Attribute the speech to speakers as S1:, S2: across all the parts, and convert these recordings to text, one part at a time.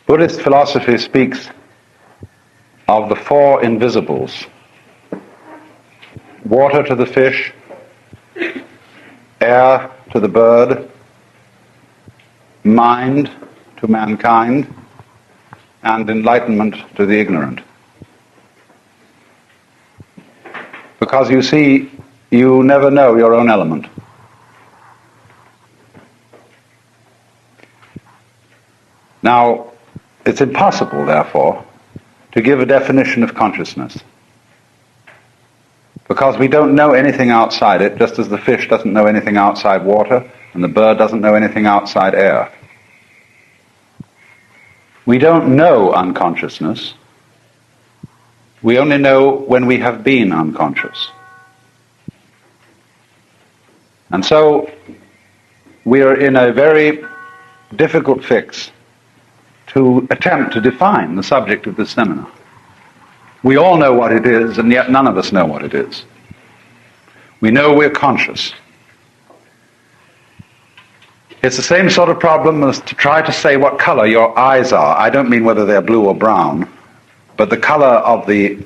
S1: Buddhist philosophy speaks of the four invisibles: water to the fish, air to the bird, mind to mankind, and enlightenment to the ignorant. Because you see, you never know your own element. Now, it's impossible, therefore, to give a definition of consciousness, because we don't know anything outside it, just as the fish doesn't know anything outside water, and the bird doesn't know anything outside air. We don't know unconsciousness. We only know when we have been unconscious. And so we are in a very difficult fix to attempt to define the subject of this seminar. We all know what it is, and yet none of us know what it is. We know we're conscious. It's the same sort of problem as to try to say what color your eyes are. I don't mean whether they're blue or brown, but the color of the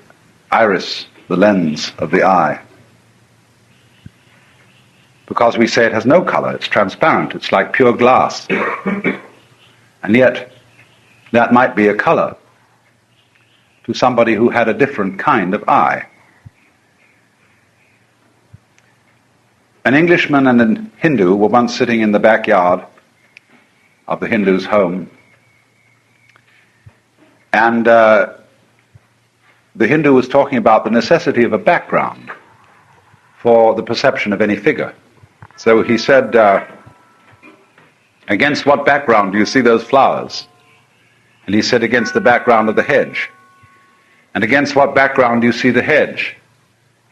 S1: iris, the lens of the eye. Because we say it has no color, it's transparent, it's like pure glass. And yet, that might be a color to somebody who had a different kind of eye. An Englishman and a Hindu were once sitting in the backyard of the Hindu's home, and the Hindu was talking about the necessity of a background for the perception of any figure. So he said, against what background do you see those flowers? And he said, against the background of the hedge. And against what background do you see the hedge?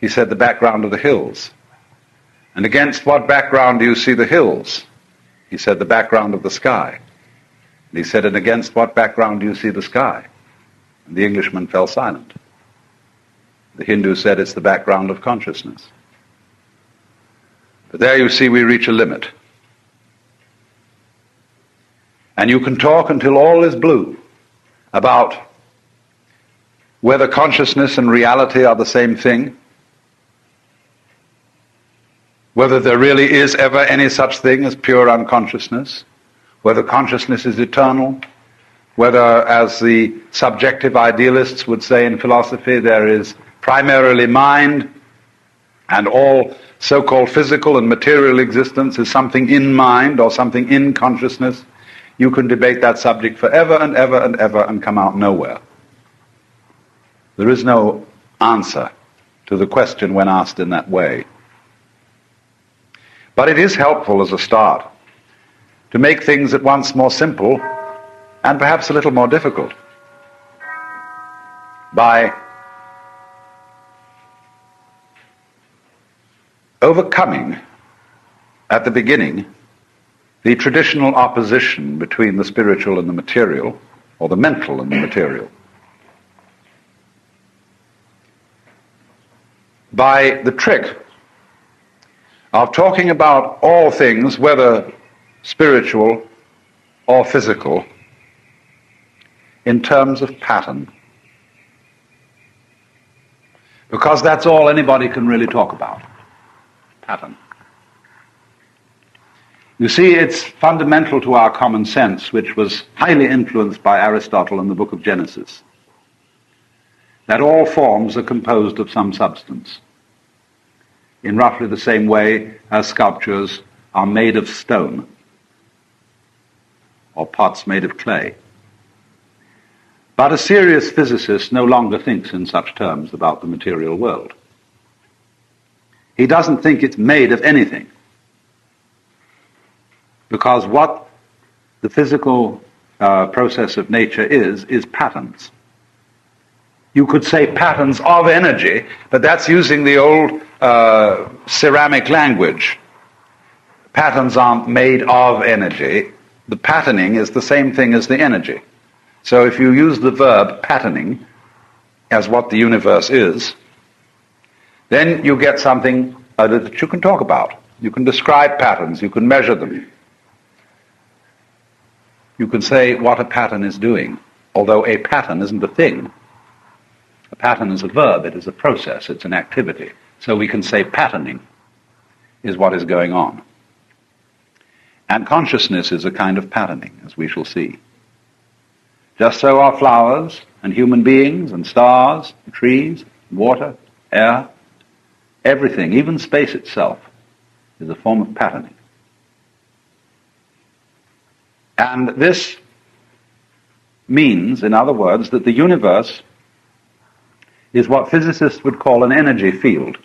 S1: He said, the background of the hills. And against what background do you see the hills? He said, the background of the sky. And he said, and against what background do you see the sky? And the Englishman fell silent. The Hindu said, it's the background of consciousness. But there you see we reach a limit. And you can talk until all is blue about whether consciousness and reality are the same thing, whether there really is ever any such thing as pure unconsciousness, whether consciousness is eternal, whether, as the subjective idealists would say in philosophy, there is primarily mind, and all so-called physical and material existence is something in mind or something in consciousness. You can debate that subject forever and ever and ever and come out nowhere. There is no answer to the question when asked in that way. But it is helpful as a start to make things at once more simple and perhaps a little more difficult by overcoming at the beginning the traditional opposition between the spiritual and the material, or the mental and the material. By the trick of talking about all things, whether spiritual or physical, in terms of pattern. Because that's all anybody can really talk about. Pattern. You see, it's fundamental to our common sense, which was highly influenced by Aristotle in the book of Genesis, that all forms are composed of some substance, in roughly the same way as sculptures are made of stone, or pots made of clay. But a serious physicist no longer thinks in such terms about the material world. He doesn't think it's made of anything, because what the physical process of nature is patterns. You could say patterns of energy, but that's using the old ceramic language. Patterns aren't made of energy. The patterning is the same thing as the energy. So if you use the verb patterning as what the universe is, then you get something that you can talk about. You can describe patterns, you can measure them. you can say what a pattern is doing, although a pattern isn't a thing. A pattern is a verb, it is a process, it's an activity. So we can say patterning is what is going on. And consciousness is a kind of patterning, as we shall see. Just so are flowers and human beings and stars, and trees, water, air, everything, even space itself, is a form of patterning. And this means, in other words, that the universe is what physicists would call an energy field.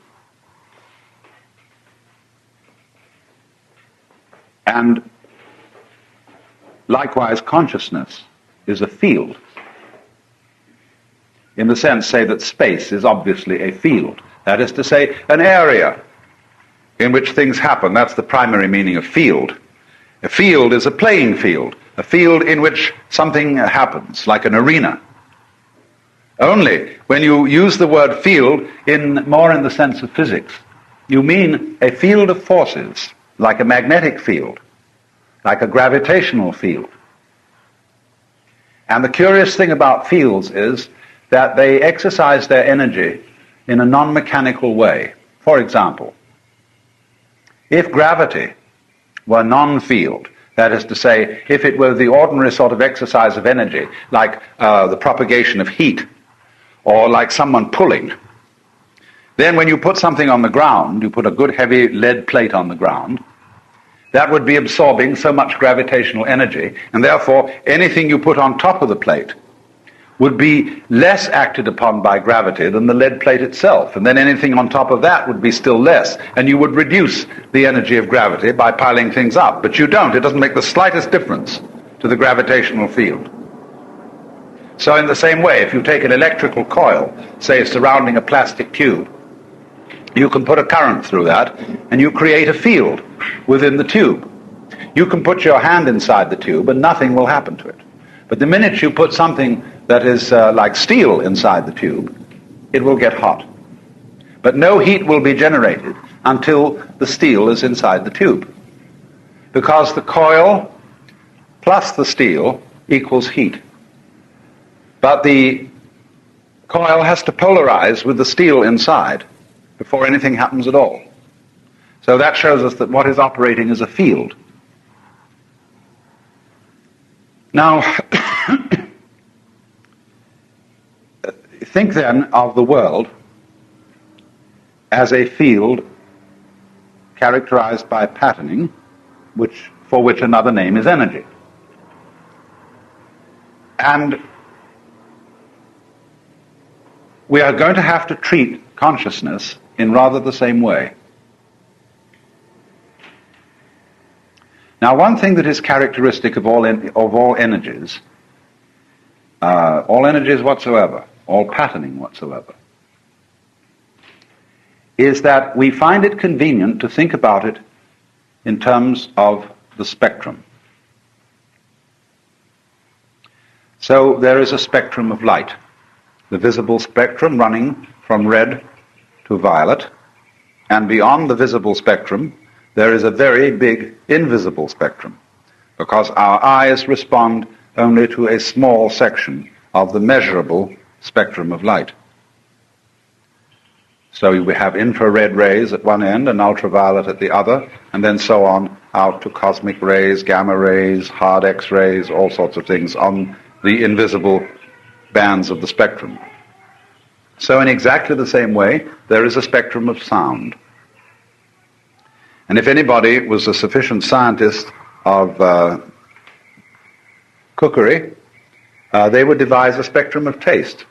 S1: And likewise, consciousness is a field. In the sense, say, that space is obviously a field. That is to say, an area in which things happen. That's the primary meaning of field. A field is a playing field, a field in which something happens, like an arena. Only when you use the word field more in the sense of physics, you mean a field of forces, like a magnetic field, like a gravitational field. And the curious thing about fields is that they exercise their energy in a non-mechanical way. For example, if gravity were non-field, that is to say, if it were the ordinary sort of exercise of energy, like the propagation of heat, or like someone pulling, then when you put something on the ground, you put a good heavy lead plate on the ground, that would be absorbing so much gravitational energy, and therefore anything you put on top of the plate would be less acted upon by gravity than the lead plate itself, and then anything on top of that would be still less, and you would reduce the energy of gravity by piling things up. But you don't. It doesn't make the slightest difference to the gravitational field. So in the same way, if you take an electrical coil, say surrounding a plastic tube, you can put a current through that, and you create a field within the tube. You can put your hand inside the tube, and nothing will happen to it. But the minute you put something that is like steel inside the tube, it will get hot. But no heat will be generated until the steel is inside the tube, because the coil plus the steel equals heat. But the coil has to polarize with the steel inside before anything happens at all. So that shows us that what is operating is a field. Now, think then of the world as a field characterized by patterning, for which another name is energy. And we are going to have to treat consciousness in rather the same way. Now, one thing that is characteristic of all energies whatsoever, all patterning whatsoever, is that we find it convenient to think about it in terms of the spectrum. So there is a spectrum of light, the visible spectrum running from red to violet, and beyond the visible spectrum there is a very big invisible spectrum, because our eyes respond only to a small section of the measurable spectrum of light. So we have infrared rays at one end and ultraviolet at the other, and then so on out to cosmic rays, gamma rays, hard X-rays, all sorts of things on the invisible bands of the spectrum. So in exactly the same way, there is a spectrum of sound. And if anybody was a sufficient scientist of cookery, they would devise a spectrum of taste.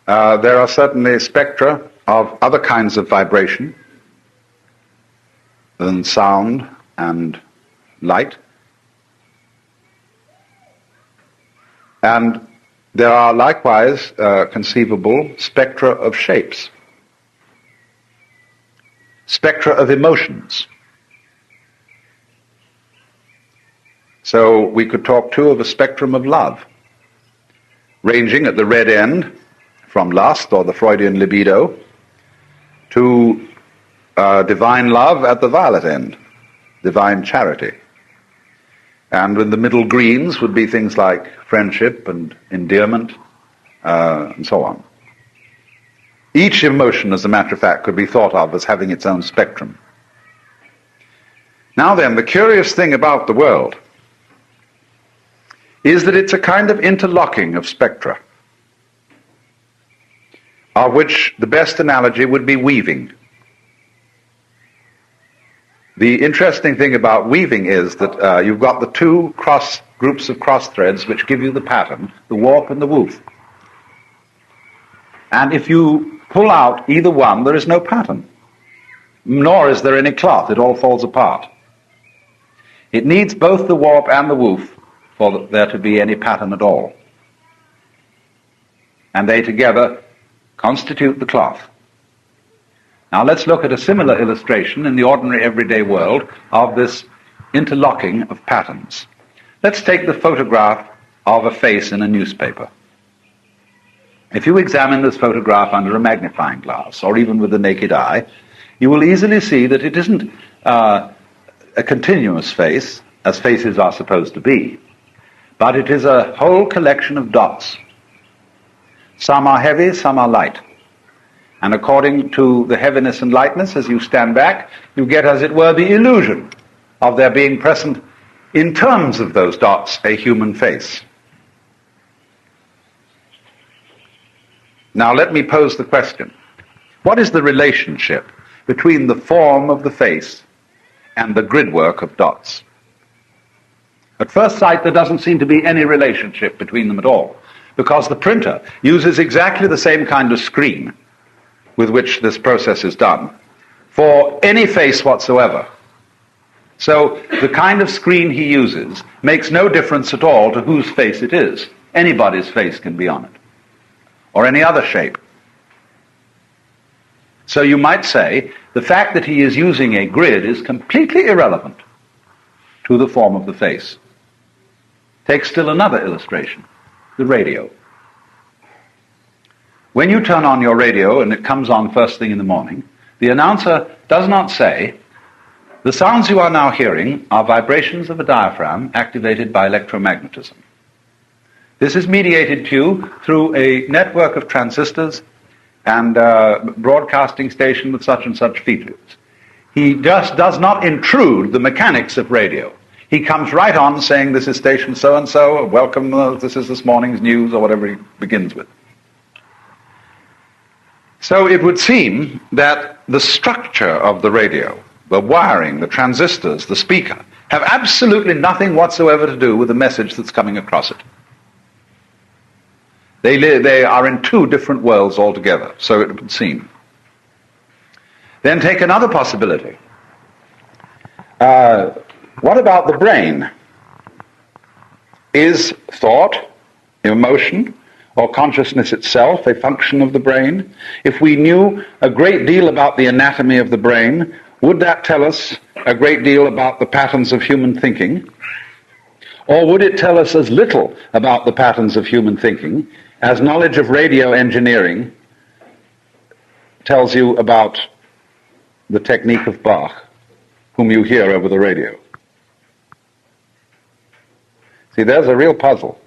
S1: There are certainly spectra of other kinds of vibration than sound and light. And there are likewise conceivable spectra of shapes, spectra of emotions. So we could talk too of a spectrum of love, ranging at the red end from lust or the Freudian libido to divine love at the violet end, divine charity. And in the middle greens would be things like friendship and endearment, and so on. Each emotion, as a matter of fact, could be thought of as having its own spectrum. Now then, the curious thing about the world is that it's a kind of interlocking of spectra, of which the best analogy would be weaving. The interesting thing about weaving is that you've got the two groups of cross threads which give you the pattern, the warp and the woof. And if you pull out either one, there is no pattern, nor is there any cloth. It all falls apart. It needs both the warp and the woof for there to be any pattern at all. And they together constitute the cloth. Now let's look at a similar illustration in the ordinary everyday world of this interlocking of patterns. Let's take the photograph of a face in a newspaper. If you examine this photograph under a magnifying glass, or even with the naked eye, you will easily see that it isn't a continuous face, as faces are supposed to be, but it is a whole collection of dots. Some are heavy, some are light. And according to the heaviness and lightness, as you stand back, you get, as it were, the illusion of there being present, in terms of those dots, a human face. Now let me pose the question. What is the relationship between the form of the face and the gridwork of dots? At first sight, there doesn't seem to be any relationship between them at all, because the printer uses exactly the same kind of screen with which this process is done for any face whatsoever. So the kind of screen he uses makes no difference at all to whose face it is. Anybody's face can be on it, or any other shape. So you might say the fact that he is using a grid is completely irrelevant to the form of the face. Take still another illustration, the radio. When you turn on your radio and it comes on first thing in the morning, the announcer does not say, "The sounds you are now hearing are vibrations of a diaphragm activated by electromagnetism. This is mediated to you through a network of transistors and a broadcasting station with such and such features." He just does not intrude the mechanics of radio. He comes right on saying, "This is station so-and-so, welcome, this is this morning's news," or whatever he begins with. So it would seem that the structure of the radio, the wiring, the transistors, the speaker, have absolutely nothing whatsoever to do with the message that's coming across it. They are in two different worlds altogether, so it would seem. Then take another possibility. What about the brain? Is thought, emotion, or consciousness itself a function of the brain? If we knew a great deal about the anatomy of the brain, would that tell us a great deal about the patterns of human thinking? Or would it tell us as little about the patterns of human thinking as knowledge of radio engineering tells you about the technique of Bach, whom you hear over the radio? See, there's a real puzzle.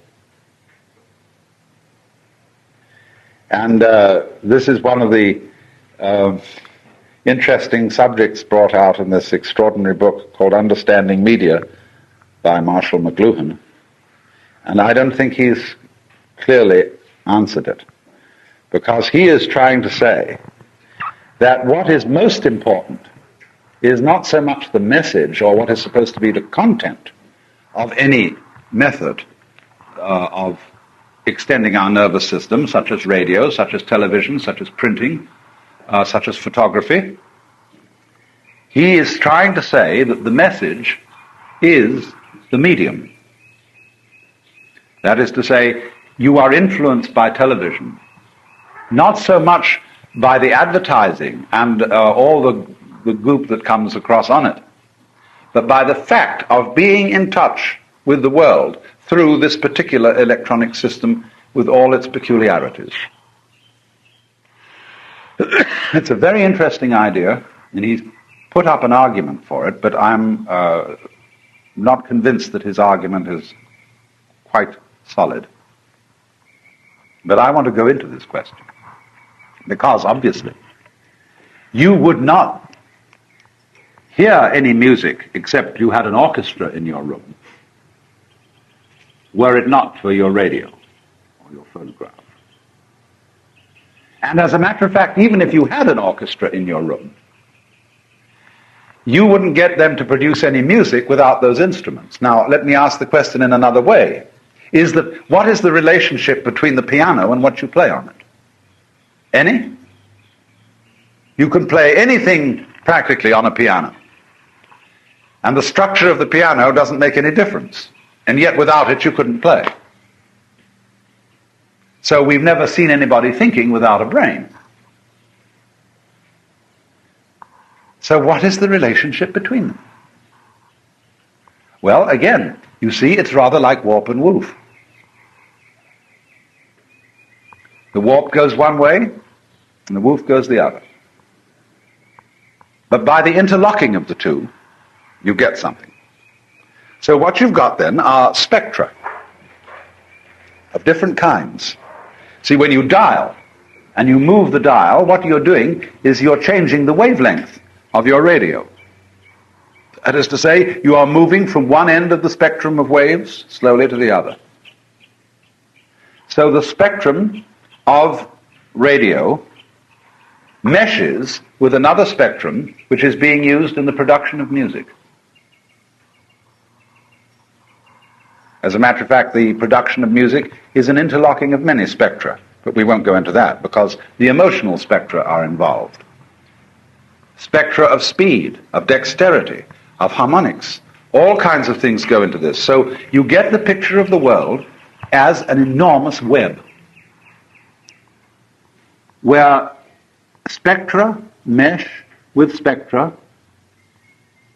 S1: And this is one of the interesting subjects brought out in this extraordinary book called Understanding Media by Marshall McLuhan. And I don't think he's clearly answered it, because he is trying to say that what is most important is not so much the message or what is supposed to be the content of any method of extending our nervous system, such as radio, such as television, such as printing, such as photography. He is trying to say that the message is the medium. That is to say, you are influenced by television, not so much by the advertising and all the goop that comes across on it, but by the fact of being in touch with the world through this particular electronic system with all its peculiarities. It's a very interesting idea, and he's put up an argument for it, but I'm I'm not convinced that his argument is quite solid. But I want to go into this question, because obviously you would not hear any music except you had an orchestra in your room, were it not for your radio or your phonograph. And as a matter of fact, even if you had an orchestra in your room, you wouldn't get them to produce any music without those instruments. Now, let me ask the question in another way. What is the relationship between the piano and what you play on it? Any? You can play anything practically on a piano. And the structure of the piano doesn't make any difference. And yet without it you couldn't play. So we've never seen anybody thinking without a brain. So what is the relationship between them? Well, again, you see, it's rather like warp and woof. The warp goes one way, and the woof goes the other. But by the interlocking of the two, you get something. So what you've got then are spectra of different kinds. See, when you dial, and you move the dial, what you're doing is you're changing the wavelength of your radio. That is to say, you are moving from one end of the spectrum of waves slowly to the other. So the spectrum of radio meshes with another spectrum which is being used in the production of music. As a matter of fact, the production of music is an interlocking of many spectra, but we won't go into that because the emotional spectra are involved. Spectra of speed, of dexterity, of harmonics, all kinds of things go into this. So you get the picture of the world as an enormous web, where spectra mesh with spectra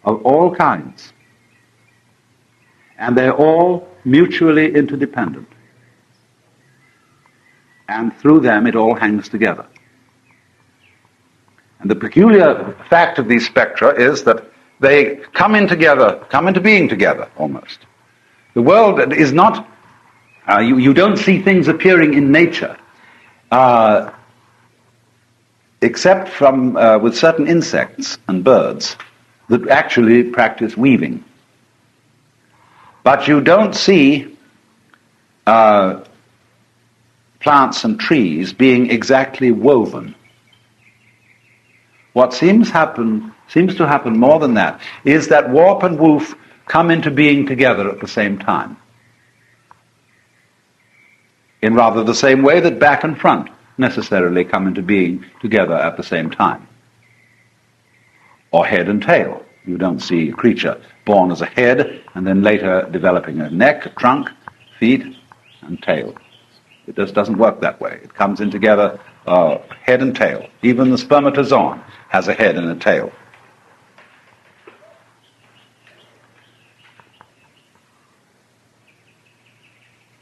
S1: of all kinds, and they're all mutually interdependent, and through them it all hangs together. And the peculiar fact of these spectra is that they come into being together almost. The world is not, you don't see things appearing in nature, except with certain insects and birds that actually practice weaving. But you don't see plants and trees being exactly woven. What seems to happen more than that is that warp and woof come into being together at the same time, in rather the same way that back and front necessarily come into being together at the same time. Or head and tail. You don't see a creature born as a head and then later developing a neck, a trunk, feet, and tail. It just doesn't work that way. It comes in together, head and tail. Even the spermatozoon has a head and a tail.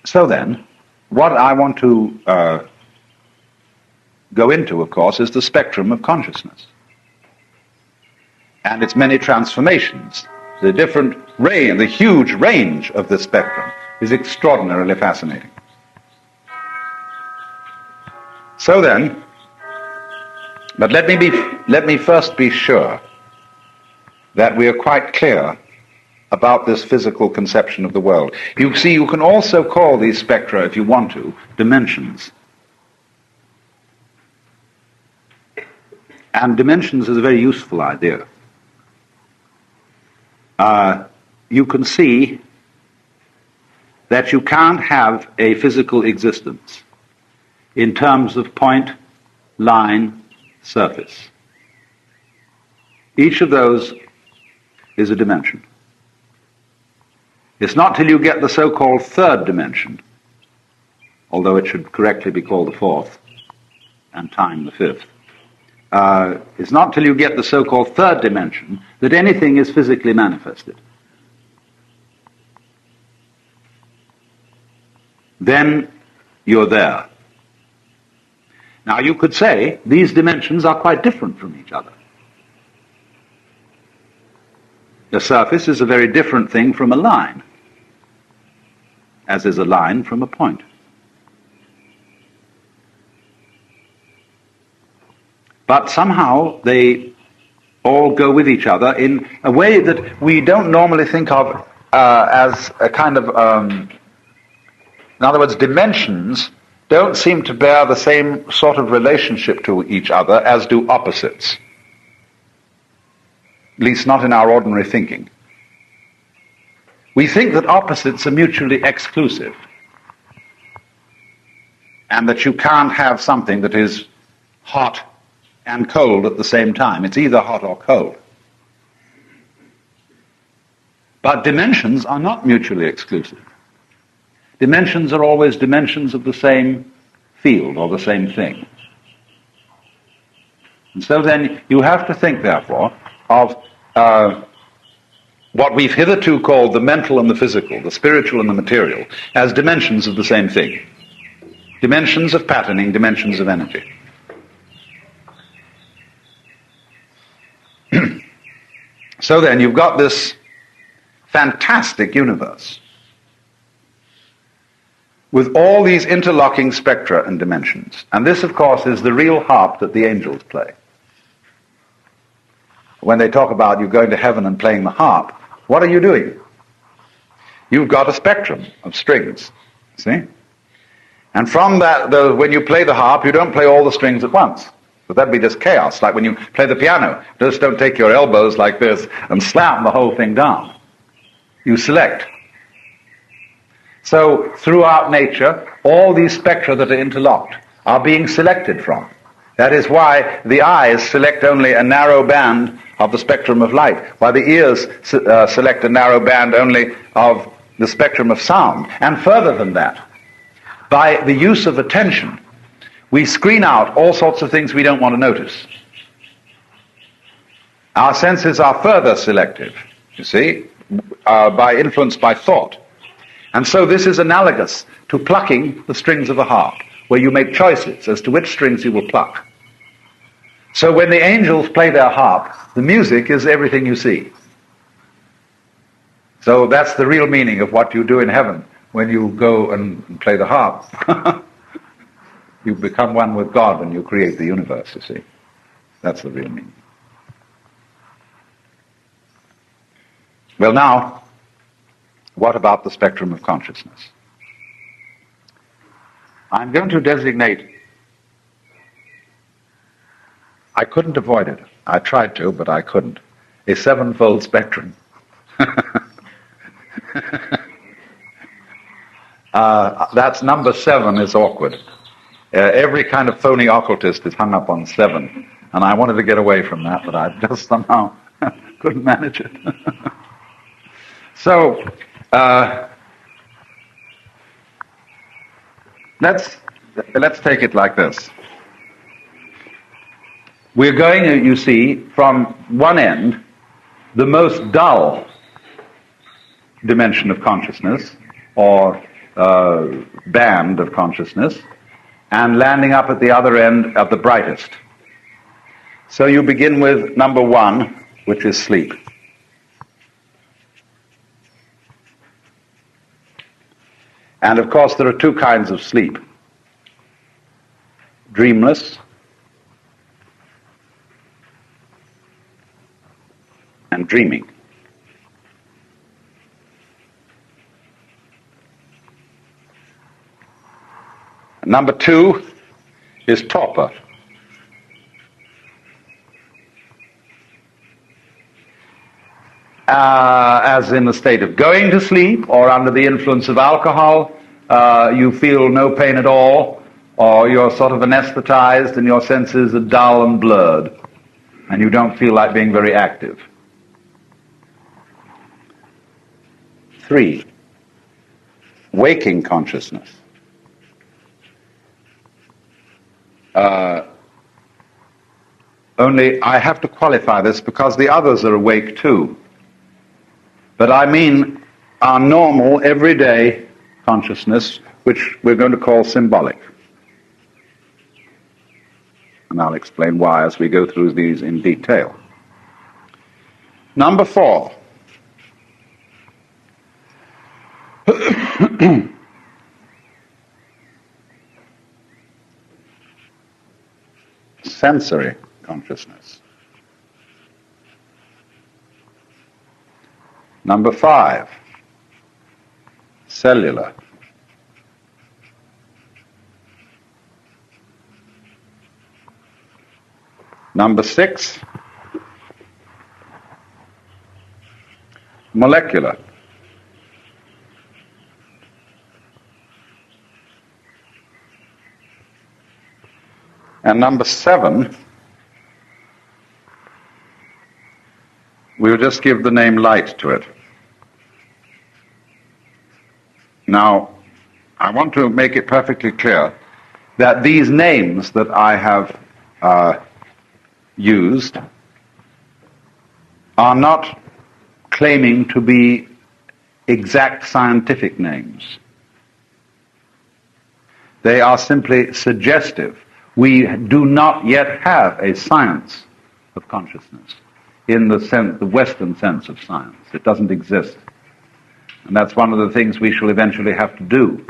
S1: So then, what I want to go into, of course, is the spectrum of consciousness and its many transformations. The huge range of the spectrum is extraordinarily fascinating. So then, but let me first be sure that we are quite clear about this physical conception of the world. You see, you can also call these spectra, if you want to, dimensions. And dimensions is a very useful idea. You can see that you can't have a physical existence in terms of point, line, surface. Each of those is a dimension. It's not till you get the so-called third dimension, although it should correctly be called the fourth, and time the fifth. It's not till you get the so-called third dimension that anything is physically manifested. Then you're there. Now you could say these dimensions are quite different from each other. A surface is a very different thing from a line, as is a line from a point. But somehow they all go with each other in a way that we don't normally think of as a kind of, in other words, dimensions don't seem to bear the same sort of relationship to each other as do opposites. At least not in our ordinary thinking. We think that opposites are mutually exclusive, and that you can't have something that is hot and cold at the same time. It's either hot or cold. But dimensions are not mutually exclusive. Dimensions are always dimensions of the same field or the same thing. And so then you have to think, therefore, of what we've hitherto called the mental and the physical, the spiritual and the material, as dimensions of the same thing. Dimensions of patterning, dimensions of energy. So then you've got this fantastic universe with all these interlocking spectra and dimensions. And this, of course, is the real harp that the angels play. When they talk about you going to heaven and playing the harp, what are you doing? You've got a spectrum of strings, see? And from that, when you play the harp, you don't play all the strings at once. But that'd be just chaos. Like when you play the piano, just don't take your elbows like this and slam the whole thing down. You select. So throughout nature, all these spectra that are interlocked are being selected from. That is why the eyes select only a narrow band of the spectrum of light, while the ears select a narrow band only of the spectrum of sound. And further than that, by the use of attention, we screen out all sorts of things we don't want to notice. Our senses are further selective, you see, influenced by thought. And so this is analogous to plucking the strings of a harp, where you make choices as to which strings you will pluck. So when the angels play their harp, the music is everything you see. So that's the real meaning of what you do in heaven when you go and play the harp. You become one with God when you create the universe, you see. That's the real meaning. Well, now, what about the spectrum of consciousness? I'm going to designate, I couldn't avoid it. I tried to, but I couldn't. A sevenfold spectrum. That's number 7 is awkward. Every kind of phony occultist is hung up on 7, and I wanted to get away from that, but I just somehow couldn't manage it. So, let's take it like this. We're going, you see, from one end, the most dull dimension of consciousness, or band of consciousness, and landing up at the other end of the brightest. So you begin with number 1, which is sleep. And of course there are 2 kinds of sleep. Dreamless and dreaming. Number 2 is torpor. As in the state of going to sleep or under the influence of alcohol, you feel no pain at all, or you're sort of anesthetized and your senses are dull and blurred, and you don't feel like being very active. 3, waking consciousness. Only I have to qualify this because the others are awake too. But I mean our normal, everyday consciousness, which we're going to call symbolic. And I'll explain why as we go through these in detail. Number 4 Sensory consciousness. Number 5, cellular. Number 6, molecular. And number 7, we'll just give the name light to it. Now, I want to make it perfectly clear that these names that I have used are not claiming to be exact scientific names. They are simply suggestive. We do not yet have a science of consciousness in the sense, the Western sense of science. It doesn't exist. And that's one of the things we shall eventually have to do.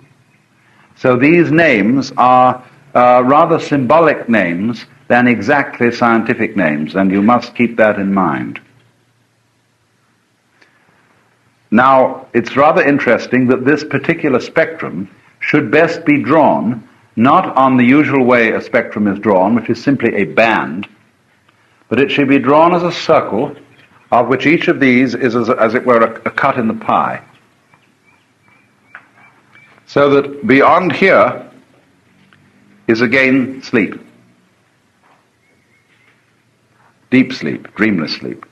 S1: So these names are rather symbolic names than exactly scientific names, and you must keep that in mind. Now, it's rather interesting that this particular spectrum should best be drawn not on the usual way a spectrum is drawn, which is simply a band, but it should be drawn as a circle, of which each of these is, as it were, a cut in the pie. So that beyond here is again sleep. Deep sleep, dreamless sleep.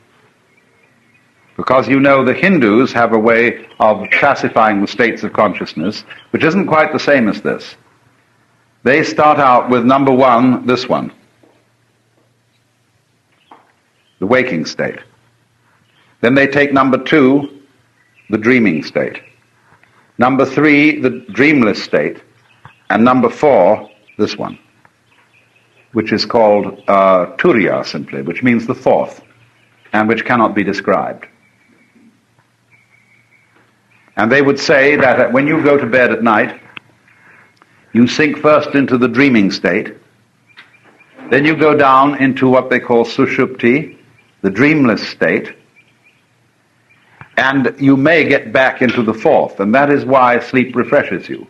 S1: Because you know the Hindus have a way of classifying the states of consciousness, which isn't quite the same as this. They start out with number 1, this one, the waking state. Then they take number 2, the dreaming state. Number 3, the dreamless state. And number 4, this one, which is called Turiya simply, which means the fourth, and which cannot be described. And they would say that when you go to bed at night, you sink first into the dreaming state, then you go down into what they call sushupti, the dreamless state, and you may get back into the fourth, and that is why sleep refreshes you,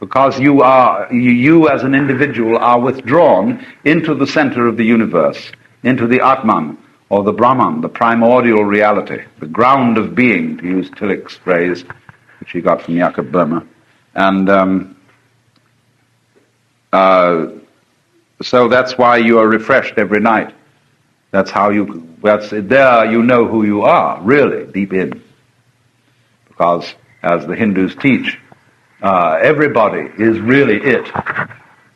S1: because you as an individual are withdrawn into the center of the universe, into the Atman, or the Brahman, the primordial reality, the ground of being, to use Tillich's phrase, which he got from Jakob Böhme. And so that's why you are refreshed every night. That's there you know who you are, really, deep in. Because, as the Hindus teach, everybody is really it.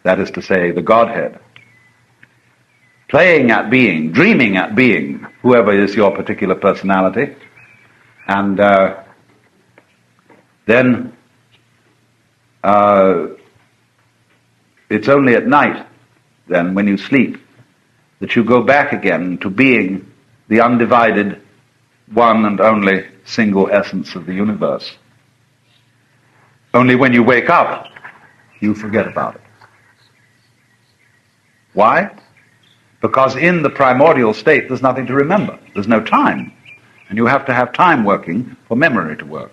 S1: That is to say, the Godhead. Playing at being, dreaming at being, whoever is your particular personality. And then it's only at night, then, when you sleep, that you go back again to being the undivided, one and only single essence of the universe. Only when you wake up, you forget about it. Why? Because in the primordial state, there's nothing to remember. There's no time. And you have to have time working for memory to work.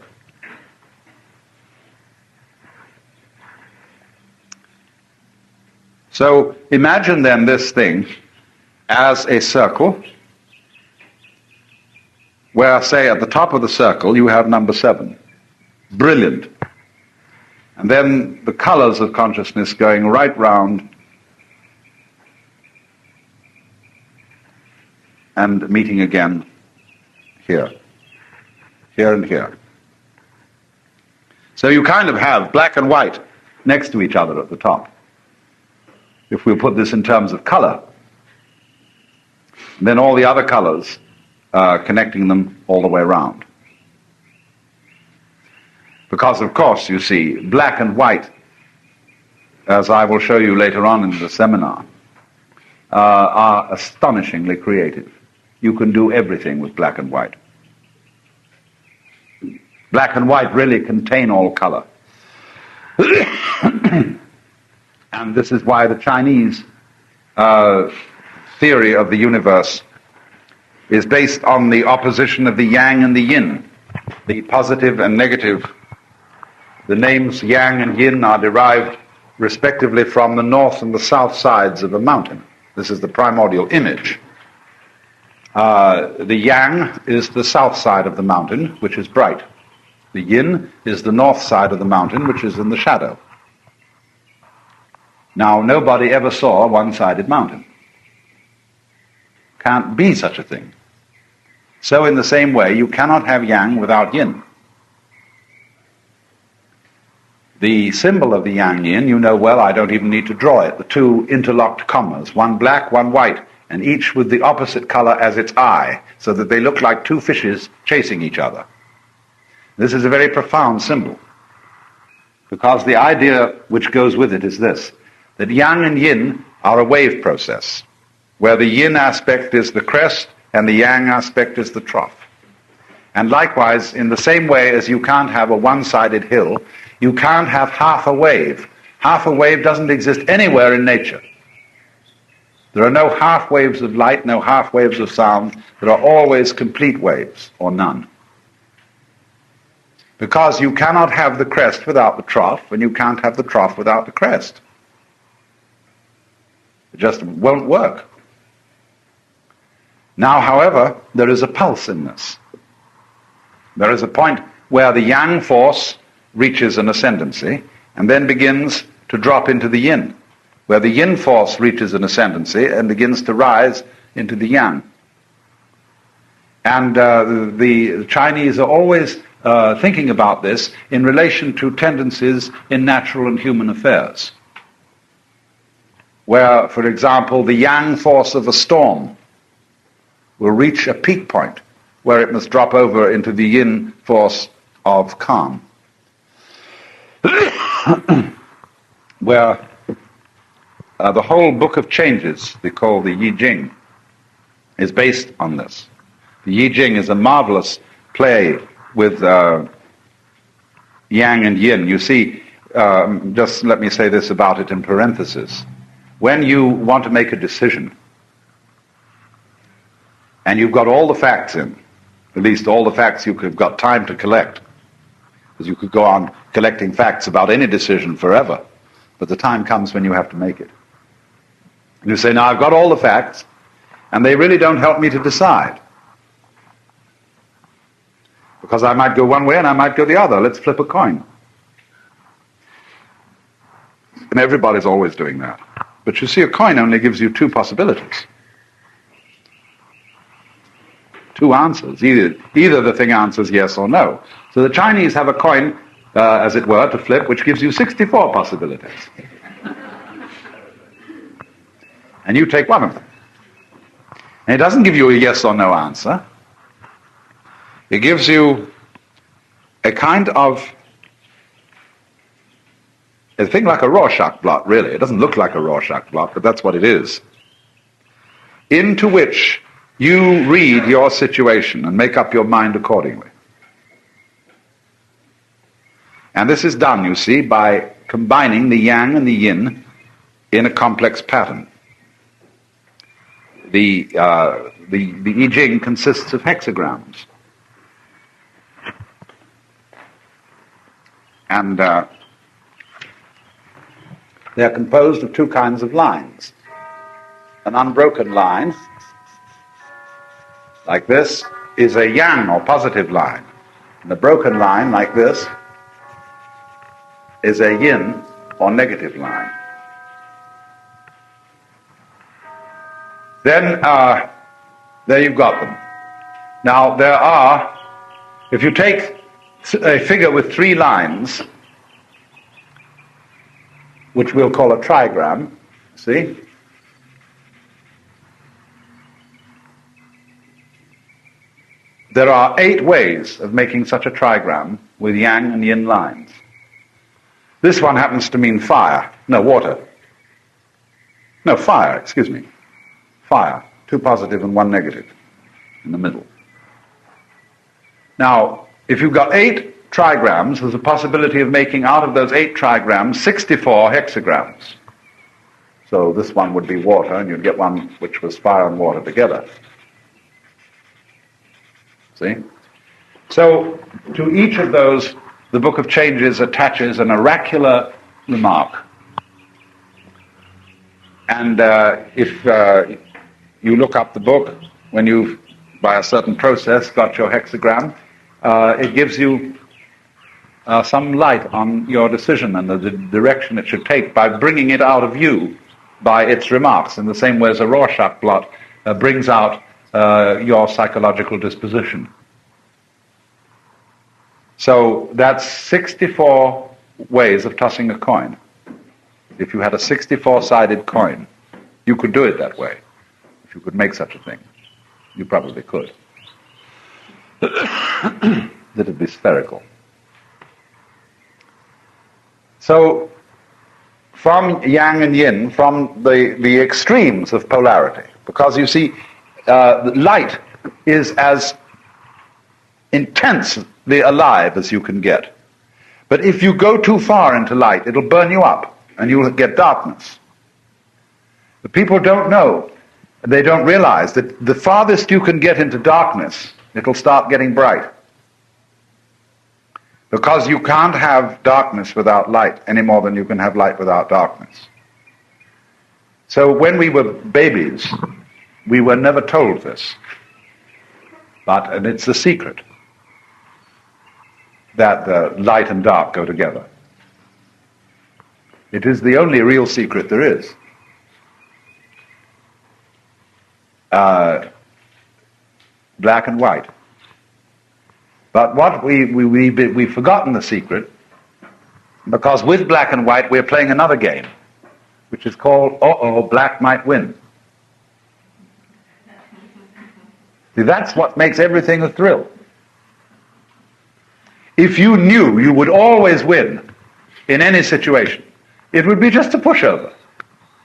S1: So imagine then this thing as a circle, where, say, at the top of the circle you have number 7. Brilliant. And then the colors of consciousness going right round and meeting again here. Here and here. So you kind of have black and white next to each other at the top. If we put this in terms of color, then all the other colors connecting them all the way around. Because, of course, you see, black and white, as I will show you later on in the seminar, are astonishingly creative. You can do everything with black and white. Black and white really contain all color. And this is why the Chinese theory of the universe is based on the opposition of the yang and the yin, the positive and negative. The names yang and yin are derived respectively from the north and the south sides of a mountain. This is the primordial image. The yang is the south side of the mountain, which is bright. The yin is the north side of the mountain, which is in the shadow. Now, nobody ever saw a one-sided mountain. Can't be such a thing. So in the same way, you cannot have yang without yin. The symbol of the yang-yin, you know well, I don't even need to draw it. The two interlocked commas, one black, one white, and each with the opposite color as its eye, so that they look like two fishes chasing each other. This is a very profound symbol, because the idea which goes with it is this, that yang and yin are a wave process, where the yin aspect is the crest and the yang aspect is the trough. And likewise, in the same way as you can't have a one-sided hill, you can't have half a wave. Half a wave doesn't exist anywhere in nature. There are no half waves of light, no half waves of sound. There are always complete waves, or none. Because you cannot have the crest without the trough, and you can't have the trough without the crest. It just won't work. Now, however, there is a pulse in this. There is a point where the yang force reaches an ascendancy and then begins to drop into the yin, where the yin force reaches an ascendancy and begins to rise into the yang. And the Chinese are always thinking about this in relation to tendencies in natural and human affairs, where, for example, the yang force of a storm will reach a peak point where it must drop over into the yin force of calm. Where the whole book of changes, we call the Yi Jing, is based on this. The Yi Jing is a marvelous play with yang and yin. You see, just let me say this about it in parenthesis. When you want to make a decision, and you've got all the facts in, at least all the facts you've got time to collect, because you could go on collecting facts about any decision forever, but the time comes when you have to make it. And you say, now I've got all the facts, and they really don't help me to decide. Because I might go one way and I might go the other. Let's flip a coin. And everybody's always doing that. But you see, a coin only gives you two possibilities. Two answers. Either the thing answers yes or no. So the Chinese have a coin, as it were, to flip, which gives you 64 possibilities. And you take one of them. And it doesn't give you a yes or no answer. It gives you a kind of a thing like a Rorschach blot, really. It doesn't look like a Rorschach blot, but that's what it is. Into which you read your situation and make up your mind accordingly. And this is done, you see, by combining the yang and the yin in a complex pattern. The I Ching consists of hexagrams. And they are composed of two kinds of lines. An unbroken line, like this, is a yang or positive line. And a broken line, like this, is a yin or negative line. Then, there you've got them. Now, there are, if you take a figure with three lines, which we'll call a trigram, see? There are 8 ways of making such a trigram with yang and yin lines. This one happens to mean fire. No, water. No, fire, excuse me. Fire. 2 positive and 1 negative in the middle. Now, if you've got 8 trigrams, there's a possibility of making out of those 8 trigrams 64 hexagrams. So this one would be water, and you'd get one which was fire and water together. See? So to each of those, the Book of Changes attaches an oracular remark. And if you look up the book, when you've, by a certain process, got your hexagram, it gives you some light on your decision and the direction it should take by bringing it out of you by its remarks, in the same way as a Rorschach blot brings out your psychological disposition. So that's 64 ways of tossing a coin. If you had a 64-sided coin, you could do it that way. If you could make such a thing, you probably could. It'd be spherical. So, from yang and yin, from the extremes of polarity, because you see, light is as intensely alive as you can get. But if you go too far into light, it'll burn you up, and you'll get darkness. The people don't know, they don't realize that the farthest you can get into darkness, it'll start getting bright. Because you can't have darkness without light any more than you can have light without darkness. So when we were babies, we were never told this. And it's the secret that the light and dark go together. It is the only real secret there is. Black and white. But what we've forgotten the secret, because with black and white we're playing another game, which is called, black might win. See, that's what makes everything a thrill. If you knew you would always win in any situation, it would be just a pushover,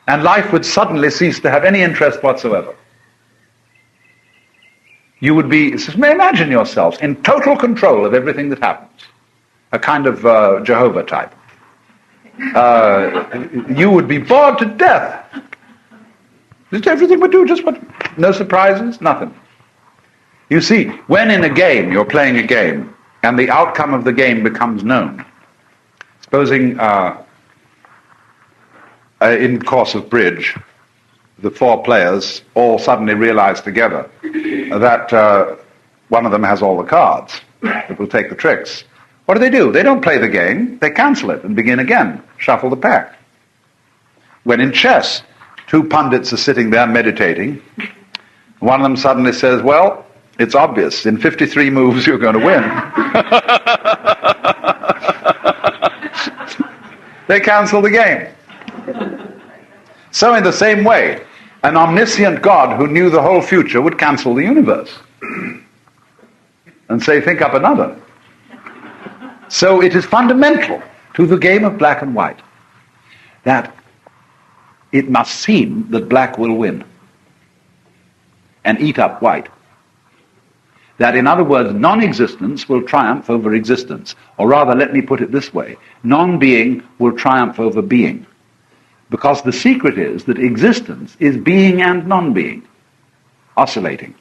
S1: and life would suddenly cease to have any interest whatsoever. You would be, imagine yourselves in total control of everything that happens, a kind of Jehovah type. You would be bored to death. Just everything would do just what, no surprises, nothing. You see, when in a game, you're playing a game, and the outcome of the game becomes known. Supposing in course of bridge, the 4 players all suddenly realize together that one of them has all the cards that will take the tricks. What do? They don't play the game, they cancel it and begin again, shuffle the pack. When in chess, 2 pundits are sitting there meditating, one of them suddenly says, well, it's obvious, in 53 moves you're going to win. They cancel the game. So in the same way, an omniscient God who knew the whole future would cancel the universe and say, think up another. So it is fundamental to the game of black and white that it must seem that black will win and eat up white. That, in other words, non-existence will triumph over existence. Or rather, let me put it this way, non-being will triumph over being. Because the secret is that existence is being and non-being, oscillating.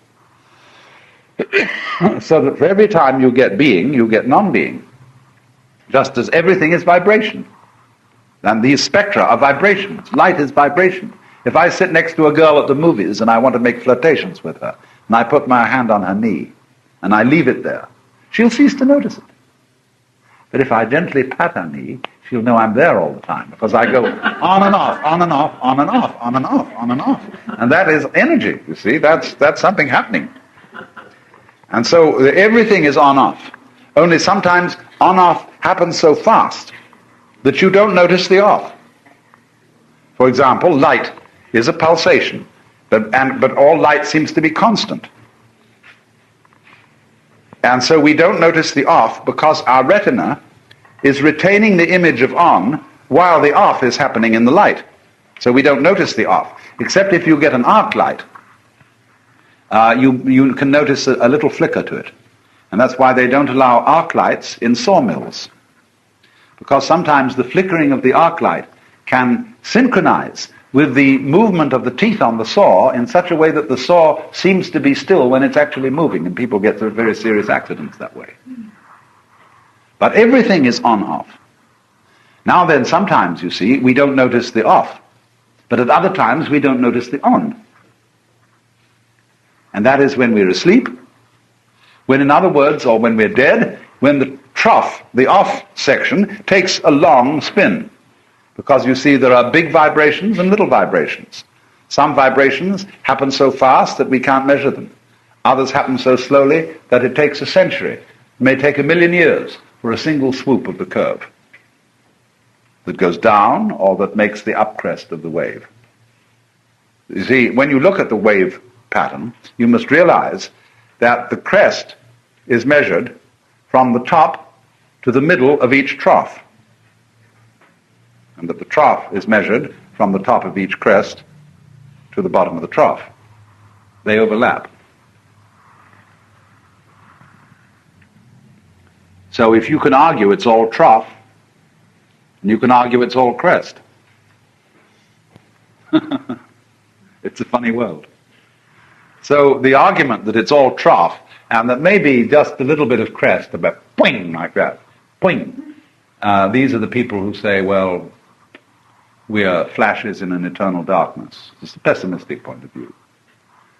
S1: So that for every time you get being, you get non-being. Just as everything is vibration. And these spectra are vibrations. Light is vibration. If I sit next to a girl at the movies and I want to make flirtations with her, and I put my hand on her knee, and I leave it there, she'll cease to notice it. But if I gently pat her knee, she'll know I'm there all the time, because I go on and off, on and off, on and off, on and off, on and off. And that is energy, you see, that's something happening. And so everything is on-off. Only sometimes on-off happens so fast that you don't notice the off. For example, light is a pulsation, but all light seems to be constant. And so we don't notice the off because our retina is retaining the image of on while the off is happening in the light. So we don't notice the off, except if you get an arc light. You can notice a little flicker to it. And that's why they don't allow arc lights in sawmills. Because sometimes the flickering of the arc light can synchronize with the movement of the teeth on the saw in such a way that the saw seems to be still when it's actually moving, and people get very serious accidents that way. But everything is on-off. Now then, sometimes, you see, we don't notice the off, but at other times we don't notice the on. And that is when we're asleep, when, in other words, or when we're dead, when the trough, the off section, takes a long spin. Because you see, there are big vibrations and little vibrations. Some vibrations happen so fast that we can't measure them. Others happen so slowly that it takes a century. It may take 1,000,000 years for a single swoop of the curve that goes down or that makes the upcrest of the wave. You see, when you look at the wave pattern, you must realize that the crest is measured from the top to the middle of each trough, and that the trough is measured from the top of each crest to the bottom of the trough. They overlap. So if you can argue it's all trough, and you can argue it's all crest. It's a funny world. So the argument that it's all trough, and that maybe just a little bit of crest, about poing, like that, poing. These are the people who say, well, we are flashes in an eternal darkness. It's the pessimistic point of view.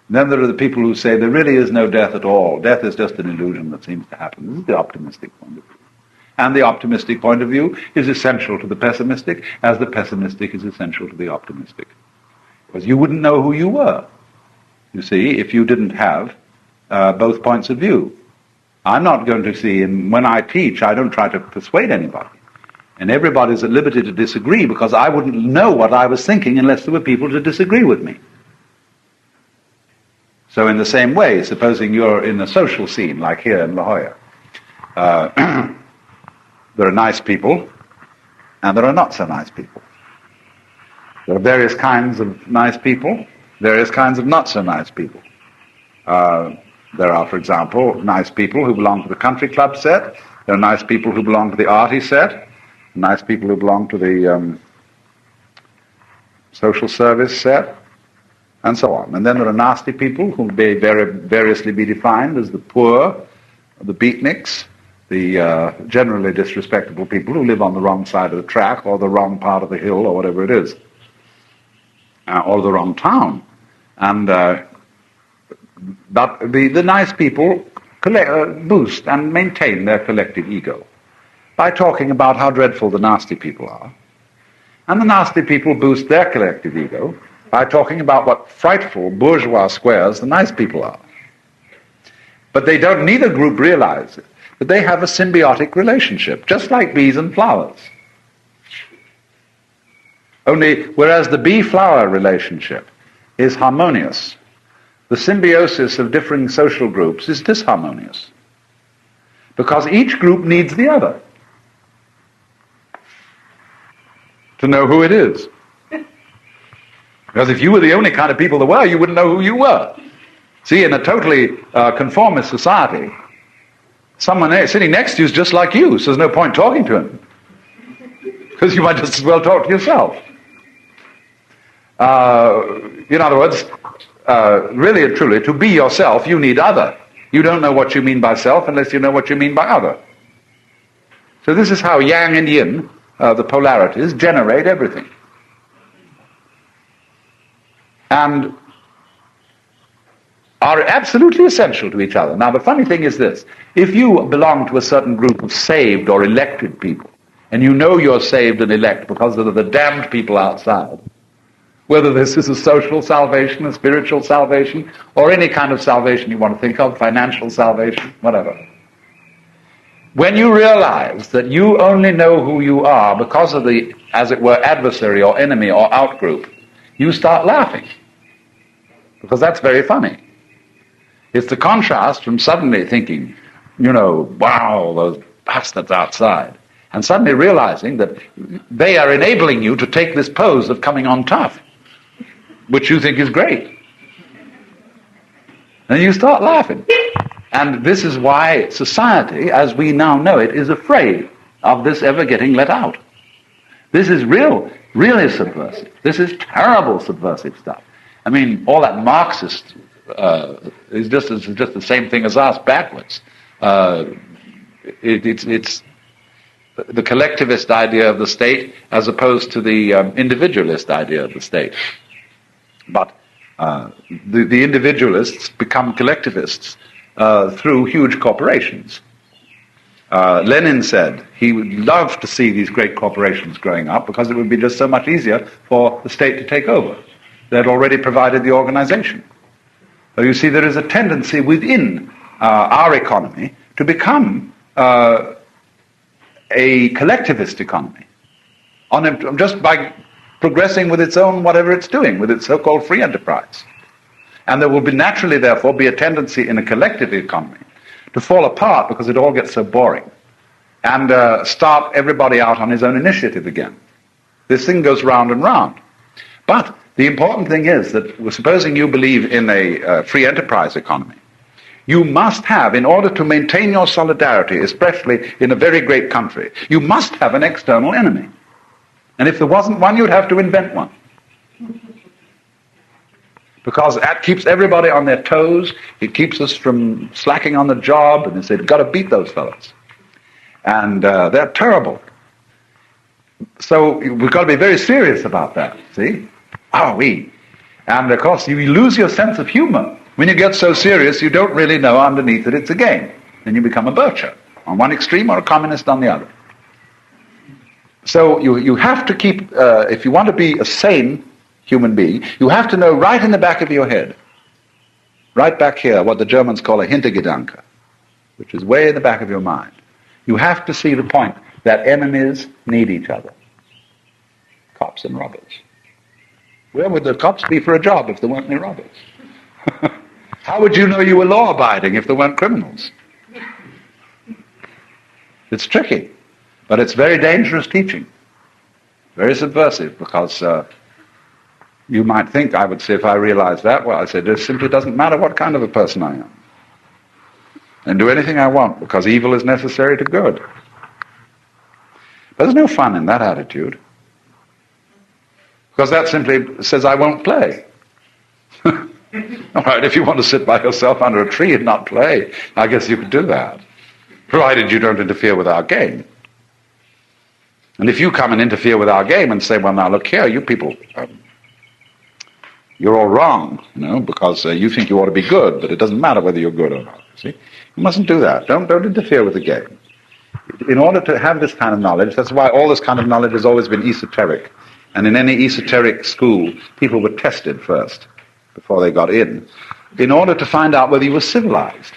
S1: And then there are the people who say there really is no death at all. Death is just an illusion that seems to happen. This is the optimistic point of view. And the optimistic point of view is essential to the pessimistic, as the pessimistic is essential to the optimistic. Because you wouldn't know who you were, you see, if you didn't have both points of view. I'm not going to see, and when I teach, I don't try to persuade anybody. And everybody's at liberty to disagree, because I wouldn't know what I was thinking unless there were people to disagree with me. So in the same way, supposing you're in a social scene, like here in La Jolla, there are nice people, and there are not so nice people. There are various kinds of nice people, various kinds of not so nice people. There are, for example, nice people who belong to the country club set. There are nice people who belong to the arty set. Nice people who belong to the social service set, and so on. And then there are nasty people who may variously be defined as the poor, the beatniks, the generally disrespectable people who live on the wrong side of the track or the wrong part of the hill or whatever it is, or the wrong town. And but the nice people boost and maintain their collective ego by talking about how dreadful the nasty people are. And the nasty people boost their collective ego by talking about what frightful bourgeois squares the nice people are. But neither group realize that they have a symbiotic relationship, just like bees and flowers. Only, whereas the bee-flower relationship is harmonious, the symbiosis of differing social groups is disharmonious, because each group needs the other to know who it is. Because if you were the only kind of people there were, you wouldn't know who you were. See, in a totally conformist society, someone sitting next to you is just like you, so there's no point talking to him, because you might just as well talk to yourself. In other words, really and truly, to be yourself, you need other. You don't know what you mean by self unless you know what you mean by other. So this is how yang and yin, the polarities, generate everything. And are absolutely essential to each other. Now, the funny thing is this. If you belong to a certain group of saved or elected people, and you know you're saved and elect because of the damned people outside, whether this is a social salvation, a spiritual salvation, or any kind of salvation you want to think of, financial salvation, whatever. When you realize that you only know who you are because of the, as it were, adversary or enemy or outgroup, you start laughing. Because that's very funny. It's the contrast from suddenly thinking, wow, those bastards outside, and suddenly realizing that they are enabling you to take this pose of coming on tough, which you think is great. And you start laughing. And this is why society, as we now know it, is afraid of this ever getting let out. This is really subversive. This is terrible subversive stuff. I mean, all that Marxist is just the same thing as us, backwards. It's the collectivist idea of the state as opposed to the individualist idea of the state. But the individualists become collectivists through huge corporations. Lenin said he would love to see these great corporations growing up because it would be just so much easier for the state to take over. They had already provided the organization. So you see, there is a tendency within our economy to become a collectivist economy, just by progressing with its own whatever it's doing, with its so-called free enterprise. And there will be naturally, therefore, be a tendency in a collective economy to fall apart because it all gets so boring, and start everybody out on his own initiative again. This thing goes round and round. But the important thing is that, supposing you believe in a free enterprise economy, you must have, in order to maintain your solidarity, especially in a very great country, you must have an external enemy. And if there wasn't one, you'd have to invent one. Because that keeps everybody on their toes, it keeps us from slacking on the job, and they say, got to beat those fellows. And they're terrible. So we've got to be very serious about that, see? And of course, you lose your sense of humor. When you get so serious, you don't really know underneath that it's a game. Then you become a bircher, on one extreme, or a communist on the other. So you have to keep, if you want to be a sane human being, you have to know right in the back of your head, right back here, what the Germans call a Hintergedanke, which is way in the back of your mind. You have to see the point that enemies need each other. Cops and robbers. Where would the cops be for a job if there weren't any robbers? How would you know you were law-abiding if there weren't criminals? It's tricky, but it's very dangerous teaching. Very subversive, because you might think, I would say, if I realized that, well, I said, it simply doesn't matter what kind of a person I am. And do anything I want, because evil is necessary to good. But there's no fun in that attitude. Because that simply says, I won't play. All right, if you want to sit by yourself under a tree and not play, I guess you could do that, provided you don't interfere with our game. And if you come and interfere with our game and say, well, now look here, you people, you're all wrong, because you think you ought to be good, but it doesn't matter whether you're good or not, see? You mustn't do that. Don't interfere with the game. In order to have this kind of knowledge, that's why all this kind of knowledge has always been esoteric. And in any esoteric school, people were tested first, before they got in order to find out whether you were civilized.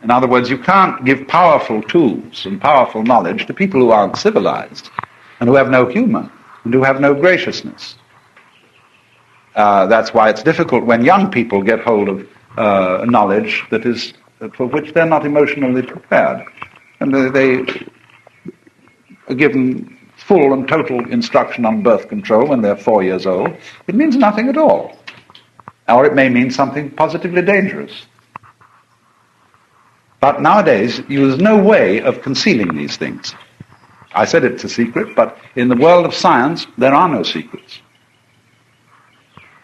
S1: In other words, you can't give powerful tools and powerful knowledge to people who aren't civilized, and who have no humor, and who have no graciousness. That's why it's difficult when young people get hold of knowledge that is for which they're not emotionally prepared. And they are given full and total instruction on birth control when they're 4 years old. It means nothing at all. Or it may mean something positively dangerous. But nowadays, there's no way of concealing these things. I said it's a secret, but in the world of science, there are no secrets.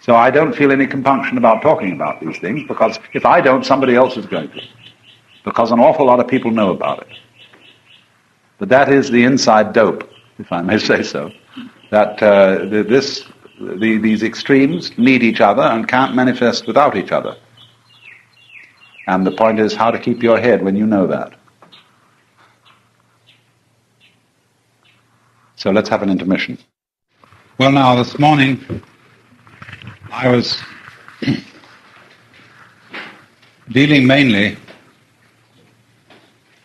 S1: So I don't feel any compunction about talking about these things, because if I don't, somebody else is going to. Because an awful lot of people know about it. But that is the inside dope, if I may say so, that these extremes need each other and can't manifest without each other. And the point is how to keep your head when you know that. So let's have an intermission. Well, now, this morning, I was dealing mainly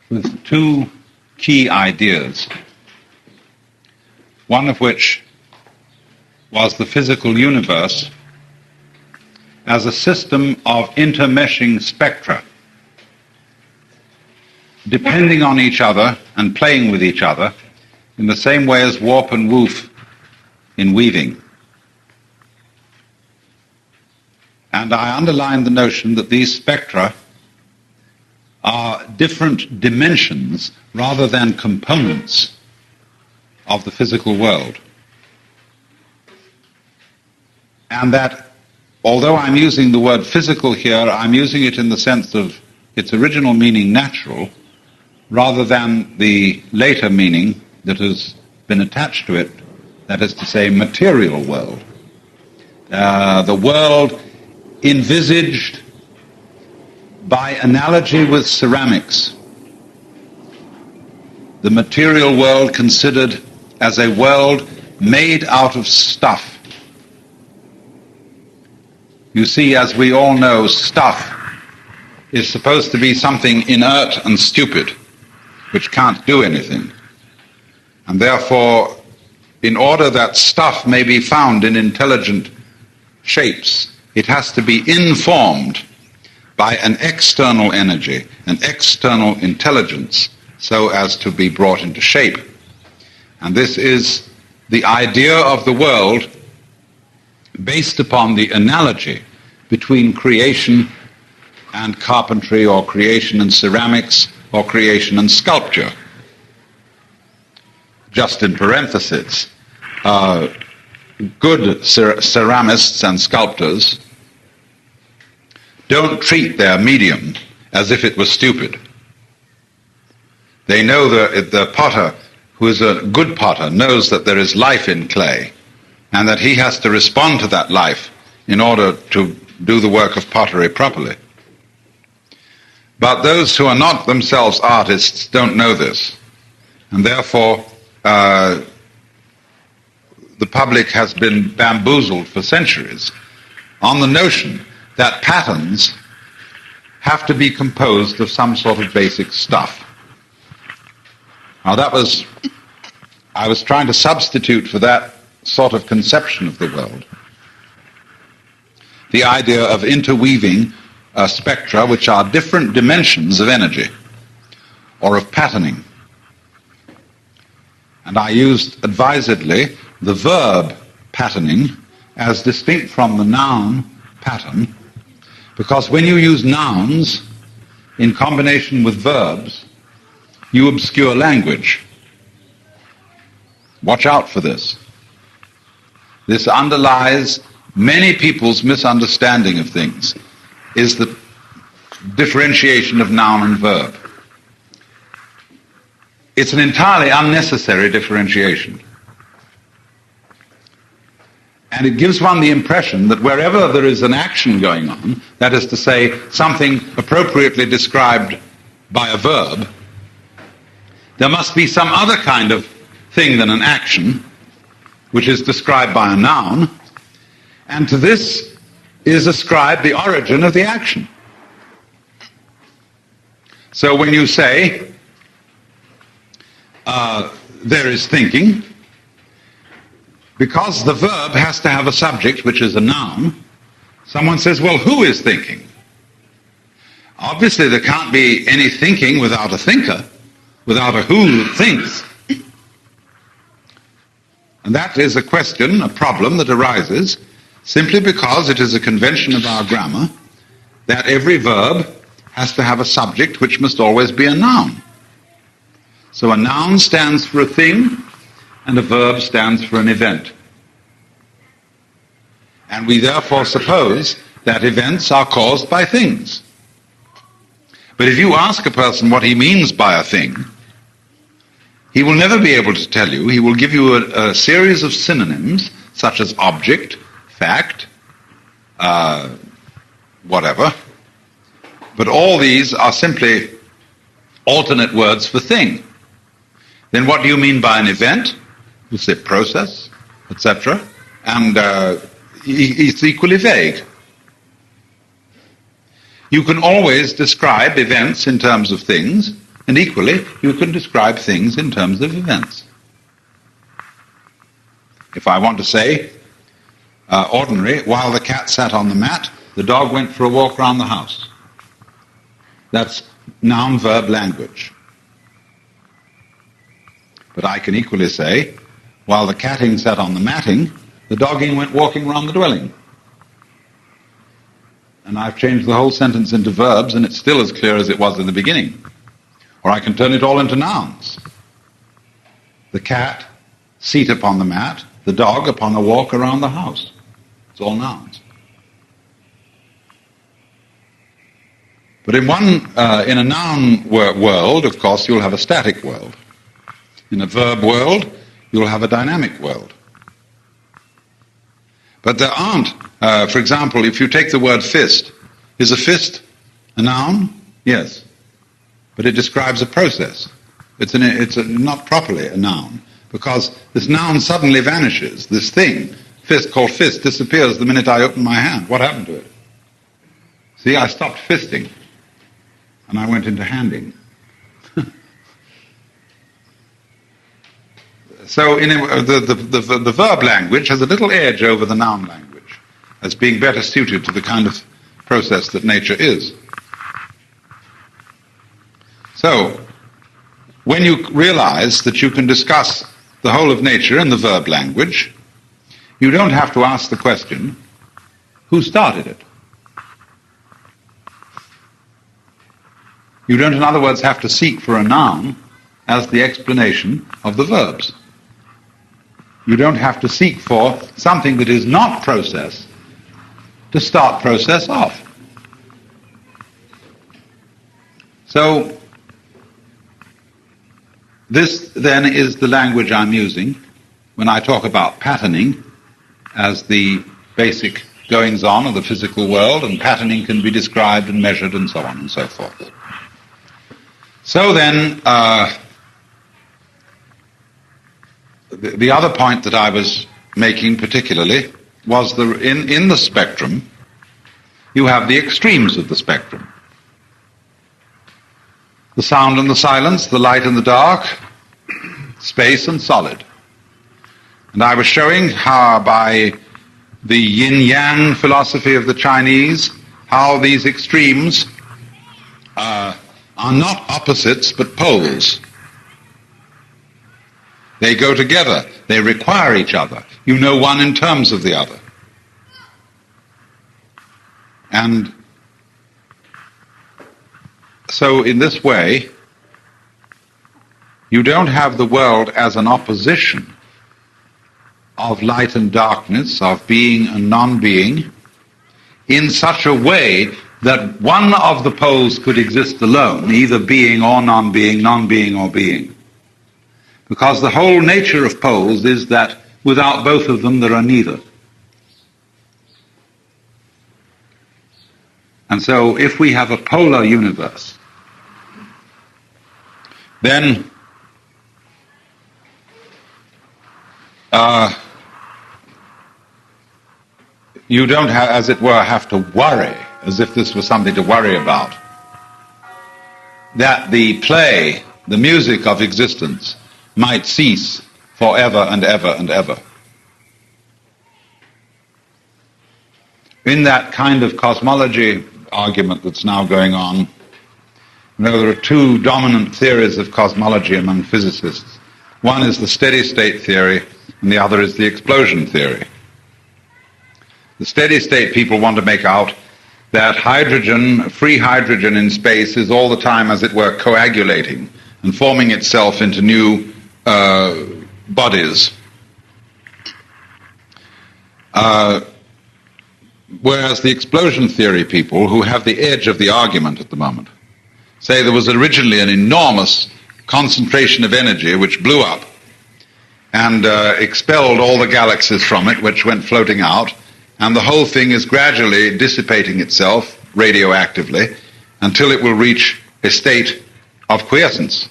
S1: with two key ideas, one of which was the physical universe as a system of intermeshing spectra, depending on each other and playing with each other in the same way as warp and woof in weaving. And I underlined the notion that these spectra are different dimensions rather than components of the physical world. And that, although I'm using the word physical here, I'm using it in the sense of its original meaning, natural, rather than the later meaning that has been attached to it, that is to say, material world. The world envisaged by analogy with ceramics. The material world considered as a world made out of stuff. You see, as we all know, stuff is supposed to be something inert and stupid, which can't do anything. And therefore, in order that stuff may be found in intelligent shapes, it has to be informed by an external energy, an external intelligence, so as to be brought into shape. And this is the idea of the world based upon the analogy between creation and carpentry, or creation and ceramics, or creation and sculpture. Just in parentheses, good ceramists and sculptors don't treat their medium as if it was stupid. They know the potter, who is a good potter, knows that there is life in clay, and that he has to respond to that life in order to do the work of pottery properly. But those who are not themselves artists don't know this, and therefore the public has been bamboozled for centuries on the notion that patterns have to be composed of some sort of basic stuff. Now I was trying to substitute for that sort of conception of the world the idea of interweaving spectra which are different dimensions of energy or of patterning. And I used advisedly the verb patterning as distinct from the noun pattern, because when you use nouns in combination with verbs, you obscure language. Watch out for this. This underlies many people's misunderstanding of things, is the differentiation of noun and verb. It's an entirely unnecessary differentiation. And it gives one the impression that wherever there is an action going on, that is to say, something appropriately described by a verb, there must be some other kind of thing than an action, which is described by a noun, and to this is ascribed the origin of the action. So when you say, there is thinking, because the verb has to have a subject, which is a noun, someone says, well, who is thinking? Obviously, there can't be any thinking without a thinker, without a who that thinks. And that is a question, a problem that arises simply because it is a convention of our grammar that every verb has to have a subject which must always be a noun. So a noun stands for a thing, and a verb stands for an event. And we therefore suppose that events are caused by things. But if you ask a person what he means by a thing, he will never be able to tell you. He will give you a series of synonyms, such as object, fact, whatever. But all these are simply alternate words for thing. Then what do you mean by an event? You say process, etc. And it's equally vague. You can always describe events in terms of things, and equally you can describe things in terms of events. If I want to say, ordinary, while the cat sat on the mat, the dog went for a walk around the house. That's noun-verb language. But I can equally say, while the catting sat on the matting, the dogging went walking around the dwelling. and I've changed the whole sentence into verbs, and it's still as clear as it was in the beginning. Or I can turn it all into nouns. The cat, seat upon the mat, the dog upon a walk around the house. It's all nouns. But in a noun world, of course, you'll have a static world. In a verb world, you'll have a dynamic world. But there aren't, for example, if you take the word fist, is a fist a noun? Yes. But it describes a process. It's not properly a noun, because this noun suddenly vanishes. This thing, fist called fist, disappears the minute I open my hand. What happened to it? See, I stopped fisting, and I went into handing. So the verb language has a little edge over the noun language as being better suited to the kind of process that nature is. So, when you realize that you can discuss the whole of nature in the verb language, you don't have to ask the question, who started it? You don't, in other words, have to seek for a noun as the explanation of the verbs. You don't have to seek for something that is not process to start process off. So, this then is the language I'm using when I talk about patterning as the basic goings-on of the physical world, and patterning can be described and measured and so on and so forth. So then, the other point that I was making particularly was in the spectrum, you have the extremes of the spectrum. The sound and the silence, the light and the dark, space and solid. And I was showing how by the yin-yang philosophy of the Chinese, how these extremes are not opposites but poles. They go together. They require each other. You know one in terms of the other. And so in this way, you don't have the world as an opposition of light and darkness, of being and non-being, in such a way that one of the poles could exist alone, either being or non-being, non-being or being. Because the whole nature of poles is that without both of them there are neither. And so if we have a polar universe, then you don't, as it were, have to worry, as if this was something to worry about, that the play, the music of existence, might cease forever and ever and ever. In that kind of cosmology argument that's now going on, you know, there are two dominant theories of cosmology among physicists. One is the steady-state theory, and the other is the explosion theory. The steady-state people want to make out that hydrogen, free hydrogen in space, is all the time, as it were, coagulating and forming itself into new bodies. Whereas the explosion theory people, who have the edge of the argument at the moment, say there was originally an enormous concentration of energy which blew up and expelled all the galaxies from it, which went floating out, and the whole thing is gradually dissipating itself radioactively until it will reach a state of quiescence.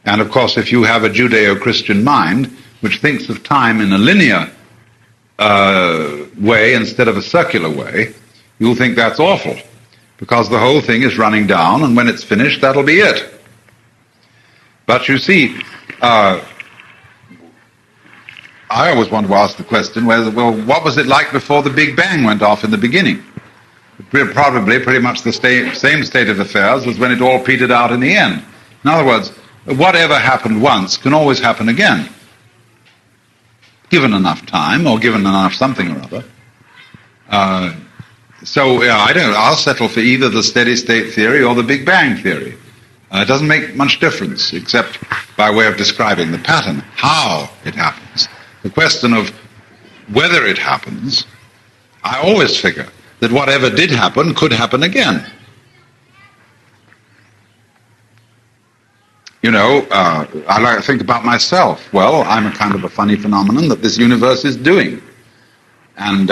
S1: And of course, if you have a Judeo-Christian mind which thinks of time in a linear way instead of a circular way, you'll think that's awful, because the whole thing is running down, and when it's finished, that'll be it. But you see, I always want to ask the question, well, what was it like before the Big Bang went off in the beginning? Probably pretty much the same state of affairs as when it all petered out in the end. In other words, whatever happened once can always happen again, given enough time, or given enough something or other. So I'll settle for either the steady state theory or the Big Bang theory. It doesn't make much difference, except by way of describing the pattern, how it happens. The question of whether it happens, I always figure that whatever did happen could happen again. I like to think about myself. Well, I'm a kind of a funny phenomenon that this universe is doing. And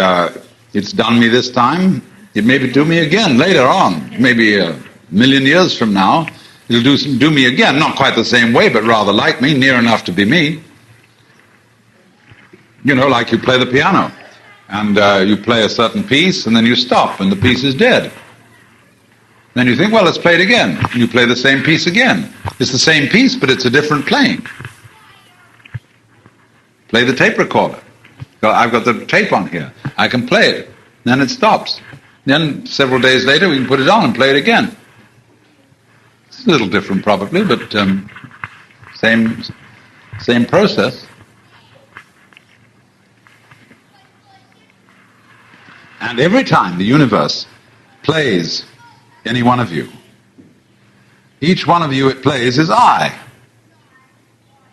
S1: it's done me this time. It may do me again later on, maybe a million years from now. It'll do me again, not quite the same way, but rather like me, near enough to be me. Like you play the piano, and you play a certain piece, and then you stop, and the piece is dead. Then you think, well, let's play it again. And you play the same piece again. It's the same piece, but it's a different playing. Play the tape recorder. I've got the tape on here. I can play it. Then it stops. Then several days later, we can put it on and play it again. It's a little different probably, but same process. And every time the universe plays any one of you, each one of you it plays is I.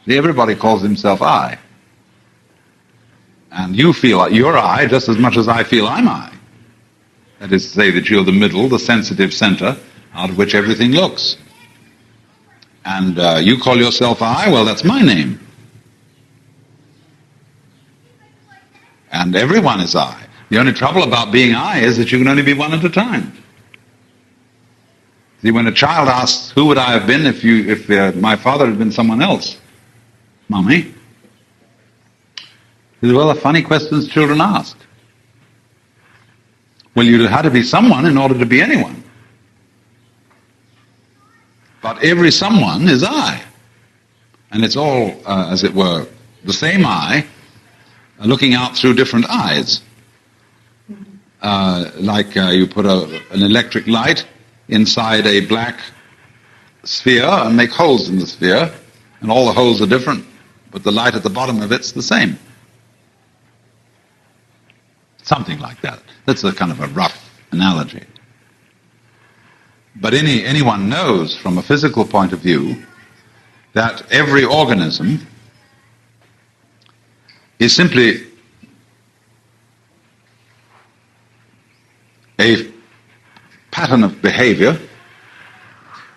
S1: See, everybody calls himself I. And you feel like you're I just as much as I feel I'm I. That is to say that you're the middle, the sensitive center, out of which everything looks. And you call yourself I, well, that's my name. And everyone is I. The only trouble about being I is that you can only be one at a time. See, when a child asks, who would I have been if my father had been someone else? Mummy. These are all the funny questions children ask. Well, you had to be someone in order to be anyone. But every someone is I. And it's all, as it were, the same I, looking out through different eyes. Like you put an electric light inside a black sphere and make holes in the sphere, and all the holes are different, but the light at the bottom of it's the same. Something like that. That's a kind of a rough analogy. But anyone knows from a physical point of view that every organism is simply a pattern of behavior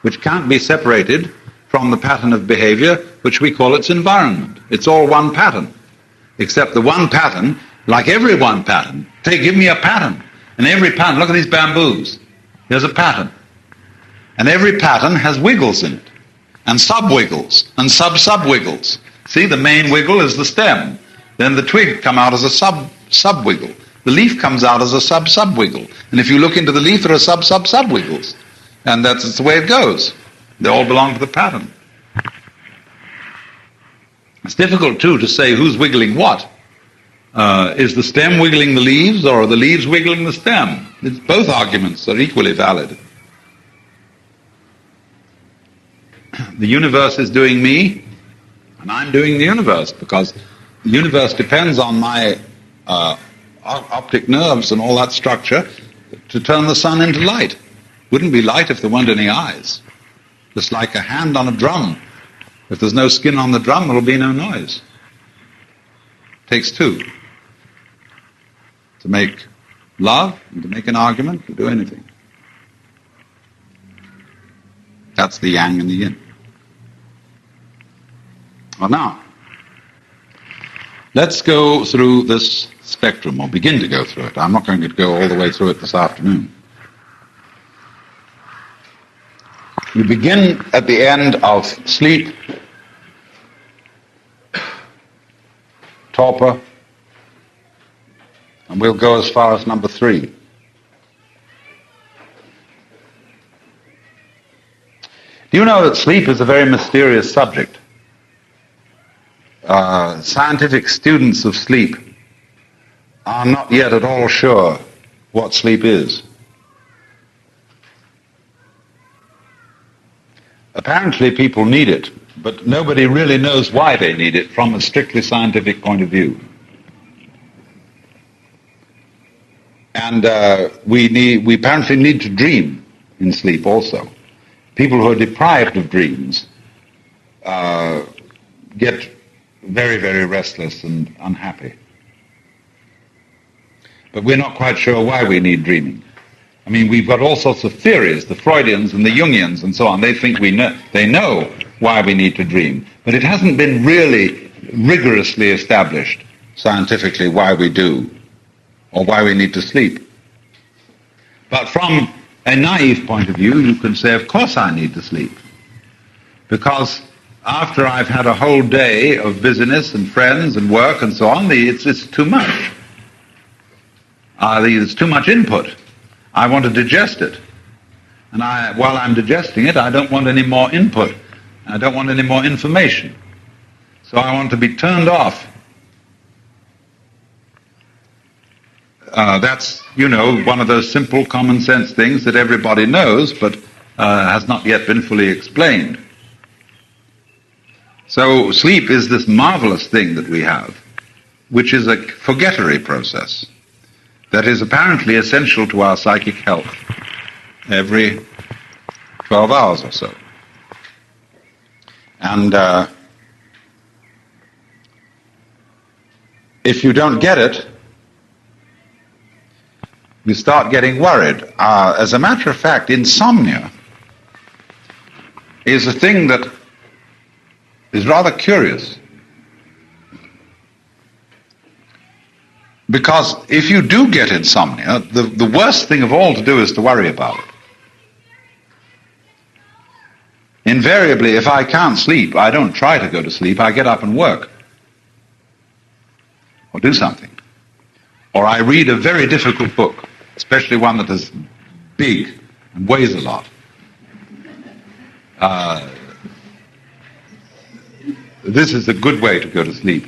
S1: which can't be separated from the pattern of behavior which we call its environment. It's all one pattern, except the one pattern, like every one pattern. Give me a pattern. And every pattern, look at these bamboos. There's a pattern. And every pattern has wiggles in it, and sub-wiggles, and sub-sub-wiggles. See, the main wiggle is the stem. Then the twig come out as a sub-wiggle. The leaf comes out as a sub-sub-wiggle. And if you look into the leaf, there are sub-sub-sub-wiggles. And that's the way it goes. They all belong to the pattern. It's difficult, too, to say who's wiggling what. Is the stem wiggling the leaves, or are the leaves wiggling the stem? Both arguments are equally valid. The universe is doing me, and I'm doing the universe, because the universe depends on my optic nerves and all that structure to turn the sun into light. Wouldn't be light if there weren't any eyes. Just like a hand on a drum. If there's no skin on the drum, there'll be no noise. It takes two. To make love, and to make an argument, to do anything. That's the yang and the yin. Well, now, let's go through this spectrum, or begin to go through it. I'm not going to go all the way through it this afternoon. We begin at the end of sleep, torpor, and we'll go as far as number 3. Do you know that sleep is a very mysterious subject? Scientific students of sleep are not yet at all sure what sleep is. Apparently people need it, but nobody really knows why they need it from a strictly scientific point of view. And we apparently need to dream in sleep also. People who are deprived of dreams get very, very restless and unhappy. But we're not quite sure why we need dreaming. I mean, we've got all sorts of theories, the Freudians and the Jungians and so on. They think they know why we need to dream. But it hasn't been really rigorously established scientifically why we do, or why we need to sleep. But from a naive point of view, you can say, of course I need to sleep. Because after I've had a whole day of business and friends and work and so on, it's too much. There's too much input. I want to digest it. And while I'm digesting it, I don't want any more input. I don't want any more information. So I want to be turned off. That's, one of those simple common sense things that everybody knows, but has not yet been fully explained. So sleep is this marvelous thing that we have, which is a forgettery process that is apparently essential to our psychic health every 12 hours or so. And if you don't get it, you start getting worried. As a matter of fact, insomnia is a thing that is rather curious. Because if you do get insomnia, the worst thing of all to do is to worry about it. Invariably, if I can't sleep, I don't try to go to sleep, I get up and work. Or do something. Or I read a very difficult book, especially one that is big and weighs a lot. This is a good way to go to sleep.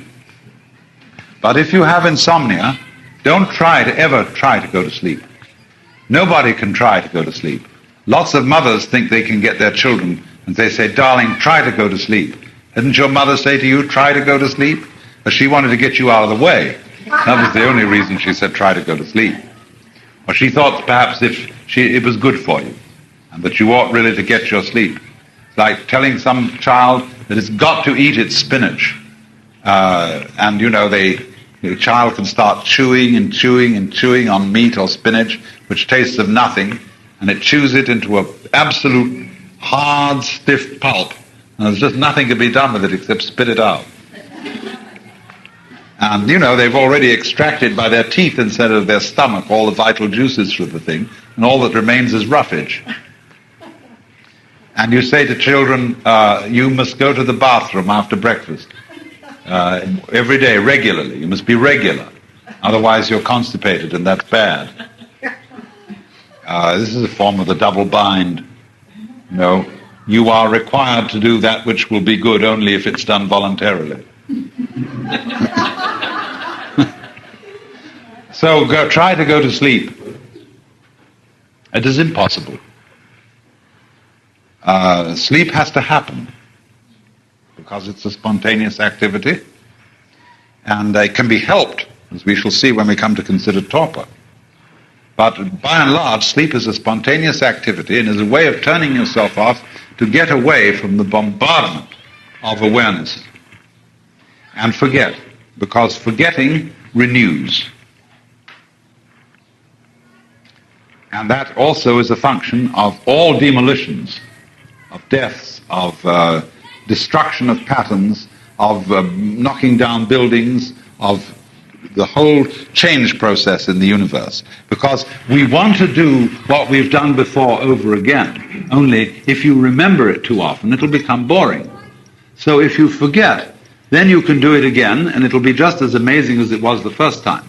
S1: But if you have insomnia, don't ever try to go to sleep. Nobody can try to go to sleep. Lots of mothers think they can get their children, and they say, darling, try to go to sleep. Didn't your mother say to you, try to go to sleep? Or she wanted to get you out of the way. That was the only reason she said, try to go to sleep. Or she thought perhaps it was good for you, and that you ought really to get your sleep. It's like telling some child that it's got to eat its spinach. And the child can start chewing and chewing and chewing on meat or spinach, which tastes of nothing, and it chews it into an absolute hard, stiff pulp. And there's just nothing to be done with it except spit it out. And, they've already extracted by their teeth instead of their stomach all the vital juices from the thing, and all that remains is roughage. And you say to children, you must go to the bathroom after breakfast. Every day, regularly. You must be regular. Otherwise you're constipated, and that's bad. This is a form of the double bind. You are required to do that which will be good only if it's done voluntarily. So try to go to sleep. It is impossible. Sleep has to happen because it's a spontaneous activity, and it can be helped, as we shall see when we come to consider torpor. But by and large, sleep is a spontaneous activity and is a way of turning yourself off to get away from the bombardment of awareness and forget, because forgetting renews. And that also is a function of all demolitions, of deaths, of destruction of patterns, of knocking down buildings, of the whole change process in the universe. Because we want to do what we've done before over again. Only if you remember it too often, it'll become boring. So if you forget, then you can do it again, and it'll be just as amazing as it was the first time.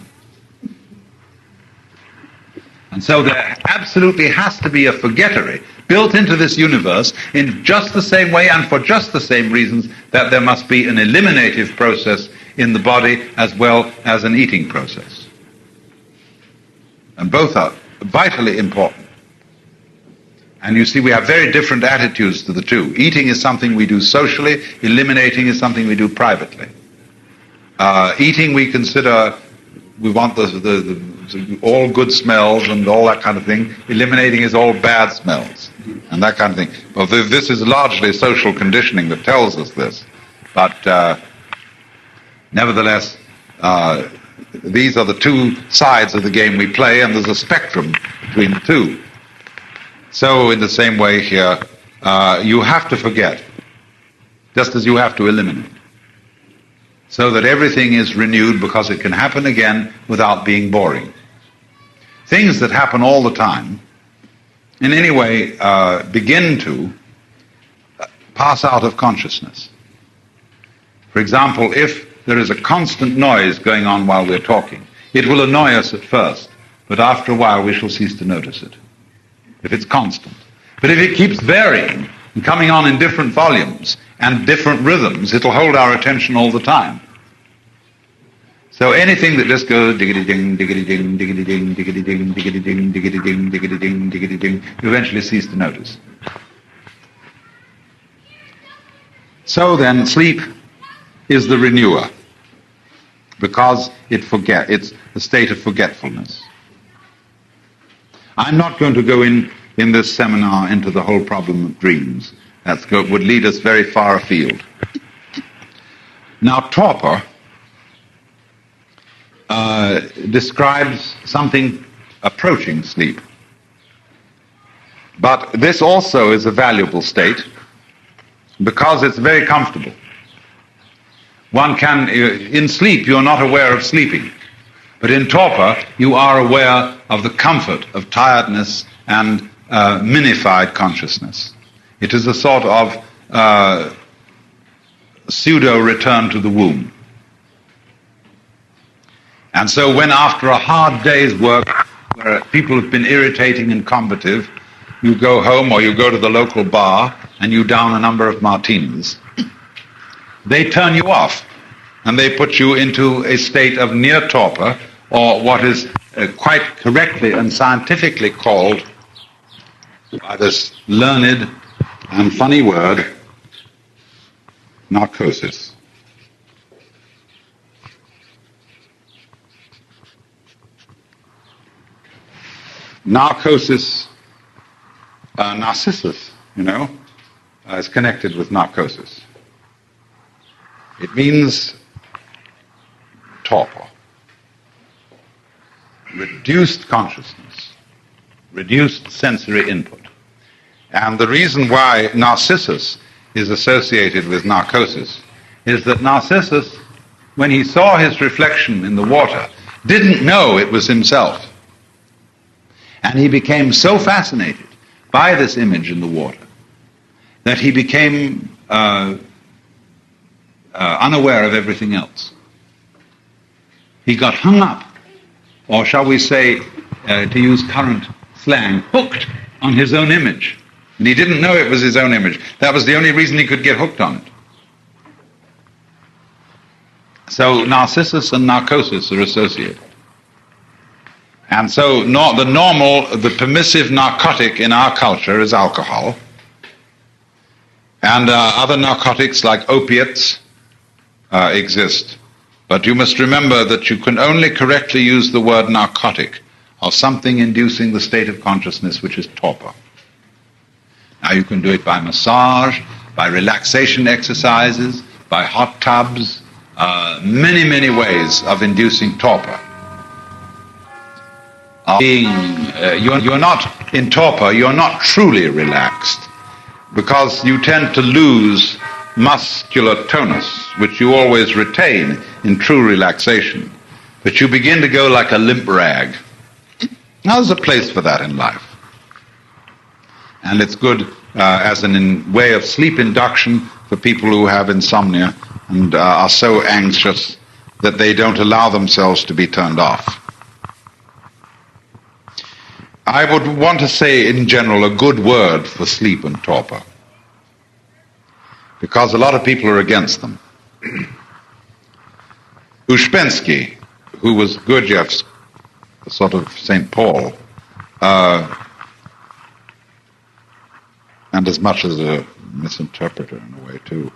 S1: And so there absolutely has to be a forgettery built into this universe in just the same way and for just the same reasons that there must be an eliminative process in the body as well as an eating process. And both are vitally important. And you see, we have very different attitudes to the two. Eating is something we do socially, eliminating is something we do privately. Eating we consider, we want the all good smells and all that kind of thing, eliminating his all bad smells and that kind of thing. Well, this is largely social conditioning that tells us this, but nevertheless, these are the two sides of the game we play, and there's a spectrum between the two. So in the same way here, you have to forget, just as you have to eliminate, so that everything is renewed, because it can happen again without being boring. Things that happen all the time, in any way, begin to pass out of consciousness. For example, if there is a constant noise going on while we're talking, it will annoy us at first, but after a while we shall cease to notice it, if it's constant. But if it keeps varying and coming on in different volumes and different rhythms, it'll hold our attention all the time. So anything that just goes diggity-ding, diggity-ding, diggity-ding, diggity-ding, diggity-ding, diggity-ding, diggity-ding, diggity-ding, you eventually cease to notice. So then, sleep is the renewer, because it's a state of forgetfulness. I'm not going to go in this seminar into the whole problem of dreams. That would lead us very far afield. Now, torpor describes something approaching sleep. But this also is a valuable state, because it's very comfortable. In sleep, you're not aware of sleeping. But in torpor, you are aware of the comfort of tiredness and minified consciousness. It is a sort of pseudo-return to the womb. And so when after a hard day's work, where people have been irritating and combative, you go home or you go to the local bar and you down a number of martinis, they turn you off and they put you into a state of near torpor, or what is quite correctly and scientifically called, by this learned and funny word, narcosis. Narcosis, Narcissus, is connected with narcosis. It means torpor, reduced consciousness, reduced sensory input. And the reason why Narcissus is associated with narcosis is that Narcissus, when he saw his reflection in the water, didn't know it was himself. And he became so fascinated by this image in the water that he became unaware of everything else. He got hung up, or shall we say, to use current slang, hooked on his own image. And he didn't know it was his own image. That was the only reason he could get hooked on it. So Narcissus and narcosis are associated. And so the permissive narcotic in our culture is alcohol. And other narcotics like opiates exist. But you must remember that you can only correctly use the word narcotic of something inducing the state of consciousness which is torpor. Now you can do it by massage, by relaxation exercises, by hot tubs, many, many ways of inducing torpor. You're not in torpor, you're not truly relaxed, because you tend to lose muscular tonus, which you always retain in true relaxation. But you begin to go like a limp rag. Now there's a place for that in life. And it's good as a way of sleep induction for people who have insomnia and are so anxious that they don't allow themselves to be turned off. I would want to say in general a good word for sleep and torpor, because a lot of people are against them. Uspensky, who was Gurdjieff's sort of St. Paul, and as much as a misinterpreter in a way too,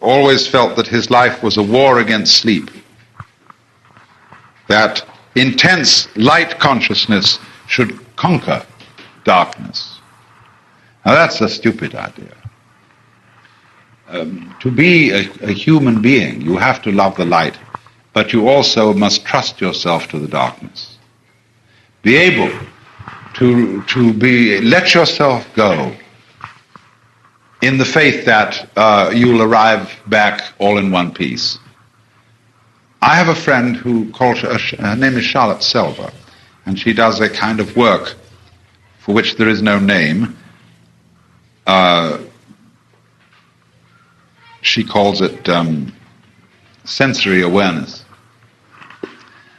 S1: always felt that his life was a war against sleep. that intense light consciousness should conquer darkness. Now that's a stupid idea. To be a human being, you have to love the light, but you also must trust yourself to the darkness. Be able to let yourself go in the faith that you'll arrive back all in one piece. I have a friend who her name is Charlotte Selver, and she does a kind of work for which there is no name. She calls it sensory awareness.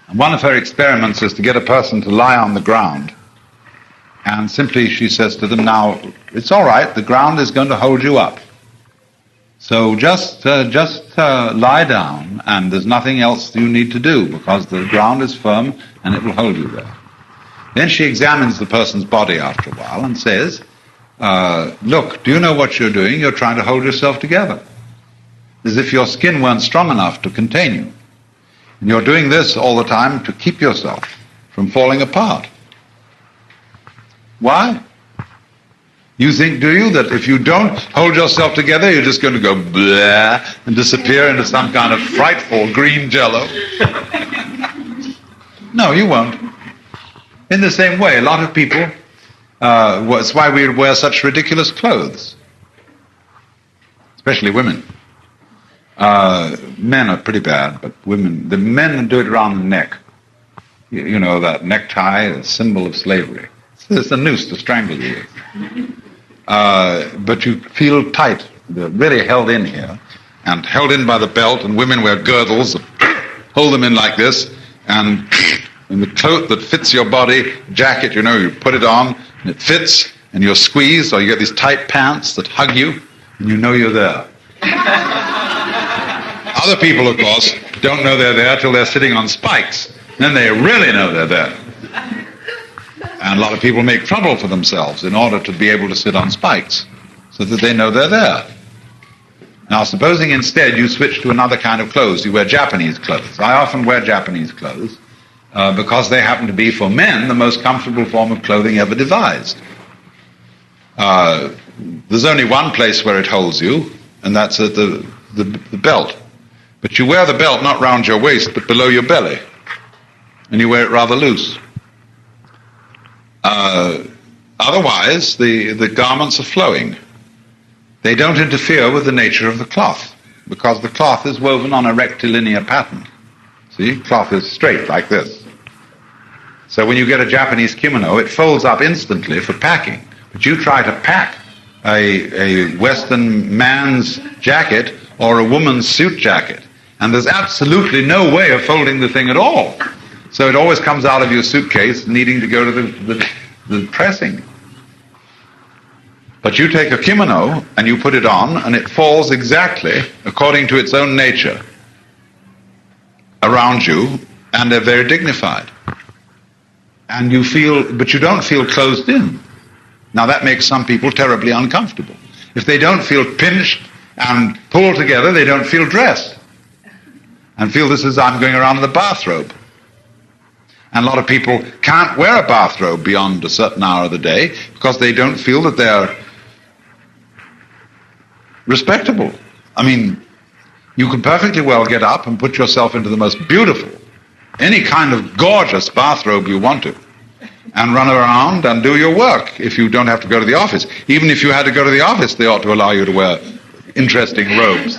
S1: And one of her experiments is to get a person to lie on the ground, and simply she says to them, now, it's all right, the ground is going to hold you up. So just lie down, and there's nothing else you need to do, because the ground is firm and it will hold you there. Then she examines the person's body after a while and says, look, do you know what you're doing? You're trying to hold yourself together, as if your skin weren't strong enough to contain you. And you're doing this all the time to keep yourself from falling apart. Why? You think, do you, that if you don't hold yourself together, you're just going to go blah and disappear into some kind of frightful green jello? No, you won't. In the same way, a lot of people, it's why we wear such ridiculous clothes, especially women. Men are pretty bad, but women, the men do it around the neck. You know, that necktie, a symbol of slavery. It's a noose to strangle you with. But you feel tight. They're really held in here, and held in by the belt, and women wear girdles that hold them in like this, and the coat that fits your body, jacket, you know, you put it on, and it fits, and you're squeezed, or you get these tight pants that hug you, and you know you're there. Other people, of course, don't know they're there till they're sitting on spikes. Then they really know they're there. And a lot of people make trouble for themselves in order to be able to sit on spikes, so that they know they're there. Now, supposing instead you switch to another kind of clothes, you wear Japanese clothes. I often wear Japanese clothes because they happen to be, for men, the most comfortable form of clothing ever devised. There's only one place where it holds you, and that's at the belt. But you wear the belt not round your waist, but below your belly, and you wear it rather loose. Otherwise, the garments are flowing. They don't interfere with the nature of the cloth, because the cloth is woven on a rectilinear pattern. See, cloth is straight like this. So when you get a Japanese kimono, it folds up instantly for packing. But you try to pack a Western man's jacket or a woman's suit jacket, and there's absolutely no way of folding the thing at all. So it always comes out of your suitcase needing to go to the pressing. But you take a kimono and you put it on, and it falls exactly according to its own nature around you, and they're very dignified. And you feel, but you don't feel closed in. Now that makes some people terribly uncomfortable. If they don't feel pinched and pulled together, they don't feel dressed, and feel this is, I'm going around in a bathrobe. And a lot of people can't wear a bathrobe beyond a certain hour of the day because they don't feel that they're respectable. I mean, you can perfectly well get up and put yourself into the most beautiful, any kind of gorgeous bathrobe you want to, and run around and do your work if you don't have to go to the office. Even if you had to go to the office, they ought to allow you to wear interesting robes.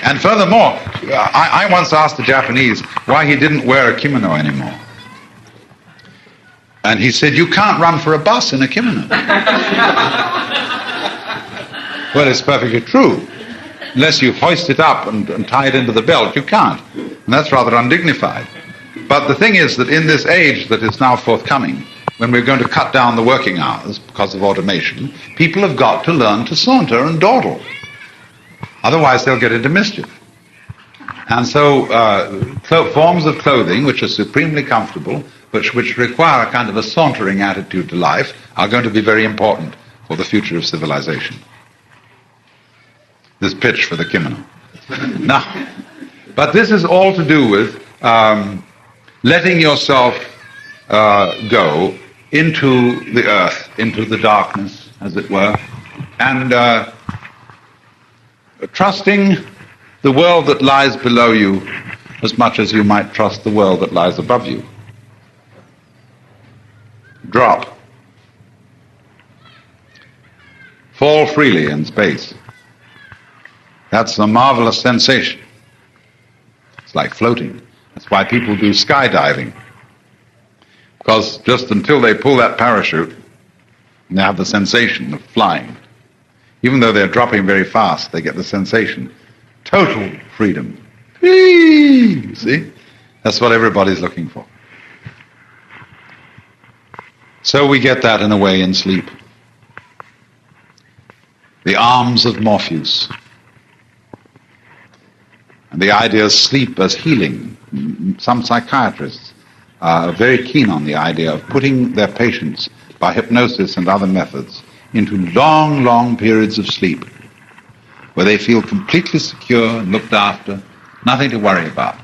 S1: And furthermore, I once asked the Japanese why he didn't wear a kimono anymore. And he said, you can't run for a bus in a kimono. Well, it's perfectly true. Unless you hoist it up and tie it into the belt, you can't. And that's rather undignified. But the thing is that in this age that is now forthcoming, when we're going to cut down the working hours because of automation, people have got to learn to saunter and dawdle. Otherwise, they'll get into mischief. And so forms of clothing which are supremely comfortable, which require a kind of a sauntering attitude to life, are going to be very important for the future of civilization. This pitch for the kimono. Now, but this is all to do with letting yourself go into the earth, into the darkness, as it were, and trusting the world that lies below you as much as you might trust the world that lies above you. Drop. Fall freely in space. That's a marvelous sensation. It's like floating. That's why people do skydiving. Because just until they pull that parachute, they have the sensation of flying. Even though they're dropping very fast, they get the sensation. Total freedom. Whee! See? That's what everybody's looking for. So we get that in a way in sleep. The arms of Morpheus. And the idea of sleep as healing. Some psychiatrists are very keen on the idea of putting their patients, by hypnosis and other methods, into long, long periods of sleep, where they feel completely secure and looked after, nothing to worry about.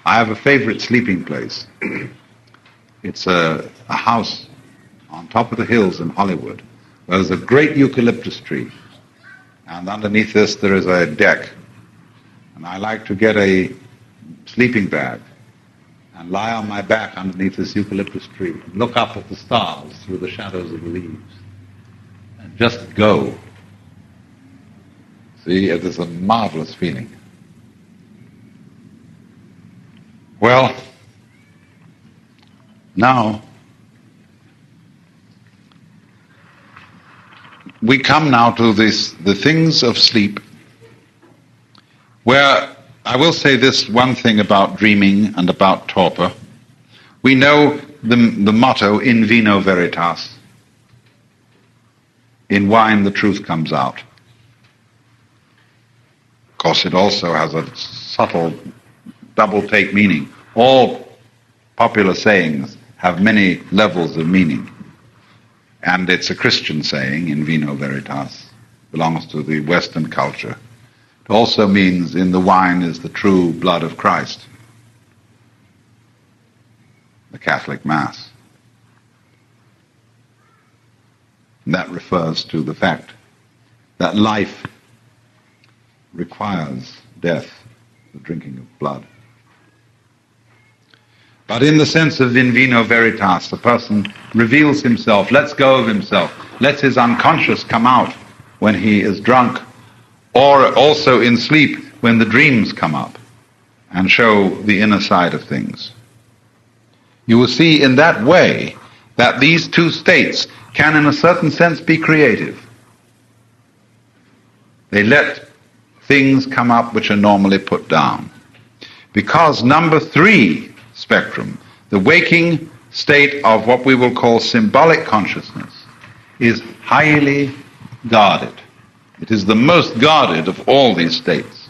S1: I have a favorite sleeping place. It's a house on top of the hills in Hollywood. There's a great eucalyptus tree, and underneath this there is a deck. And I like to get a sleeping bag and lie on my back underneath this eucalyptus tree and look up at the stars through the shadows of the leaves and just go. See, it is a marvelous feeling. Well, now we come now to the things of sleep, where I will say this one thing about dreaming and about torpor. We know the motto, in vino veritas. In wine the truth comes out. Of course, it also has a subtle double-take meaning. All popular sayings have many levels of meaning. And it's a Christian saying, in vino veritas, belongs to the Western culture. It also means in the wine is the true blood of Christ, the Catholic Mass. And that refers to the fact that life requires death, the drinking of blood. But in the sense of in vino veritas, the person reveals himself, lets go of himself, lets his unconscious come out when he is drunk, or also in sleep when the dreams come up and show the inner side of things. You will see in that way that these two states can in a certain sense be creative. They let things come up which are normally put down. Because number 3 spectrum, the waking state of what we will call symbolic consciousness, is highly guarded. It is the most guarded of all these states.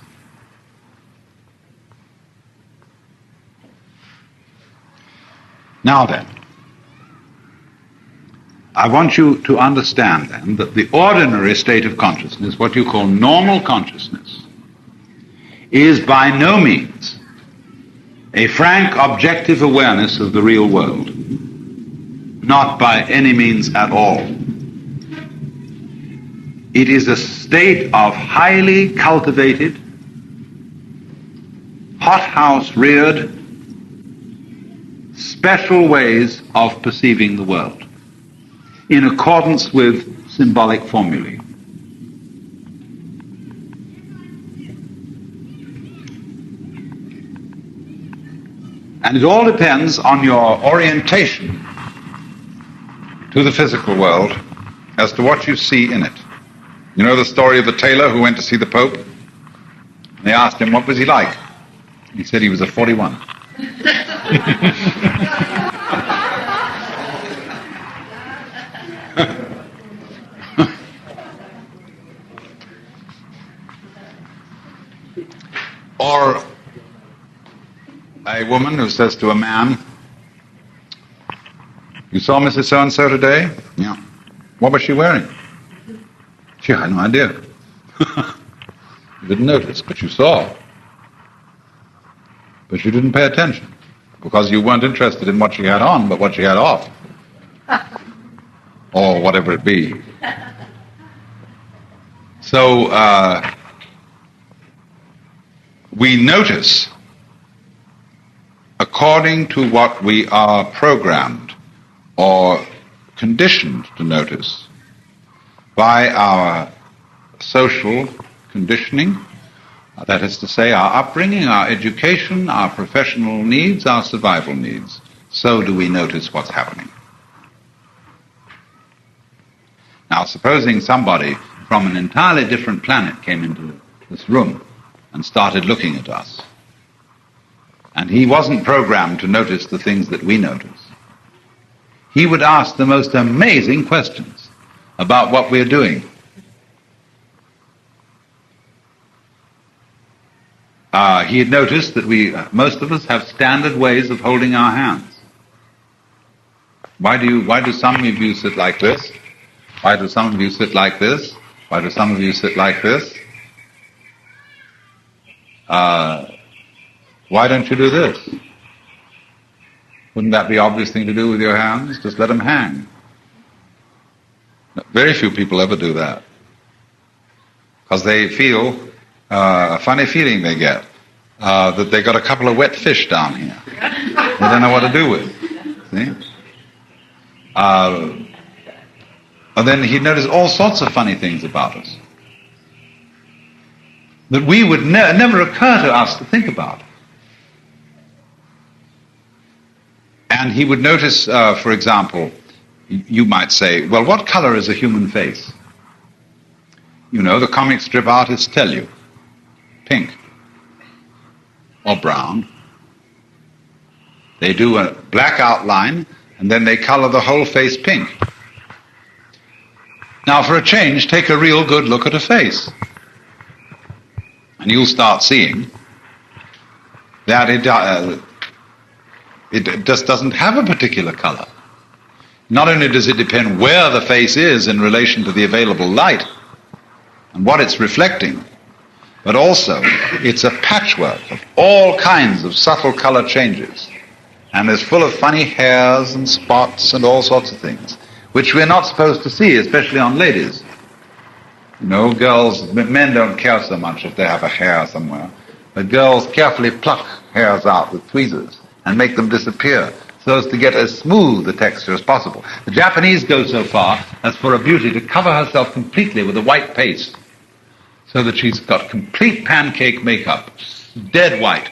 S1: Now then, I want you to understand then that the ordinary state of consciousness, what you call normal consciousness, is by no means a frank objective awareness of the real world. Not by any means at all. It is a state of highly cultivated, hothouse-reared, special ways of perceiving the world, in accordance with symbolic formulae. And it all depends on your orientation to the physical world as to what you see in it. You know the story of the tailor who went to see the Pope? And they asked him, what was he like? He said he was a 41. Or a woman who says to a man, you saw Mrs. So-and-so today? Yeah. What was she wearing? She had no idea. You didn't notice, but you saw. but you didn't pay attention because you weren't interested in what she had on, but what she had off, or whatever it be. So we notice according to what we are programmed or conditioned to notice by our social conditioning, that is to say, our upbringing, our education, our professional needs, our survival needs. So do we notice what's happening. Now, supposing somebody from an entirely different planet came into this room and started looking at us, and he wasn't programmed to notice the things that we notice, he would ask the most amazing questions about what we're doing. He had noticed that most of us have standard ways of holding our hands. Why do some of you sit like this? Why do some of you sit like this? Why do some of you sit like this? Why don't you do this? Wouldn't that be an obvious thing to do with your hands? Just let them hang. Very few people ever do that. Because they feel a funny feeling they get, that they got a couple of wet fish down here. They don't know what to do with. See? And then he'd notice all sorts of funny things about us that we would never occur to us to think about. And he would notice, for example, you might say, well, what color is a human face? You know, the comic strip artists tell you. Pink or brown. They do a black outline and then they color the whole face pink. Now, for a change, take a real good look at a face. And you'll start seeing that it just doesn't have a particular color. Not only does it depend where the face is in relation to the available light and what it's reflecting, but also it's a patchwork of all kinds of subtle color changes, and is full of funny hairs and spots and all sorts of things, which we're not supposed to see, especially on ladies. You know, men don't care so much if they have a hair somewhere, but girls carefully pluck hairs out with tweezers and make them disappear so as to get as smooth a texture as possible. The Japanese go so far as for a beauty to cover herself completely with a white paste so that she's got complete pancake makeup, dead white.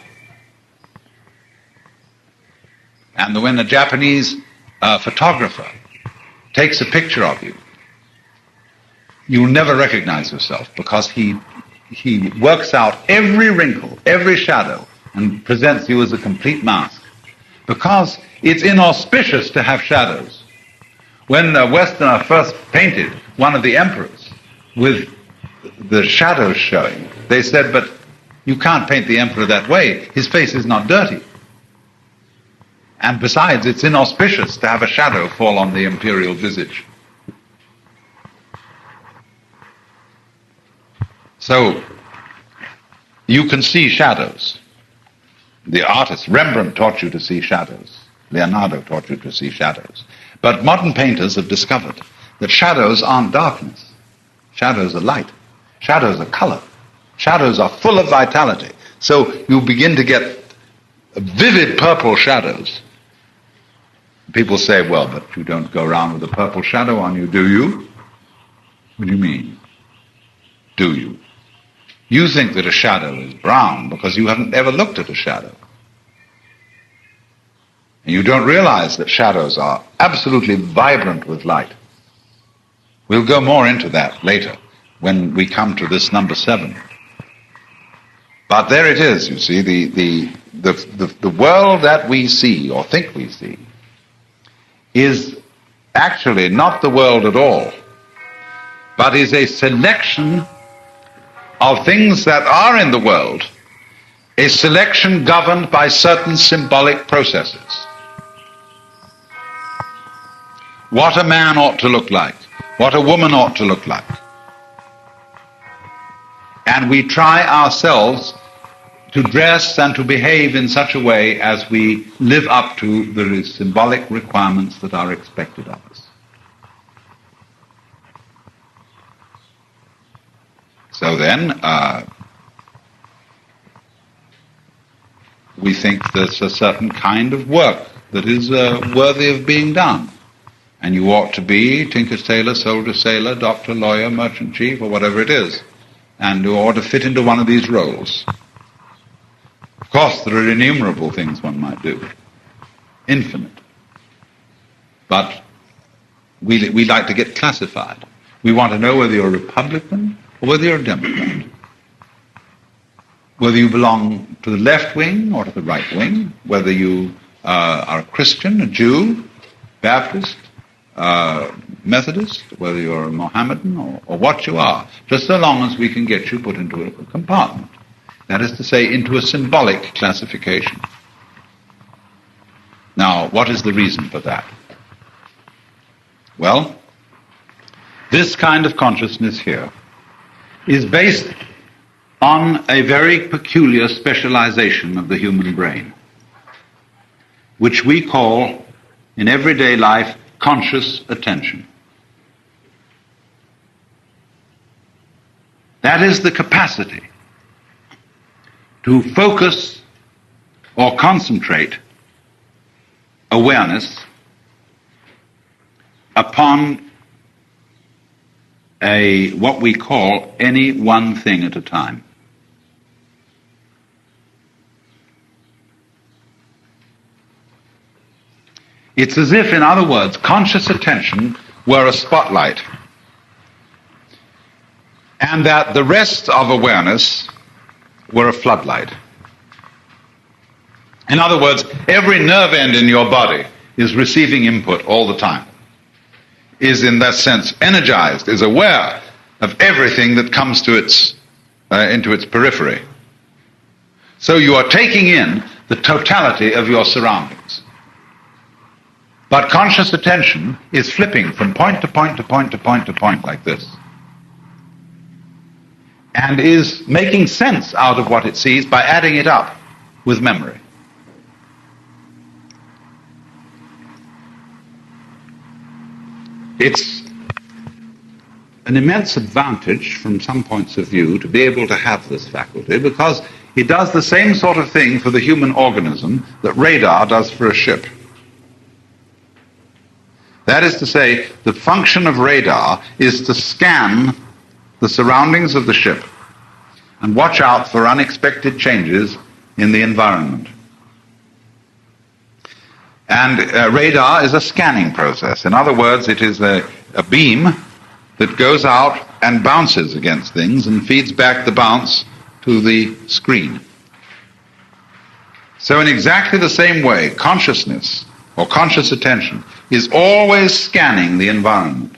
S1: And when a Japanese photographer takes a picture of you, you'll never recognize yourself because he works out every wrinkle, every shadow, and presents you as a complete mask. Because it's inauspicious to have shadows. When a Westerner first painted one of the emperors with the shadows showing, they said, but you can't paint the emperor that way. His face is not dirty. And besides, it's inauspicious to have a shadow fall on the imperial visage. So, you can see shadows. The artists, Rembrandt taught you to see shadows. Leonardo taught you to see shadows. But modern painters have discovered that shadows aren't darkness. Shadows are light. Shadows are color. Shadows are full of vitality. So you begin to get vivid purple shadows. People say, well, but you don't go around with a purple shadow on you, do you? What do you mean? Do you? You think that a shadow is brown because you haven't ever looked at a shadow. And you don't realize that shadows are absolutely vibrant with light. We'll go more into that later when we come to this number 7. But there it is, you see, the world that we see or think we see is actually not the world at all, but is a selection of things that are in the world, a selection governed by certain symbolic processes. What a man ought to look like, what a woman ought to look like. And we try ourselves to dress and to behave in such a way as we live up to the symbolic requirements that are expected of us. So then, we think there's a certain kind of work that is worthy of being done. And you ought to be tinker, tailor, soldier, sailor, doctor, lawyer, merchant, chief, or whatever it is. And you ought to fit into one of these roles. Of course, there are innumerable things one might do. Infinite. But we like to get classified. We want to know whether you're a Republican or whether you're a Democrat. Whether you belong to the left wing or to the right wing, whether you are a Christian, a Jew, Baptist, Methodist, whether you're a Mohammedan or what you are, just so long as we can get you put into a compartment. That is to say, into a symbolic classification. Now, what is the reason for that? Well, this kind of consciousness here is based on a very peculiar specialization of the human brain, which we call, in everyday life, conscious attention. That is the capacity to focus or concentrate awareness upon what we call any one thing at a time. It's as if, in other words, conscious attention were a spotlight, and that the rest of awareness were a floodlight. In other words, every nerve end in your body is receiving input all the time, is in that sense energized, is aware of everything that comes to into its periphery. So you are taking in the totality of your surroundings. But conscious attention is flipping from point to point to point to point to point like this, and is making sense out of what it sees by adding it up with memory. It's an immense advantage from some points of view to be able to have this faculty, because it does the same sort of thing for the human organism that radar does for a ship. That is to say, the function of radar is to scan the surroundings of the ship and watch out for unexpected changes in the environment. And radar is a scanning process. In other words, it is a beam that goes out and bounces against things and feeds back the bounce to the screen. So in exactly the same way, consciousness or conscious attention is always scanning the environment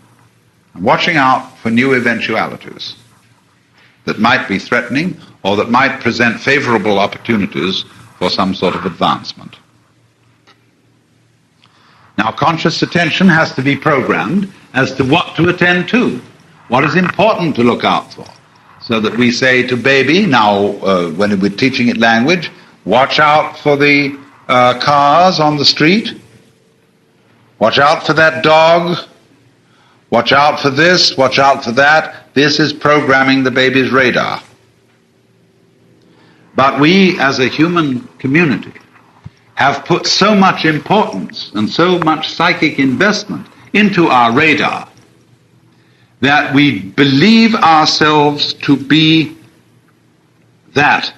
S1: and watching out for new eventualities that might be threatening or that might present favorable opportunities for some sort of advancement. Now, conscious attention has to be programmed as to what to attend to, what is important to look out for, so that we say to baby, now when we're teaching it language, watch out for the cars on the street, watch out for that dog, watch out for this, watch out for that. This is programming the baby's radar. But we, as a human community, have put so much importance and so much psychic investment into our radar that we believe ourselves to be that.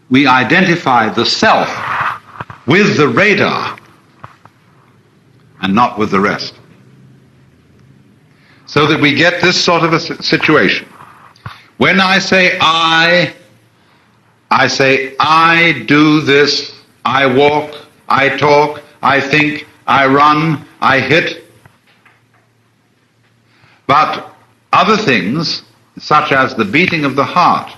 S1: We identify the self with the radar and not with the rest. So that we get this sort of a situation. When I say I say, I do this, I walk, I talk, I think, I run, I hit. But other things, such as the beating of the heart,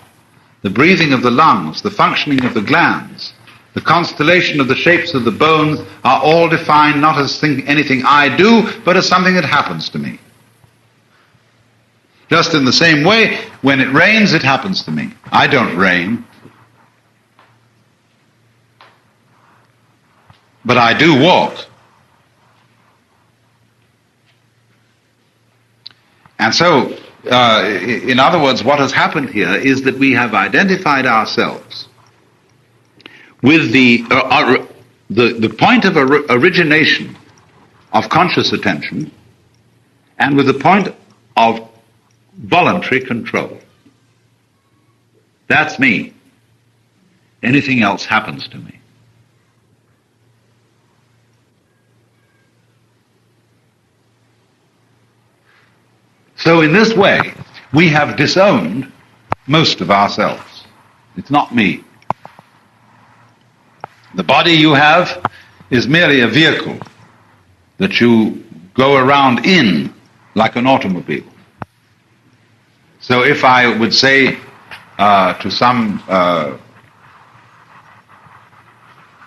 S1: the breathing of the lungs, the functioning of the glands, the constellation of the shapes of the bones, are all defined not as anything I do, but as something that happens to me. Just in the same way, when it rains, it happens to me. I don't rain. But I do walk. And so, in other words, what has happened here is that we have identified ourselves with the point of origination of conscious attention and with the point of voluntary control. That's me. Anything else happens to me. So in this way, we have disowned most of ourselves. It's not me. The body you have is merely a vehicle that you go around in like an automobile. So if I would say to some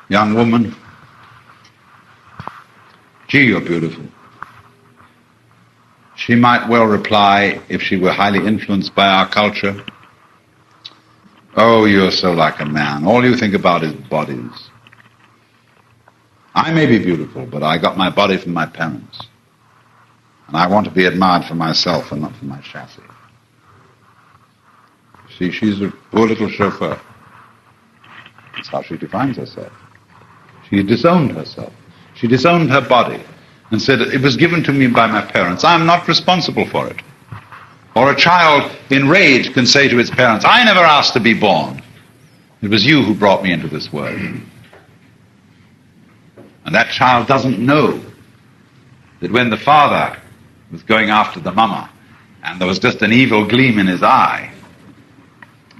S1: young woman, "Gee, you're beautiful," she might well reply, if she were highly influenced by our culture, "Oh, you're so like a man. All you think about is bodies. I may be beautiful, but I got my body from my parents. And I want to be admired for myself and not for my chassis." See, she's a poor little chauffeur. That's how she defines herself. She disowned herself. She disowned her body and said, "It was given to me by my parents. I'm not responsible for it." Or a child in rage can say to its parents, "I never asked to be born. It was you who brought me into this world." And that child doesn't know that when the father was going after the mama and there was just an evil gleam in his eye,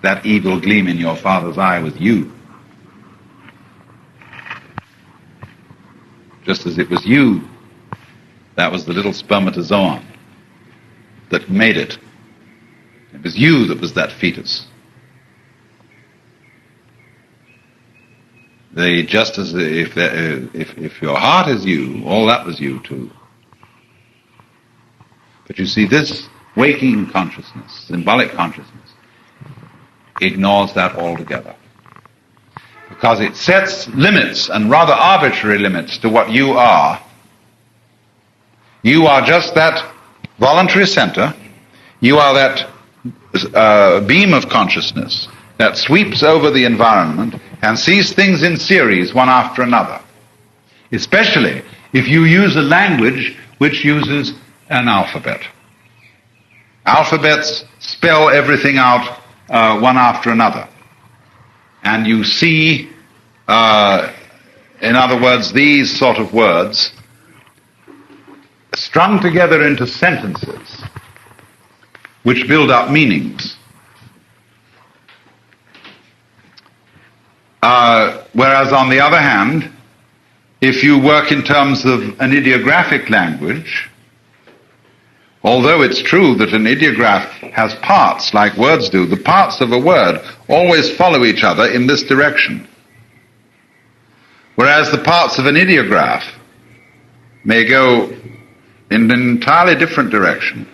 S1: that evil gleam in your father's eye was you. Just as it was you, that was the little spermatozoon that made it. It was you that was that fetus. Just as if your heart is you, all that was you too. But you see, this waking consciousness, symbolic consciousness, ignores that altogether. Because it sets limits, and rather arbitrary limits, to what you are. You are just that voluntary center. You are that beam of consciousness that sweeps over the environment and sees things in series, one after another. Especially if you use a language which uses an alphabet. Alphabets spell everything out one after another. And you see, in other words, these sort of words strung together into sentences which build up meanings. Whereas on the other hand, if you work in terms of an ideographic language, although it's true that an ideograph has parts like words do, the parts of a word always follow each other in this direction. Whereas the parts of an ideograph may go in an entirely different direction.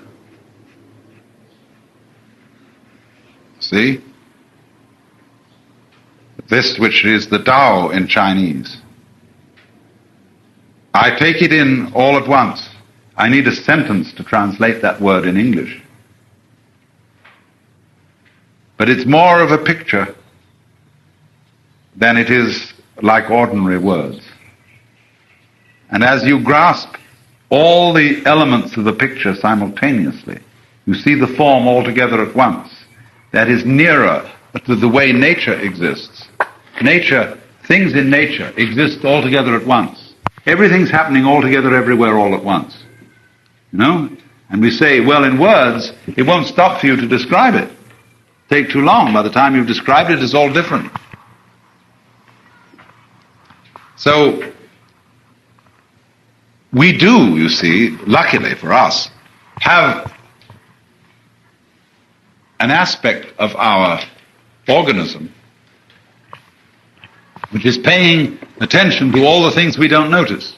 S1: See? This, which is the Tao in Chinese, I take it in all at once. I need a sentence to translate that word in English. But it's more of a picture than it is like ordinary words. And as you grasp all the elements of the picture simultaneously, you see the form altogether at once. That is nearer to the way nature exists. Nature, things in nature exist altogether at once. Everything's happening altogether everywhere all at once. You know? And we say, well, in words, it won't stop for you to describe it. Take too long. By the time you've described it, it's all different. So, we do, you see, luckily for us, have an aspect of our organism which is paying attention to all the things we don't notice.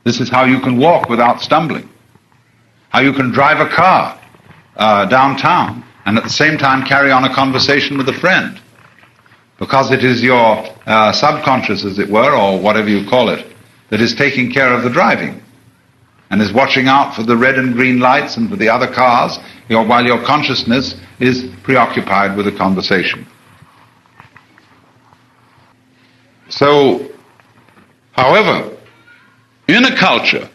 S1: This is how you can walk without stumbling. How you can drive a car downtown and at the same time carry on a conversation with a friend. Because it is your subconscious, as it were, or whatever you call it, that is taking care of the driving and is watching out for the red and green lights and for the other cars, while your consciousness is preoccupied with the conversation. So, however, in a culture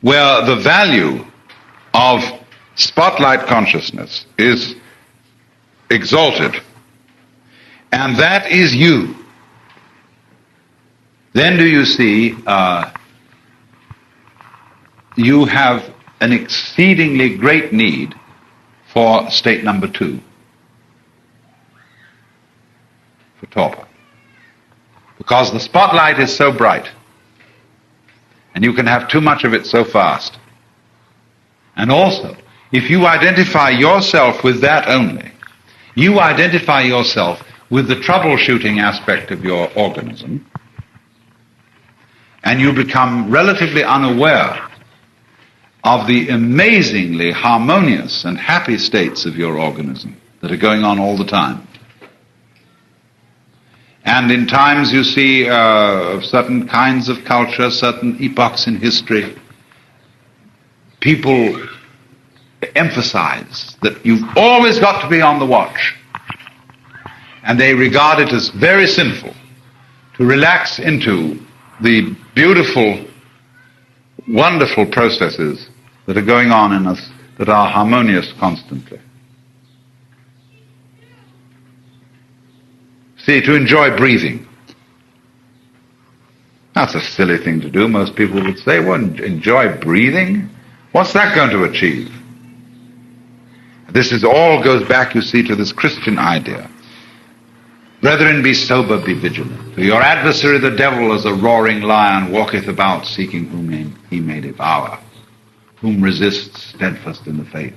S1: where the value of spotlight consciousness is exalted, and that is you, then do you see you have an exceedingly great need for state number 2, for torpor. Because the spotlight is so bright, and you can have too much of it so fast. And also, if you identify yourself with that only, you identify yourself with the troubleshooting aspect of your organism, and you become relatively unaware of the amazingly harmonious and happy states of your organism that are going on all the time. And in times you see certain kinds of culture, certain epochs in history, people emphasize that you've always got to be on the watch. And they regard it as very sinful to relax into the beautiful, wonderful processes that are going on in us that are harmonious constantly. See, to enjoy breathing. That's a silly thing to do. Most people would say, well, enjoy breathing? What's that going to achieve? This is all goes back, you see, to this Christian idea. Brethren, be sober, be vigilant. For your adversary the devil, as a roaring lion, walketh about, seeking whom he may devour, whom resists steadfast in the faith.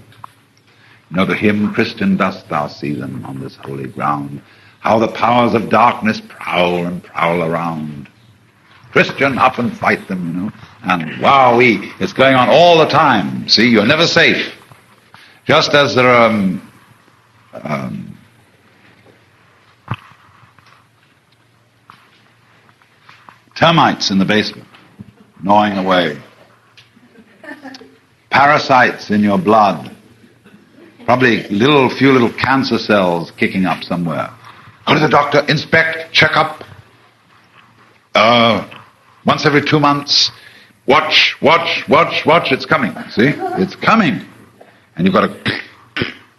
S1: You know the hymn, Christian, dost thou see them on this holy ground, how the powers of darkness prowl and prowl around. Christian, up and fight them, you know. And wowee, it's going on all the time. See, you're never safe. Just as there are termites in the basement, gnawing away. Parasites in your blood. Probably few little cancer cells kicking up somewhere. Go to the doctor, inspect, check up. Once every 2 months, watch, it's coming. See? It's coming. And you've got to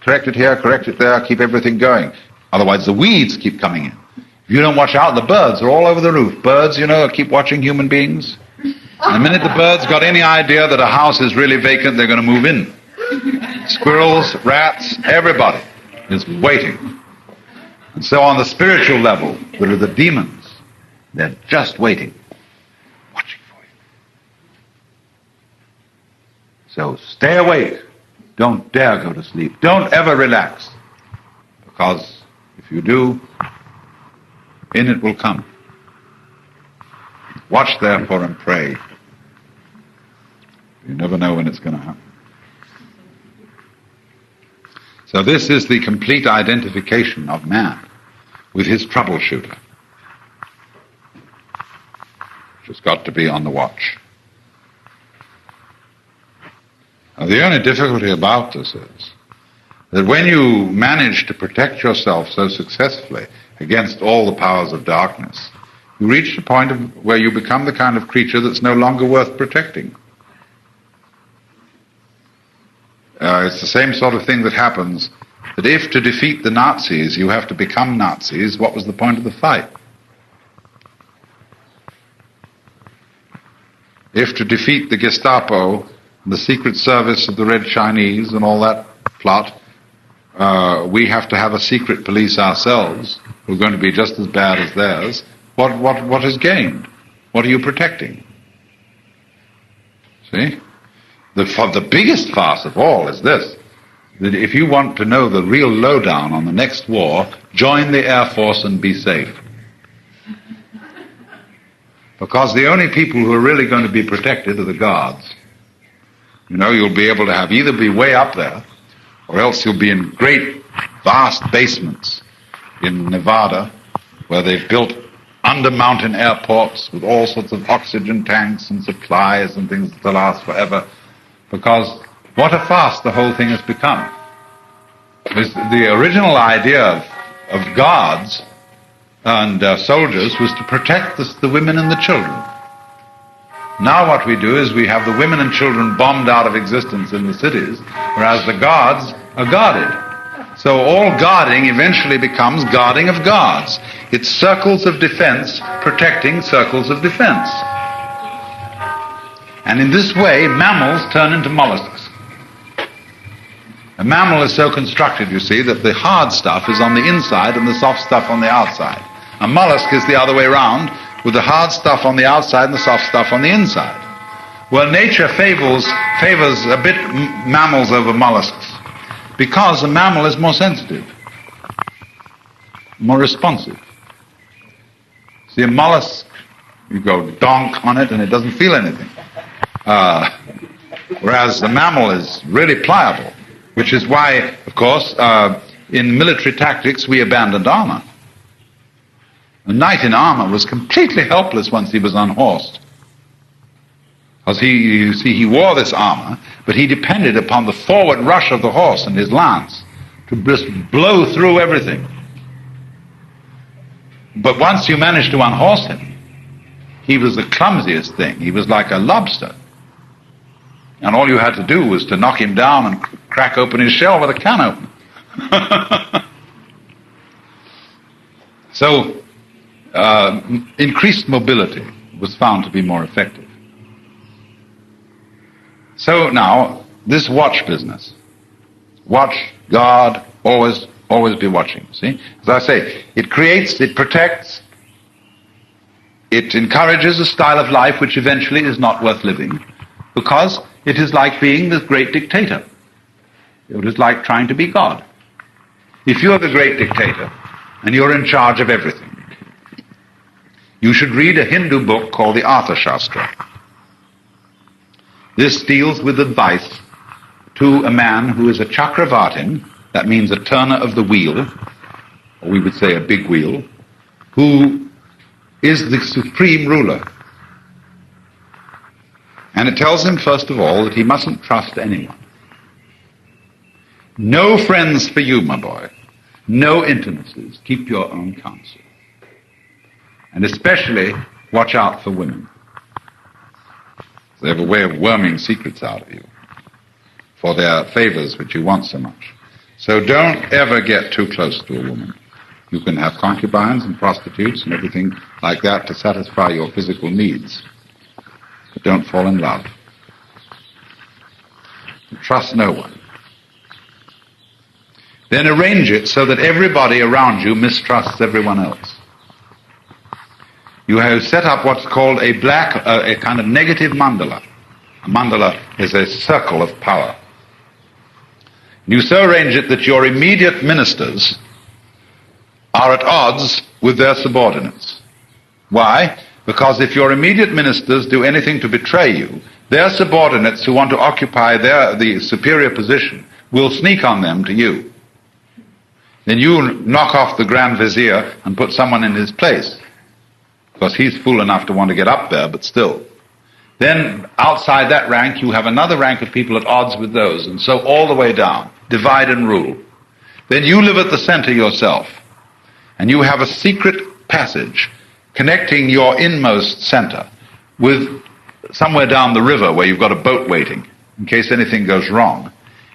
S1: correct it here, correct it there, keep everything going. Otherwise the weeds keep coming in. If you don't watch out, the birds are all over the roof. Birds, you know, keep watching human beings. And the minute the birds got any idea that a house is really vacant, they're going to move in. Squirrels, rats, everybody is waiting. And so on the spiritual level, there are the demons. They're just waiting, watching for you. So stay awake. Don't dare go to sleep. Don't ever relax. Because if you do, in it will come. Watch therefore and pray. You never know when it's going to happen. So this is the complete identification of man with his troubleshooter, which has got to be on the watch. Now, the only difficulty about this is that when you manage to protect yourself so successfully against all the powers of darkness, you reach the point of where you become the kind of creature that's no longer worth protecting. It's the same sort of thing that happens, that if to defeat the Nazis you have to become Nazis, what was the point of the fight? If to defeat the Gestapo, and the Secret Service of the Red Chinese and all that plot, we have to have a secret police ourselves, who are going to be just as bad as theirs, what is gained? What are you protecting? See? The biggest farce of all is this, that if you want to know the real lowdown on the next war, join the Air Force and be safe. Because the only people who are really going to be protected are the guards. You know, you'll be able to have either be way up there, or else you'll be in great, vast basements in Nevada, where they've built under-mountain airports with all sorts of oxygen tanks and supplies and things that last forever, because what a farce the whole thing has become. The original idea of guards and soldiers was to protect the women and the children. Now what we do is we have the women and children bombed out of existence in the cities, whereas the guards are guarded. So all guarding eventually becomes guarding of guards. It's circles of defense protecting circles of defense. And in this way, mammals turn into mollusks. A mammal is so constructed, you see, that the hard stuff is on the inside and the soft stuff on the outside. A mollusk is the other way around, with the hard stuff on the outside and the soft stuff on the inside. Well, nature favors a bit mammals over mollusks, because a mammal is more sensitive, more responsive. See, a mollusk, you go donk on it and it doesn't feel anything. Whereas the mammal is really pliable, which is why, of course, in military tactics we abandoned armor. A knight in armor was completely helpless once he was unhorsed. Because he wore this armor, but he depended upon the forward rush of the horse and his lance to just blow through everything. But once you managed to unhorse him, he was the clumsiest thing. He was like a lobster. And all you had to do was to knock him down and crack open his shell with a can opener. So, increased mobility was found to be more effective. So now, this watch business. Watch, guard, always be watching, see? As I say, it creates, it protects, it encourages a style of life which eventually is not worth living, because it is like being the great dictator. It is like trying to be God. If you're the great dictator, and you're in charge of everything, you should read a Hindu book called the Artha Shastra. This deals with advice to a man who is a Chakravartin, that means a turner of the wheel, or we would say a big wheel, who is the supreme ruler. And it tells him, first of all, that he mustn't trust anyone. No friends for you, my boy. No intimacies. Keep your own counsel. And especially, watch out for women. They have a way of worming secrets out of you for their favors which you want so much. So don't ever get too close to a woman. You can have concubines and prostitutes and everything like that to satisfy your physical needs. But don't fall in love. Trust no one. Then arrange it so that everybody around you mistrusts everyone else. You have set up what's called a kind of negative mandala. A mandala is a circle of power. You so arrange it that your immediate ministers are at odds with their subordinates. Why? Because if your immediate ministers do anything to betray you, their subordinates who want to occupy the superior position will sneak on them to you. Then you knock off the Grand Vizier and put someone in his place, because he's fool enough to want to get up there, but still. Then outside that rank you have another rank of people at odds with those, and so all the way down. Divide and rule. Then you live at the center yourself, and you have a secret passage connecting your inmost center with somewhere down the river where you've got a boat waiting in case anything goes wrong.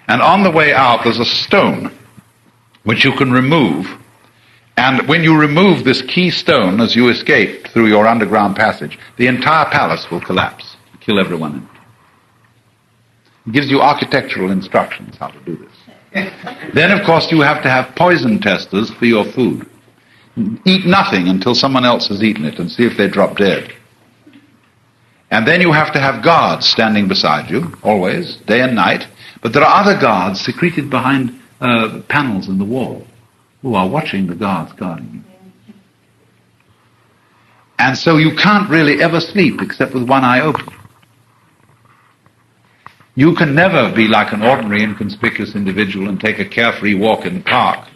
S1: And on the way out there's a stone which you can remove, and when you remove this key stone as you escape through your underground passage, the entire palace will collapse, kill everyone in it. It gives you architectural instructions how to do this. Then, of course, you have to have poison testers for your food. Eat nothing until someone else has eaten it and see if they drop dead. And then you have to have guards standing beside you, always, day and night. But there are other guards secreted behind panels in the wall who are watching the guards guarding you. And so you can't really ever sleep except with one eye open. You can never be like an ordinary inconspicuous individual and take a carefree walk in the park,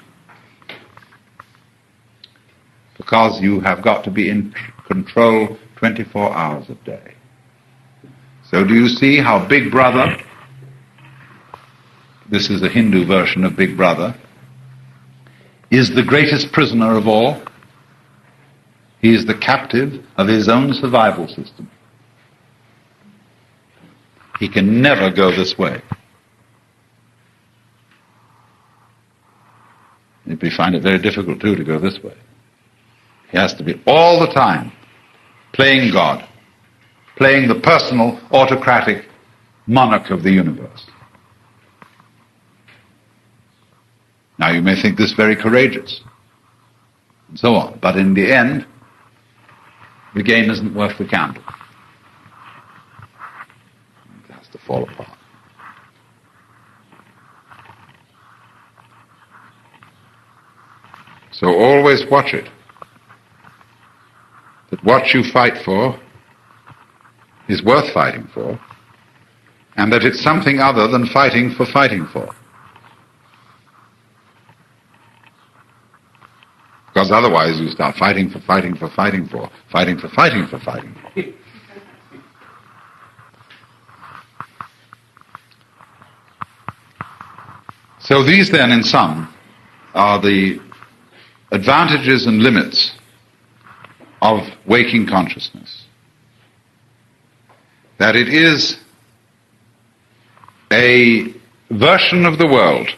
S1: because you have got to be in control 24 hours a day. So do you see how Big Brother, this is a Hindu version of Big Brother, is the greatest prisoner of all? He is the captive of his own survival system. He can never go this way. We find it very difficult, too, to go this way. He has to be all the time playing God, playing the personal, autocratic monarch of the universe. Now, you may think this very courageous, and so on, but in the end, the game isn't worth the candle. It has to fall apart. So always watch it, that what you fight for is worth fighting for, and that it's something other than fighting for fighting for. Because otherwise you start fighting for fighting for fighting for, fighting for fighting for fighting for. So these then, in sum, are the advantages and limits of waking consciousness. That it is a version of the world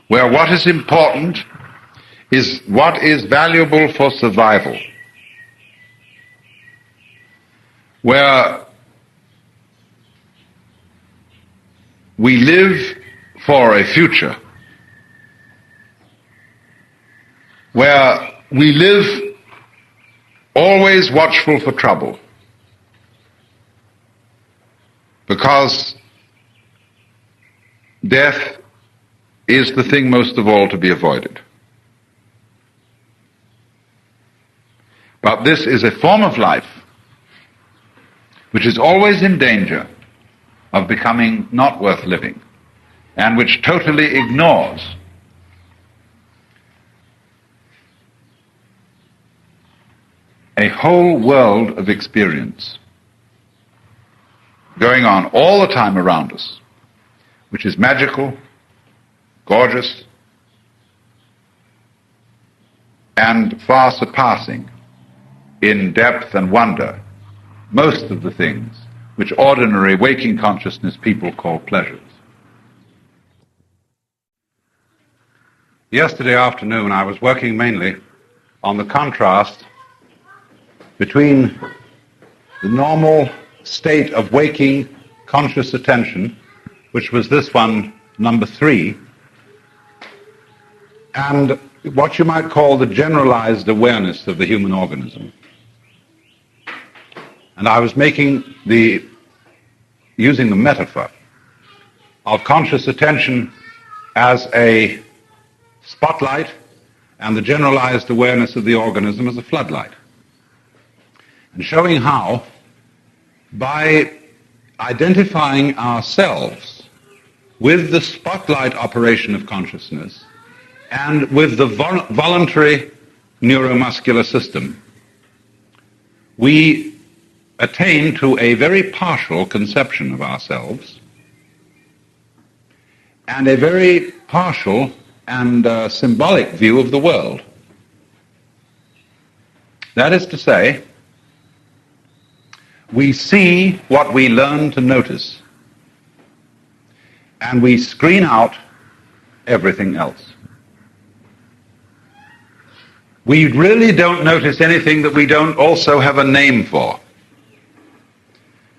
S1: where what is important is what is valuable for survival, where we live for a future, where we live always watchful for trouble, because death is the thing most of all to be avoided. But this is a form of life which is always in danger of becoming not worth living, and which totally ignores a whole world of experience going on all the time around us, which is magical, gorgeous, and far surpassing in depth and wonder most of the things which ordinary waking consciousness people call pleasures. Yesterday afternoon I was working mainly on the contrast between the normal state of waking conscious attention, which was this one, number 3, and what you might call the generalized awareness of the human organism. And I was using the metaphor of conscious attention as a spotlight and the generalized awareness of the organism as a floodlight, and showing how, by identifying ourselves with the spotlight operation of consciousness and with the voluntary neuromuscular system, we attain to a very partial conception of ourselves and a very partial and symbolic view of the world. That is to say, we see what we learn to notice, and we screen out everything else. We really don't notice anything that we don't also have a name for.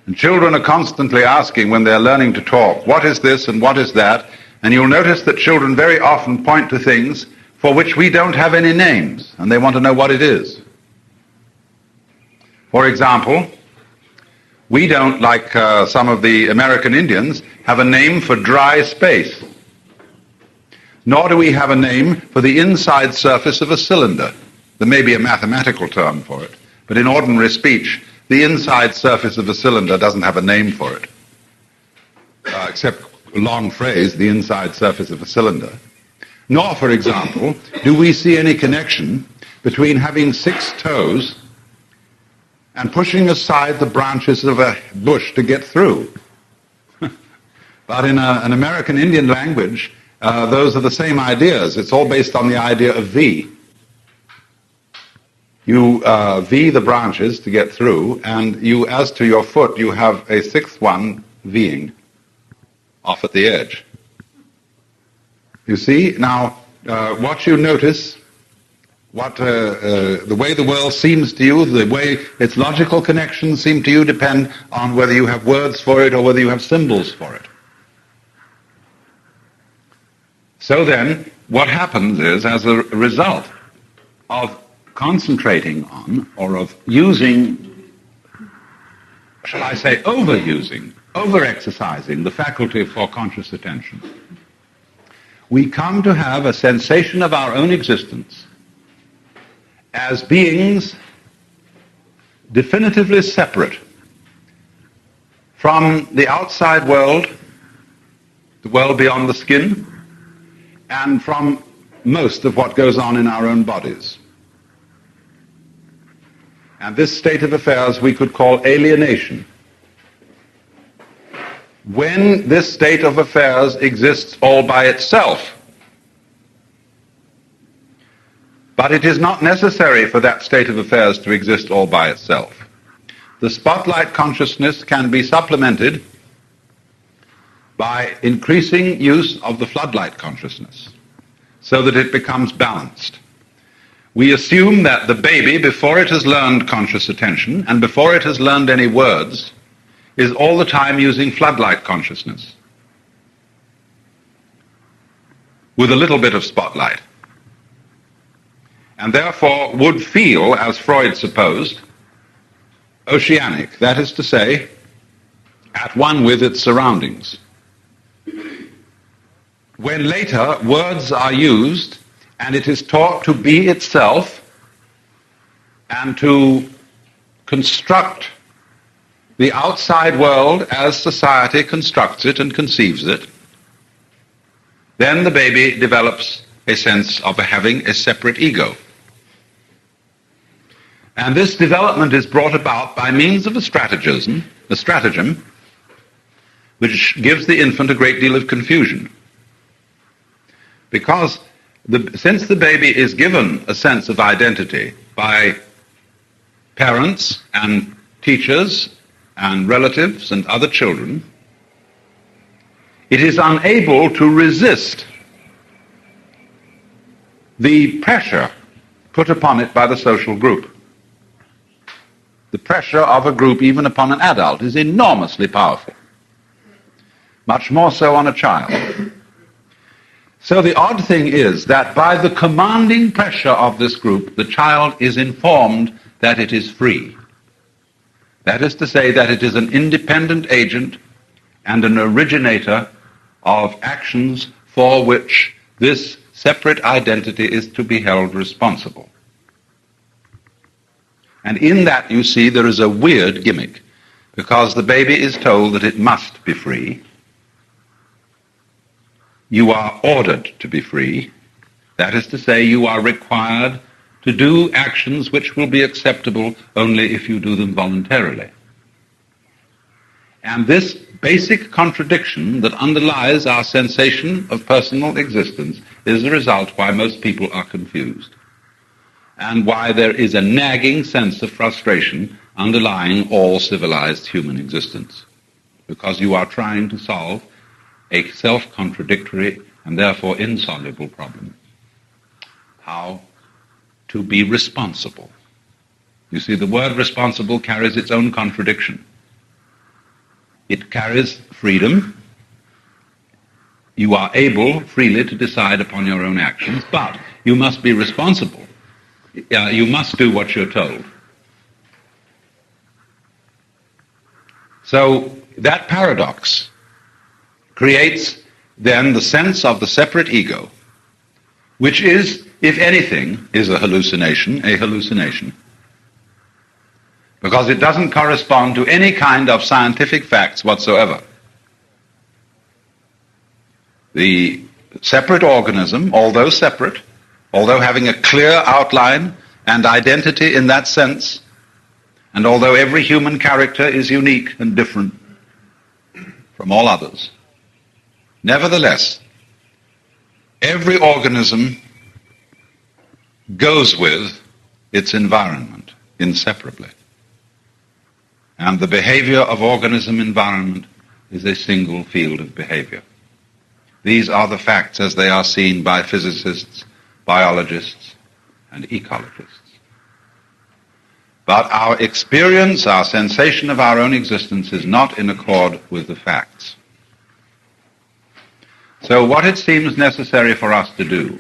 S1: And children are constantly asking when they're learning to talk, what is this and what is that? And you'll notice that children very often point to things for which we don't have any names, and they want to know what it is. For example, we don't, like some of the American Indians, have a name for dry space. Nor do we have a name for the inside surface of a cylinder. There may be a mathematical term for it, but in ordinary speech, the inside surface of a cylinder doesn't have a name for it. except a long phrase, the inside surface of a cylinder. Nor, for example, do we see any connection between having 6 toes and pushing aside the branches of a bush to get through. But in an American Indian language, those are the same ideas. It's all based on the idea of V. You V the branches to get through, and you, as to your foot, you have a 6th one Ving off at the edge. You see? Now, what you notice, the way the world seems to you, the way its logical connections seem to you depend on whether you have words for it or whether you have symbols for it. So then, what happens is, as a result of concentrating on, or of using, shall I say, overusing, over-exercising the faculty for conscious attention, we come to have a sensation of our own existence as beings definitively separate from the outside world, the world beyond the skin, and from most of what goes on in our own bodies. And this state of affairs we could call alienation. When this state of affairs exists all by itself, but it is not necessary for that state of affairs to exist all by itself. The spotlight consciousness can be supplemented by increasing use of the floodlight consciousness so that it becomes balanced. We assume that the baby, before it has learned conscious attention and before it has learned any words, is all the time using floodlight consciousness with a little bit of spotlight, and therefore would feel, as Freud supposed, oceanic, that is to say, at one with its surroundings. When later words are used and it is taught to be itself and to construct the outside world as society constructs it and conceives it, then the baby develops a sense of having a separate ego. And this development is brought about by means of a stratagem, which gives the infant a great deal of confusion. Because since the baby is given a sense of identity by parents and teachers and relatives and other children, it is unable to resist the pressure put upon it by the social group. The pressure of a group, even upon an adult, is enormously powerful, much more so on a child. So the odd thing is that by the commanding pressure of this group, the child is informed that it is free. That is to say, that it is an independent agent and an originator of actions for which this separate identity is to be held responsible. And in that, you see, there is a weird gimmick, because the baby is told that it must be free. You are ordered to be free. That is to say, you are required to do actions which will be acceptable only if you do them voluntarily. And this basic contradiction that underlies our sensation of personal existence is the result why most people are confused, and why there is a nagging sense of frustration underlying all civilized human existence, because you are trying to solve a self-contradictory and therefore insoluble problem: how to be responsible. You see, the word responsible carries its own contradiction. It carries freedom. You are able freely to decide upon your own actions, but you must be responsible. You must do what you're told. So that paradox creates then the sense of the separate ego, which is, if anything, is a hallucination, because it doesn't correspond to any kind of scientific facts whatsoever. The separate organism, although separate, although having a clear outline and identity in that sense, and although every human character is unique and different from all others, nevertheless, every organism goes with its environment inseparably. And the behavior of organism-environment is a single field of behavior. These are the facts as they are seen by physicists, biologists, and ecologists. But our experience, our sensation of our own existence is not in accord with the facts. So what it seems necessary for us to do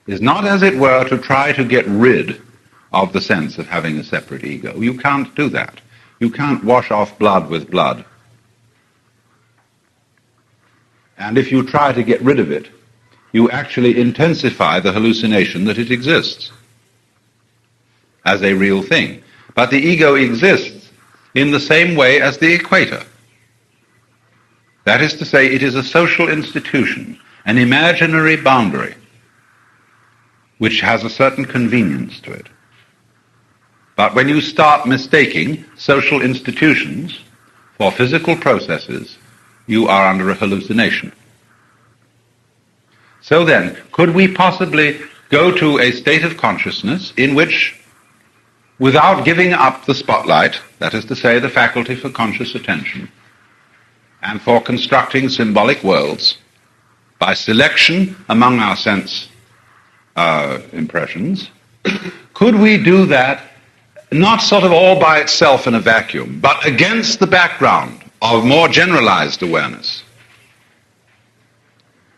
S1: is not, as it were, to try to get rid of the sense of having a separate ego. You can't do that. You can't wash off blood with blood. And if you try to get rid of it, you actually intensify the hallucination that it exists as a real thing. But the ego exists in the same way as the equator. That is to say, it is a social institution, an imaginary boundary, which has a certain convenience to it. But when you start mistaking social institutions for physical processes, you are under a hallucination. So then, could we possibly go to a state of consciousness in which, without giving up the spotlight, that is to say, the faculty for conscious attention, and for constructing symbolic worlds, by selection among our sense impressions, could we do that not sort of all by itself in a vacuum, but against the background of more generalized awareness?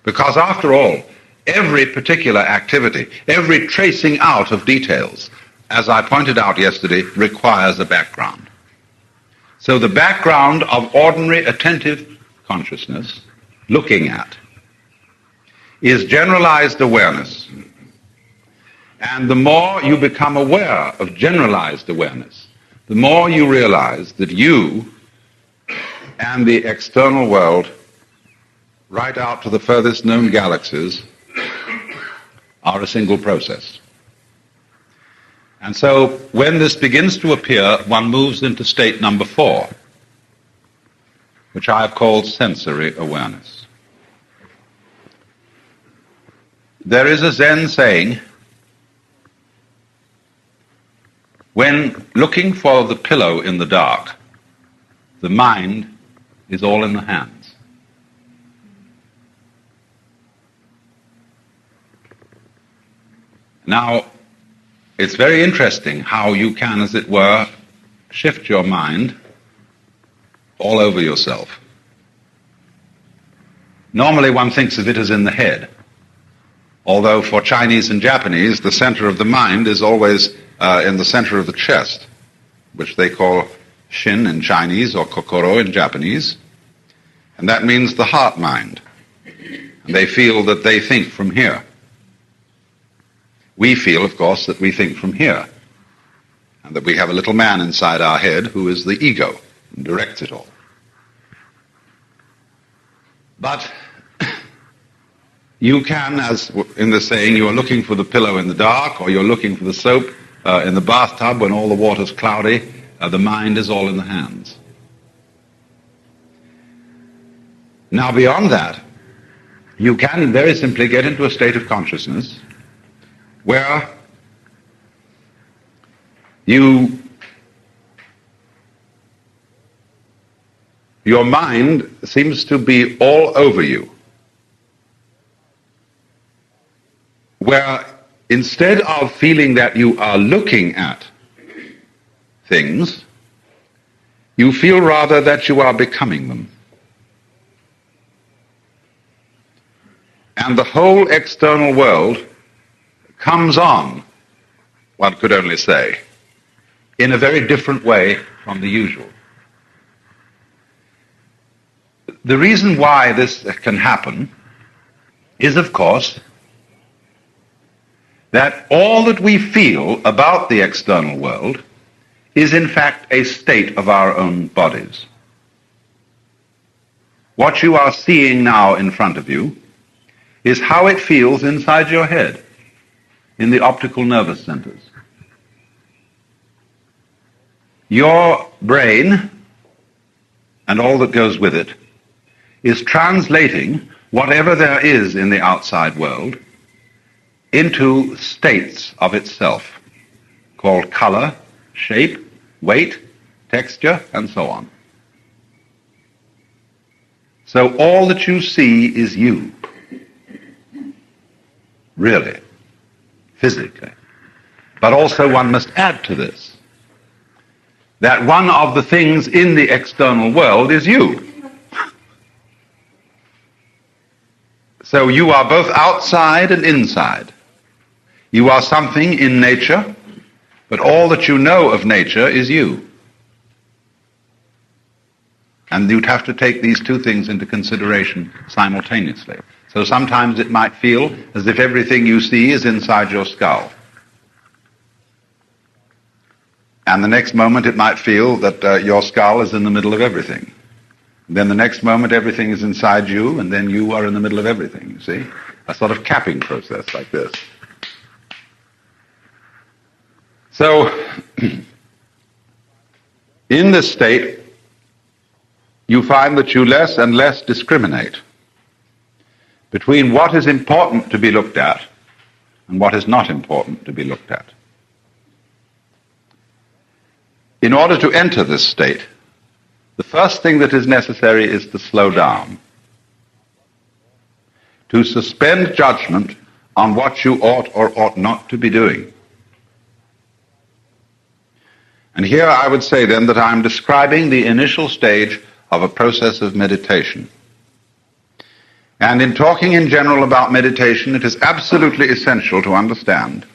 S1: Because after all, every particular activity, every tracing out of details, as I pointed out yesterday, requires a background. So the background of ordinary attentive consciousness, looking at, is generalized awareness. And the more you become aware of generalized awareness, the more you realize that you and the external world, right out to the furthest known galaxies, are a single process. And so when this begins to appear, one moves into state number 4, which I have called sensory awareness. There is a Zen saying, when looking for the pillow in the dark, the mind is all in the hands. Now, it's very interesting how you can, as it were, shift your mind all over yourself. Normally one thinks of it as in the head, although for Chinese and Japanese, the center of the mind is always in the center of the chest, which they call shin in Chinese or kokoro in Japanese, and that means the heart mind. And they feel that they think from here. We feel, of course, that we think from here, and that we have a little man inside our head who is the ego and directs it all. But you can, as in the saying, you are looking for the pillow in the dark, or you're looking for the soap in the bathtub when all the water's cloudy, the mind is all in the hands. Now, beyond that, you can very simply get into a state of consciousness where your mind seems to be all over you, where instead of feeling that you are looking at things, you feel rather that you are becoming them. And the whole external world comes on, one could only say, in a very different way from the usual. The reason why this can happen is, of course, that all that we feel about the external world is in fact a state of our own bodies. What you are seeing now in front of you is how it feels inside your head, in the optical nervous centers. Your brain, and all that goes with it, is translating whatever there is in the outside world into states of itself, called color, shape, weight, texture, and so on. So all that you see is you, really, physically. But also one must add to this, that one of the things in the external world is you. So you are both outside and inside. You are something in nature, but all that you know of nature is you. And you'd have to take these two things into consideration simultaneously. So sometimes it might feel as if everything you see is inside your skull. And the next moment it might feel that your skull is in the middle of everything. Then the next moment everything is inside you, and then you are in the middle of everything, you see? A sort of capping process like this. So, in this state, you find that you less and less discriminate between what is important to be looked at and what is not important to be looked at. In order to enter this state, the first thing that is necessary is to slow down, to suspend judgment on what you ought or ought not to be doing. And here I would say then that I'm describing the initial stage of a process of meditation. And in talking in general about meditation, it is absolutely essential to understand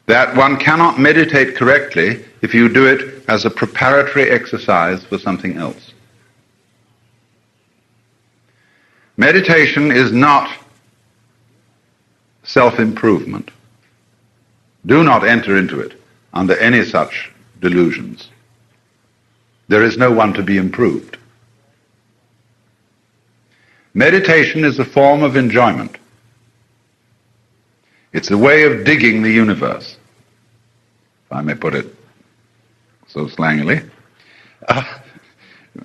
S1: that one cannot meditate correctly if you do it as a preparatory exercise for something else. Meditation is not self-improvement. Do not enter into it under any such delusions. There is no one to be improved. Meditation is a form of enjoyment. It's a way of digging the universe, if I may put it so slangily.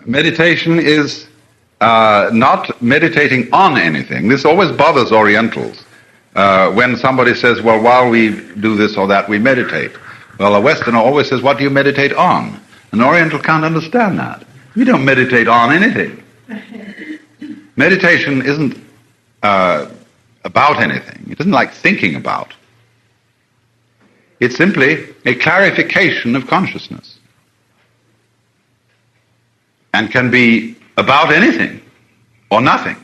S1: Meditation is not meditating on anything. This always bothers Orientals. When somebody says, well, while we do this or that, we meditate. Well, a Westerner always says, what do you meditate on? An Oriental can't understand that. We don't meditate on anything. Meditation isn't about anything. It isn't like thinking about. It's simply a clarification of consciousness, and can be about anything or nothing.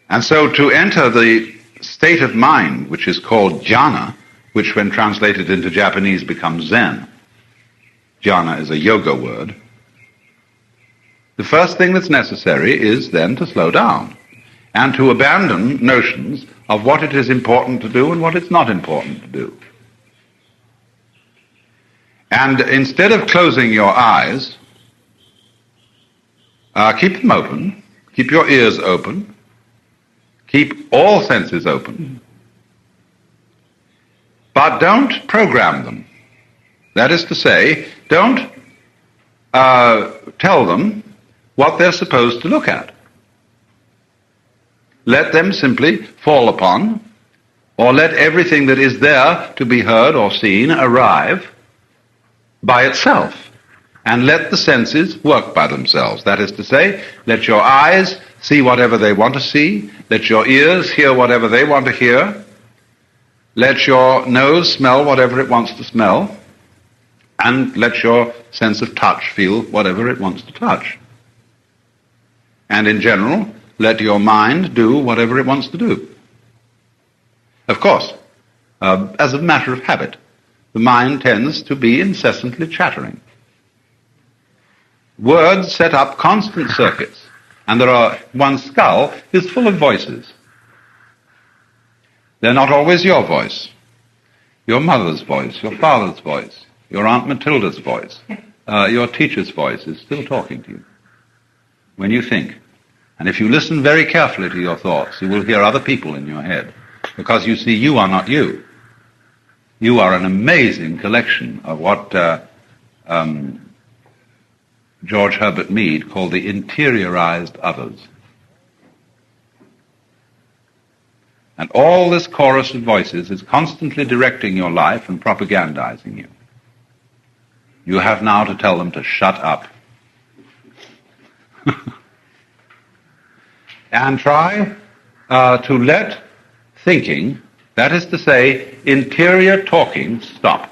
S1: And so to enter the state of mind, which is called jhana, which when translated into Japanese becomes Zen. Jhana is a yoga word. The first thing that's necessary is then to slow down and to abandon notions of what it is important to do and what it's not important to do. And instead of closing your eyes, keep them open, keep your ears open, keep all senses open, but don't program them. That is to say, don't tell them what they're supposed to look at. Let them simply fall upon, or let everything that is there to be heard or seen arrive by itself, and let the senses work by themselves. That is to say, let your eyes see whatever they want to see, let your ears hear whatever they want to hear, let your nose smell whatever it wants to smell, and let your sense of touch feel whatever it wants to touch. And in general, let your mind do whatever it wants to do. Of course, as a matter of habit, the mind tends to be incessantly chattering. Words set up constant circuits, and one's skull is full of voices. They're not always your voice, your mother's voice, your father's voice, your Aunt Matilda's voice, your teacher's voice is still talking to you when you think. And if you listen very carefully to your thoughts, you will hear other people in your head. Because you see, you are not you. You are an amazing collection of what George Herbert Mead called the interiorized others. And all this chorus of voices is constantly directing your life and propagandizing you. You have now to tell them to shut up. And try to let thinking, that is to say, interior talking, stop.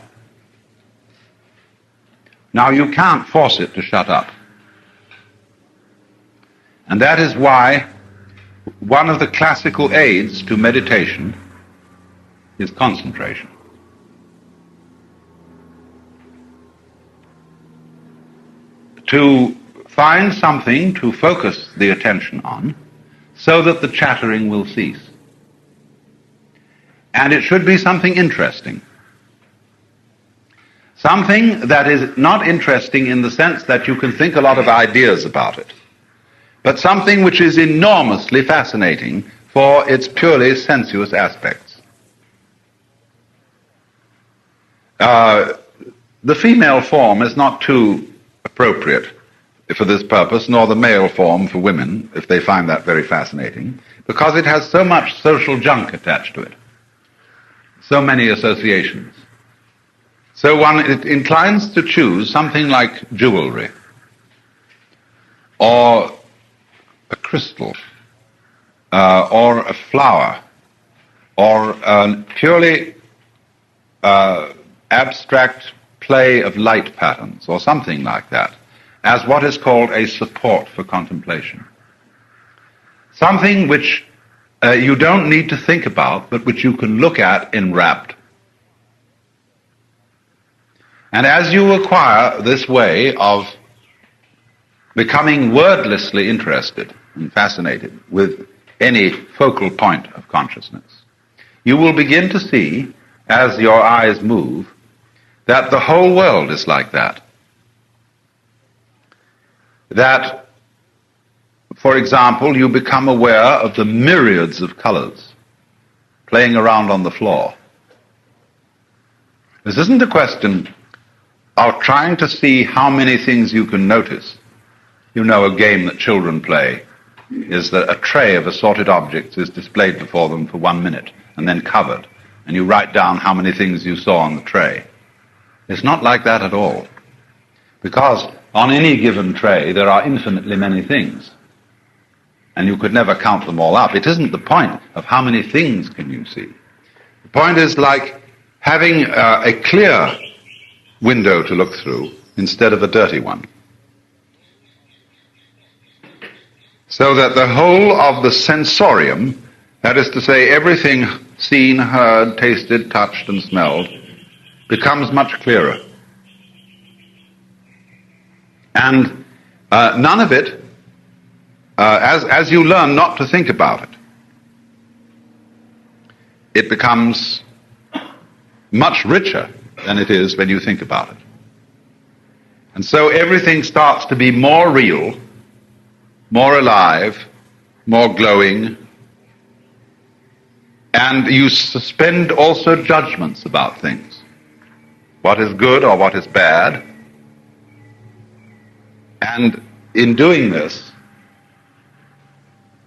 S1: Now you can't force it to shut up. And that is why one of the classical aids to meditation is concentration. To find something to focus the attention on so that the chattering will cease. And it should be something interesting. Something that is not interesting in the sense that you can think a lot of ideas about it, but something which is enormously fascinating for its purely sensuous aspects. The female form is not too appropriate for this purpose, nor the male form for women, if they find that very fascinating, because it has so much social junk attached to it, so many associations. So it inclines to choose something like jewelry, or a crystal, or a flower, or a purely abstract play of light patterns, or something like that, as what is called a support for contemplation. Something which you don't need to think about, but which you can look at enwrapped. And as you acquire this way of becoming wordlessly interested and fascinated with any focal point of consciousness, you will begin to see, as your eyes move, that the whole world is like that. That, for example, you become aware of the myriads of colors playing around on the floor. This isn't a question of trying to see how many things you can notice. You know, a game that children play is that a tray of assorted objects is displayed before them for 1 minute and then covered, and you write down how many things you saw on the tray. It's not like that at all, because on any given tray there are infinitely many things, and you could never count them all up. It isn't the point of how many things can you see. The point is like having a clear window to look through instead of a dirty one. So that the whole of the sensorium, that is to say everything seen, heard, tasted, touched, and smelled, becomes much clearer. And none of it, as you learn not to think about it, it becomes much richer than it is when you think about it. And so everything starts to be more real, more alive, more glowing, and you suspend also judgments about things. What is good or what is bad. And in doing this,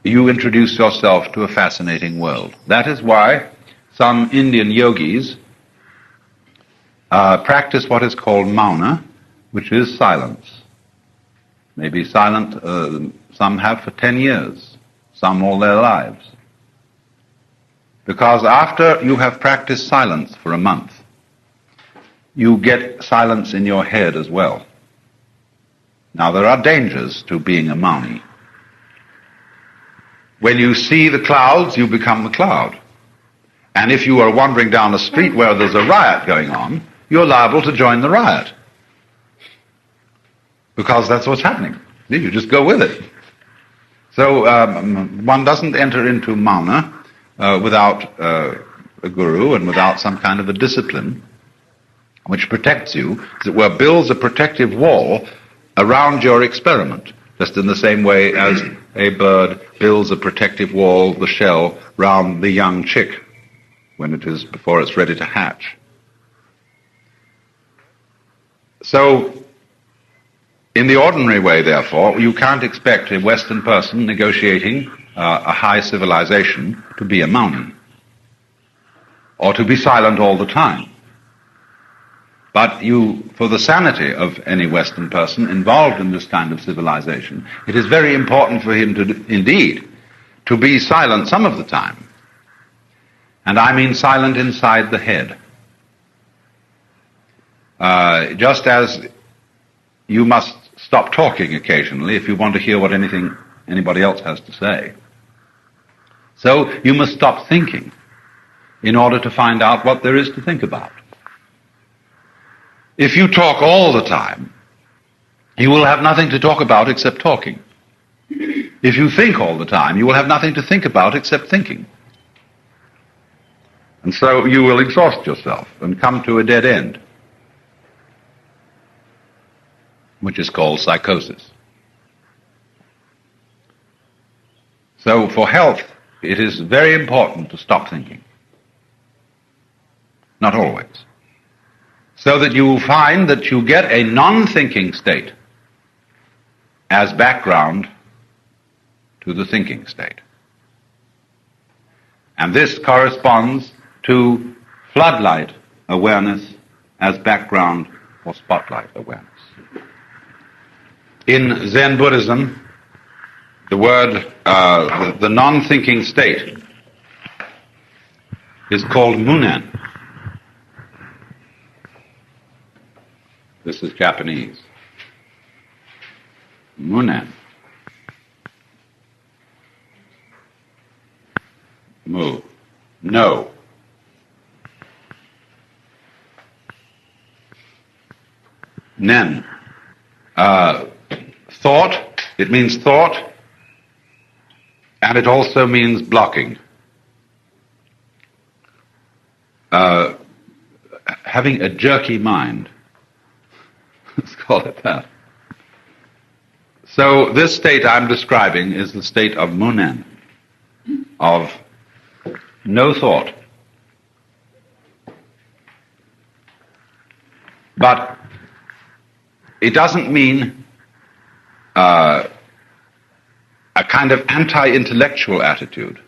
S1: you introduce yourself to a fascinating world. That is why some Indian yogis practice what is called mauna, which is silence. Maybe silent, some have for 10 years, some all their lives. Because after you have practiced silence for a month, you get silence in your head as well. Now there are dangers to being a mauni. When you see the clouds, you become the cloud. And if you are wandering down a street where there's a riot going on, you're liable to join the riot. Because that's what's happening. You just go with it. So one doesn't enter into mauna without a guru and without some kind of a discipline which protects you, as it were, builds a protective wall around your experiment. just in the same way as a bird builds a protective wall, the shell, round the young chick before it's ready to hatch. So, in the ordinary way, therefore, you can't expect a Western person negotiating a high civilization to be a mountain, or to be silent all the time. But for the sanity of any Western person involved in this kind of civilization, it is very important for him to be silent some of the time. And I mean silent inside the head. Just as you must stop talking occasionally if you want to hear what anybody else has to say. So you must stop thinking in order to find out what there is to think about. If you talk all the time, you will have nothing to talk about except talking. If you think all the time, you will have nothing to think about except thinking. And so you will exhaust yourself and come to a dead end, which is called psychosis. So for health, it is very important to stop thinking. Not always. So that you will find that you get a non-thinking state as background to the thinking state. And this corresponds to floodlight awareness as background for spotlight awareness. In Zen Buddhism, the word, the non-thinking state is called munen. This is Japanese. Munen. Mu. No. Nen. Thought. It means thought. And it also means blocking. Having a jerky mind. Let's call it that. So this state I'm describing is the state of munen, of no thought. But it doesn't mean a kind of anti-intellectual attitude.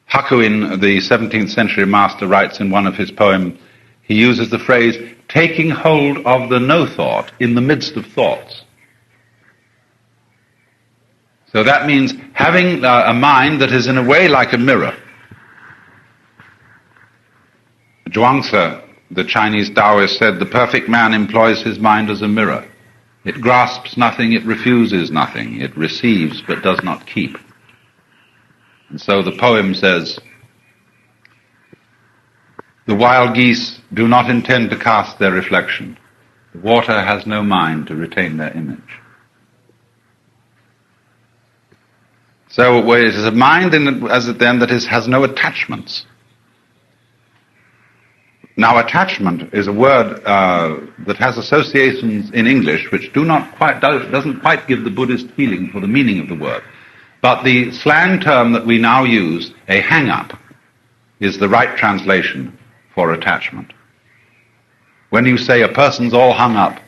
S1: Hakuin, the 17th century master, writes in one of his poems, he uses the phrase, taking hold of the no-thought in the midst of thoughts. So that means having a mind that is in a way like a mirror. Zhuangzi, the Chinese Taoist, said, the perfect man employs his mind as a mirror. It grasps nothing, it refuses nothing, it receives but does not keep. And so the poem says, the wild geese do not intend to cast their reflection. The water has no mind to retain their image. So it is a mind that has no attachments. Now, attachment is a word that has associations in English which doesn't quite give the Buddhist feeling for the meaning of the word. But the slang term that we now use, a hang-up, is the right translation for attachment. When you say a person's all hung up,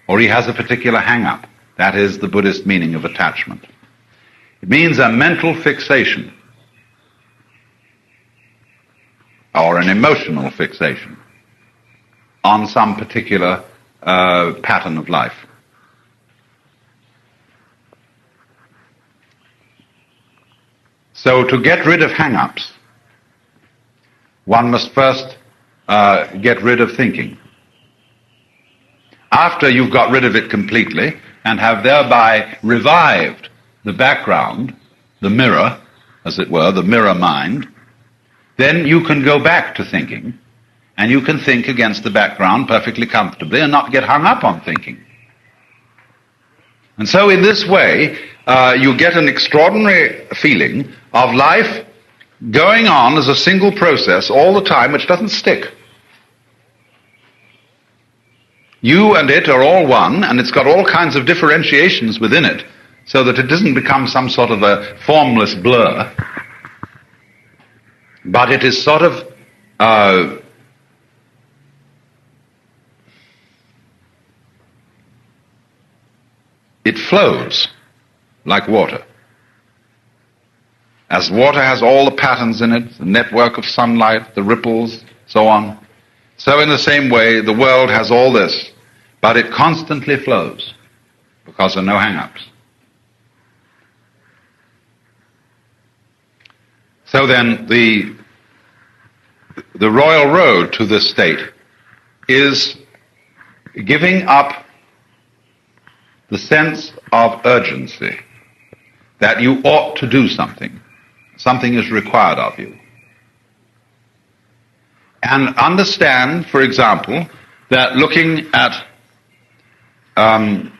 S1: or he has a particular hang-up, that is the Buddhist meaning of attachment. It means a mental fixation, or an emotional fixation, on some particular pattern of life. So to get rid of hang-ups, one must first get rid of thinking. After you've got rid of it completely and have thereby revived the background, the mirror, as it were, the mirror mind, then you can go back to thinking, and you can think against the background perfectly comfortably and not get hung up on thinking. And so in this way, you get an extraordinary feeling of life going on as a single process all the time, which doesn't stick. You and it are all one, and it's got all kinds of differentiations within it, so that it doesn't become some sort of a formless blur, but it is sort of it flows like water. As water has all the patterns in it, the network of sunlight, the ripples, so on, so in the same way the world has all this, but it constantly flows because there are no hang-ups. So then the royal road to this state is giving up the sense of urgency, that you ought to do something. Something is required of you. And understand, for example, that looking at a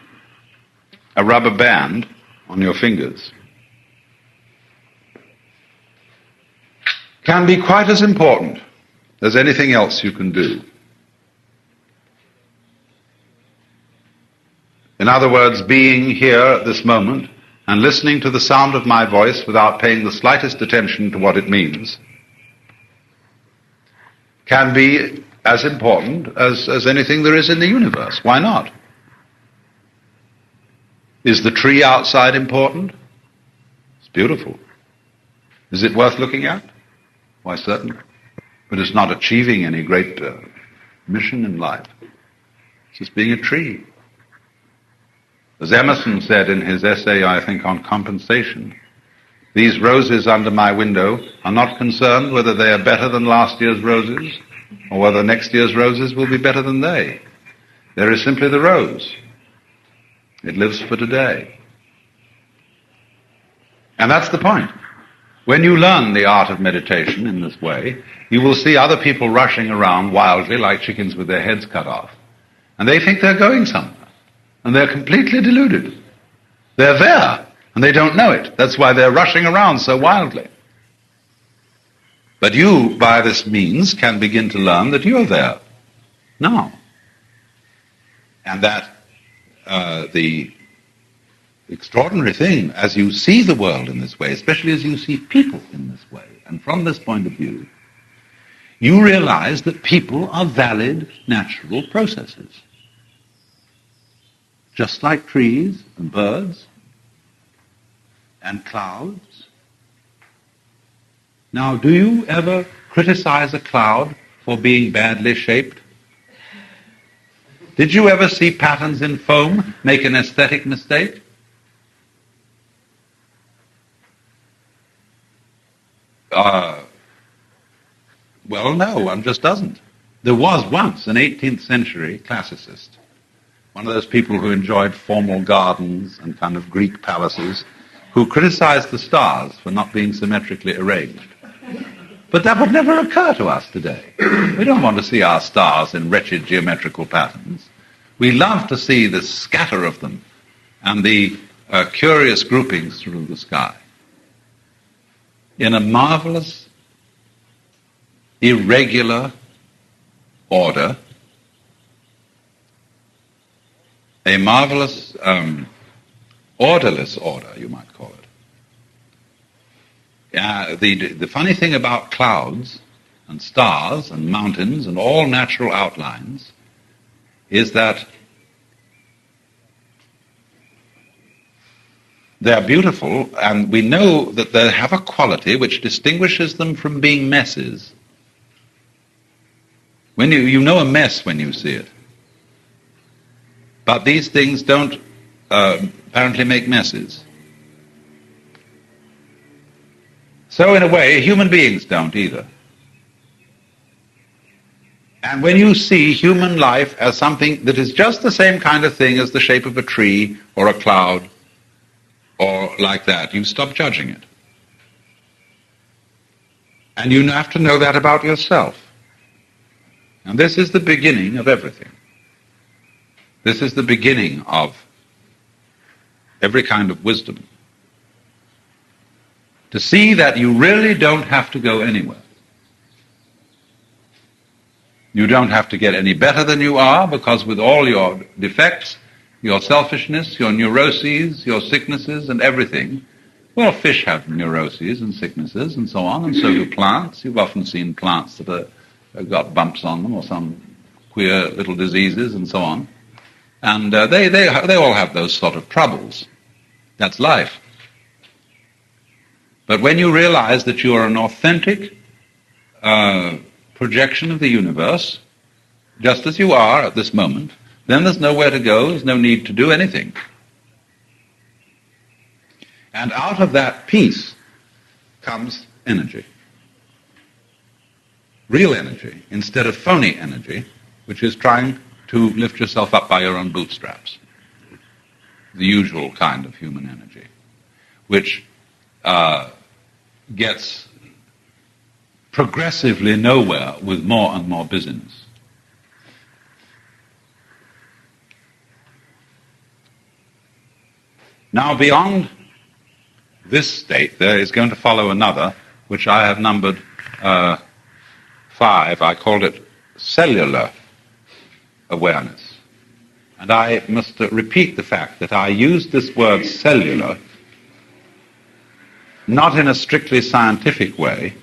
S1: rubber band on your fingers can be quite as important as anything else you can do. In other words, being here at this moment and listening to the sound of my voice without paying the slightest attention to what it means can be as important as anything there is in the universe. Why not? Is the tree outside important? It's beautiful. Is it worth looking at? Why, certainly. But it's not achieving any great mission in life. It's just being a tree. As Emerson said in his essay, I think, on compensation, these roses under my window are not concerned whether they are better than last year's roses or whether next year's roses will be better than they. There is simply the rose. It lives for today. And that's the point. When you learn the art of meditation in this way, you will see other people rushing around wildly like chickens with their heads cut off. And they think they're going somewhere. And they're completely deluded. They're there, and they don't know it. That's why they're rushing around so wildly. But you, by this means, can begin to learn that you're there now. And that the extraordinary thing, as you see the world in this way, especially as you see people in this way, and from this point of view, you realize that people are valid natural processes. Just like trees and birds and clouds. Now, do you ever criticize a cloud for being badly shaped? Did you ever see patterns in foam make an aesthetic mistake? Well, no, one just doesn't. There was once an 18th century classicist, one of those people who enjoyed formal gardens and kind of Greek palaces, who criticized the stars for not being symmetrically arranged. But that would never occur to us today. We don't want to see our stars in wretched geometrical patterns. We love to see the scatter of them and the curious groupings through the sky in a marvelous, irregular order, a marvelous, orderless order, you might call it. The funny thing about clouds and stars and mountains and all natural outlines is that they're beautiful, and we know that they have a quality which distinguishes them from being messes. When you know a mess when you see it. But these things don't apparently make messes. So in a way, human beings don't either. And when you see human life as something that is just the same kind of thing as the shape of a tree or a cloud or like that, you stop judging it. And you have to know that about yourself. And this is the beginning of everything. This is the beginning of every kind of wisdom. To see that you really don't have to go anywhere. You don't have to get any better than you are, because with all your defects, your selfishness, your neuroses, your sicknesses and everything, well, fish have neuroses and sicknesses and so on, and so do plants. You've often seen plants that have got bumps on them or some queer little diseases and so on. And they all have those sort of troubles. That's life. But when you realize that you are an authentic projection of the universe, just as you are at this moment, then there's nowhere to go, there's no need to do anything. And out of that peace comes energy. Real energy, instead of phony energy, which is trying to lift yourself up by your own bootstraps. The usual kind of human energy, which gets progressively nowhere with more and more busyness. Now, beyond this state, there is going to follow another, which I have numbered 5. I called it cellular awareness. And I must repeat the fact that I use this word cellular not in a strictly scientific way,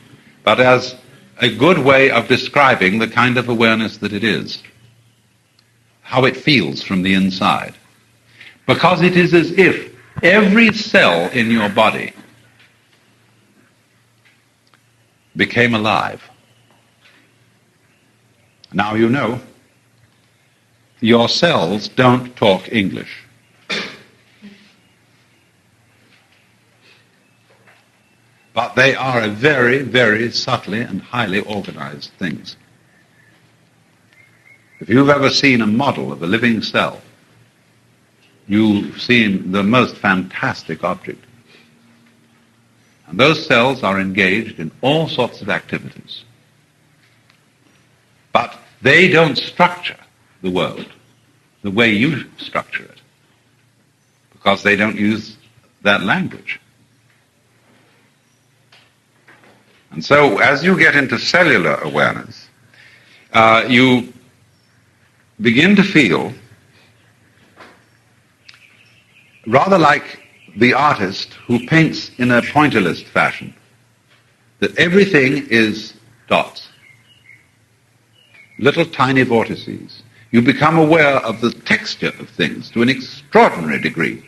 S1: but as a good way of describing the kind of awareness that it is, how it feels from the inside. Because it is as if every cell in your body became alive. Now you know, your cells don't talk English. But they are a very, very subtly and highly organized things. If you've ever seen a model of a living cell, you've seen the most fantastic object. And those cells are engaged in all sorts of activities. But they don't structure the world the way you structure it, because they don't use that language. And so as you get into cellular awareness, you begin to feel rather like the artist who paints in a pointillist fashion, that everything is dots, little tiny vortices. You become aware of the texture of things to an extraordinary degree.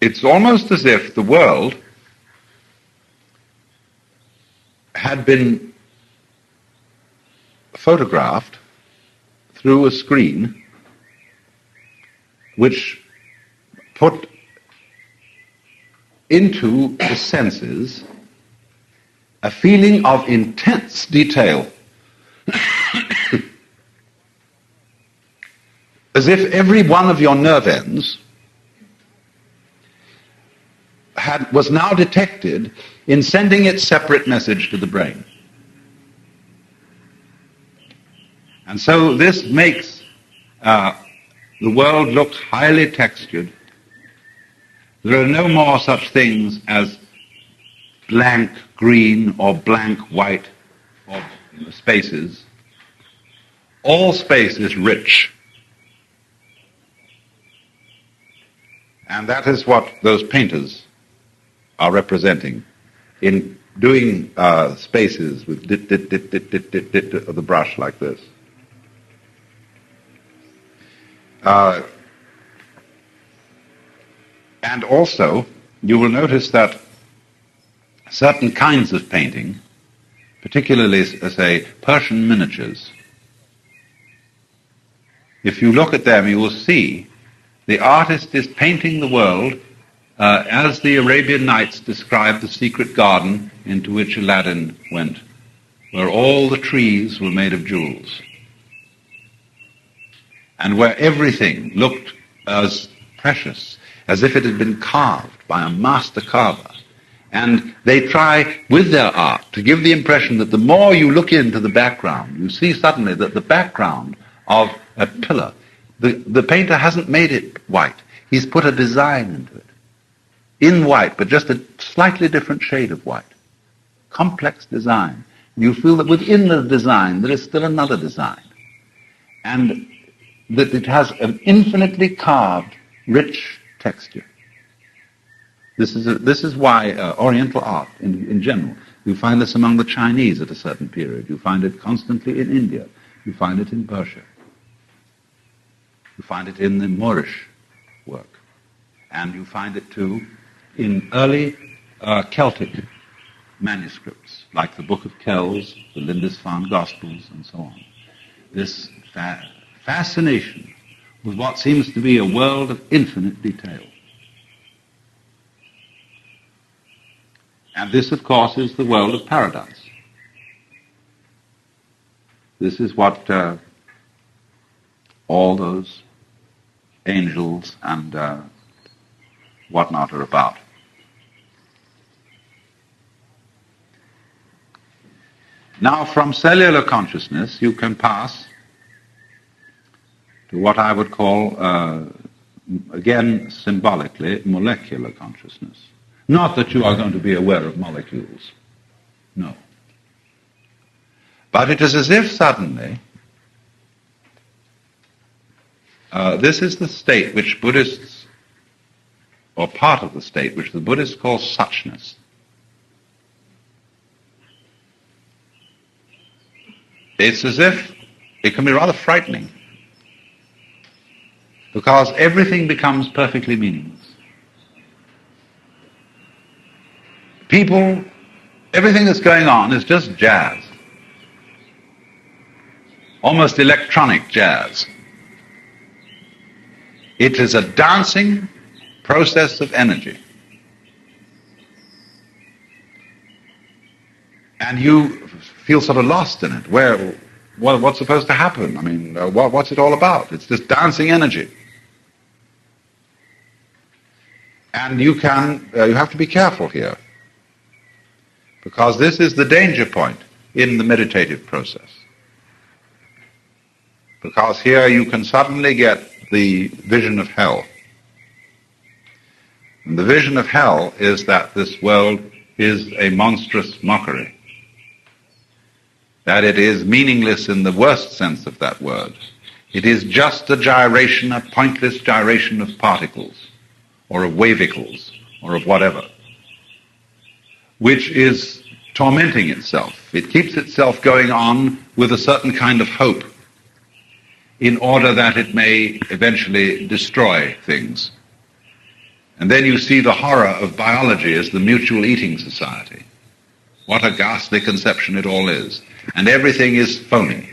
S1: It's almost as if the world had been photographed through a screen which put into the senses a feeling of intense detail, as if every one of your nerve ends was now detected in sending its separate message to the brain. And so this makes the world look highly textured. There are no more such things as blank green or blank white or spaces. All space is rich. And that is what those painters are representing in doing spaces with dit of the brush like this. And also, you will notice that certain kinds of painting, particularly, say, Persian miniatures, if you look at them, you will see the artist is painting the world as the Arabian Nights describe the secret garden into which Aladdin went, where all the trees were made of jewels, and where everything looked as precious as if it had been carved by a master carver. And they try, with their art, to give the impression that the more you look into the background, you see suddenly that the background of a pillar, the painter hasn't made it white. He's put a design into it. in white, but just a slightly different shade of white. Complex design. You feel that within the design there is still another design. And that it has an infinitely carved, rich texture. This is why Oriental art, in general, you find this among the Chinese at a certain period. You find it constantly in India. You find it in Persia. You find it in the Moorish work. And you find it, too, in early Celtic manuscripts, like the Book of Kells, the Lindisfarne Gospels, and so on. This fascination with what seems to be a world of infinite detail. And this, of course, is the world of paradise. This is what all those angels and whatnot are about. Now, from cellular consciousness, you can pass to what I would call, again, symbolically, molecular consciousness. Not that you are going to be aware of molecules. No. But it is as if suddenly, this is the state which Buddhists, or part of the state which the Buddhists call suchness. It's as if it can be rather frightening, because everything becomes perfectly meaningless. People, everything that's going on is just jazz. Almost electronic jazz. It is a dancing process of energy. And you feel sort of lost in it. What's supposed to happen? I mean, what's it all about? It's this dancing energy. And you have to be careful here, because this is the danger point in the meditative process. Because here you can suddenly get the vision of hell. And the vision of hell is that this world is a monstrous mockery. That it is meaningless in the worst sense of that word. It is just a gyration, a pointless gyration of particles, or of wavicles, or of whatever, which is tormenting itself. It keeps itself going on with a certain kind of hope in order that it may eventually destroy things. And then you see the horror of biology as the mutual eating society. What a ghastly conception it all is. And everything is phony.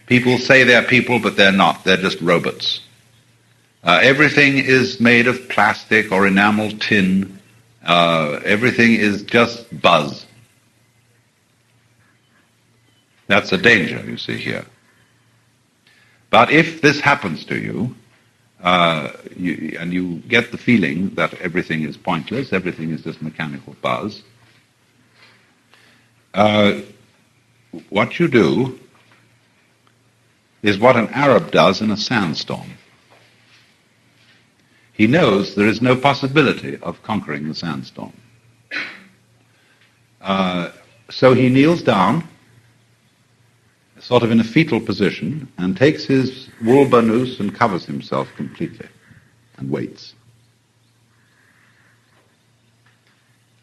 S1: People say they're people, but they're not. They're just robots. Everything is made of plastic or enamel tin. Everything is just buzz. That's a danger, you see here. But if this happens to you, and you get the feeling that everything is pointless, everything is just mechanical buzz, what you do is what an Arab does in a sandstorm. He knows there is no possibility of conquering the sandstorm. So he kneels down, sort of in a fetal position, and takes his wool burnous and covers himself completely and waits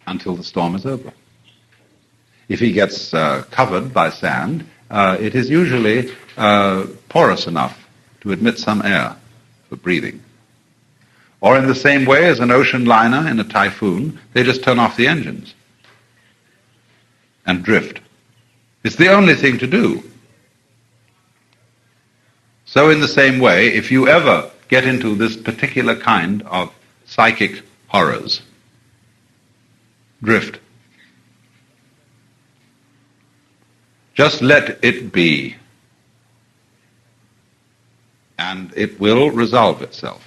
S1: until the storm is over. If he gets covered by sand, it is usually porous enough to admit some air for breathing. Or in the same way as an ocean liner in a typhoon, they just turn off the engines and drift. It's the only thing to do. So in the same way, if you ever get into this particular kind of psychic horrors, drift. Just let it be, and it will resolve itself.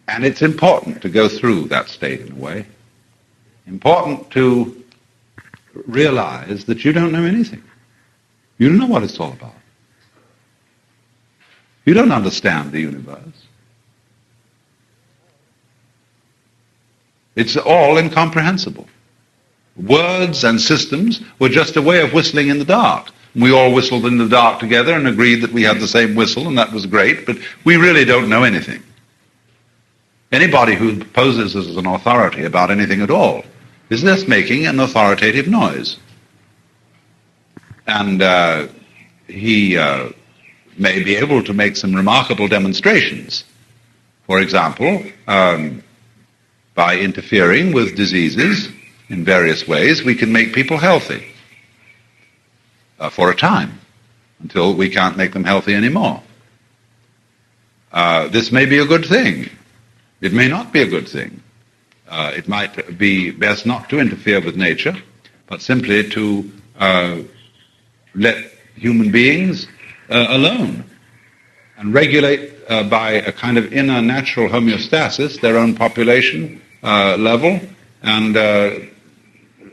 S1: And it's important to go through that state in a way. Important to realize that you don't know anything. You don't know what it's all about. You don't understand the universe. It's all incomprehensible. Words and systems were just a way of whistling in the dark. We all whistled in the dark together and agreed that we had the same whistle, and that was great, but we really don't know anything. Anybody who poses as an authority about anything at all is just making an authoritative noise. And he may be able to make some remarkable demonstrations. For example, by interfering with diseases in various ways, we can make people healthy for a time, until we can't make them healthy anymore. This may be a good thing. It may not be a good thing. It might be best not to interfere with nature, but simply to let human beings alone and regulate by a kind of inner natural homeostasis their own population level, and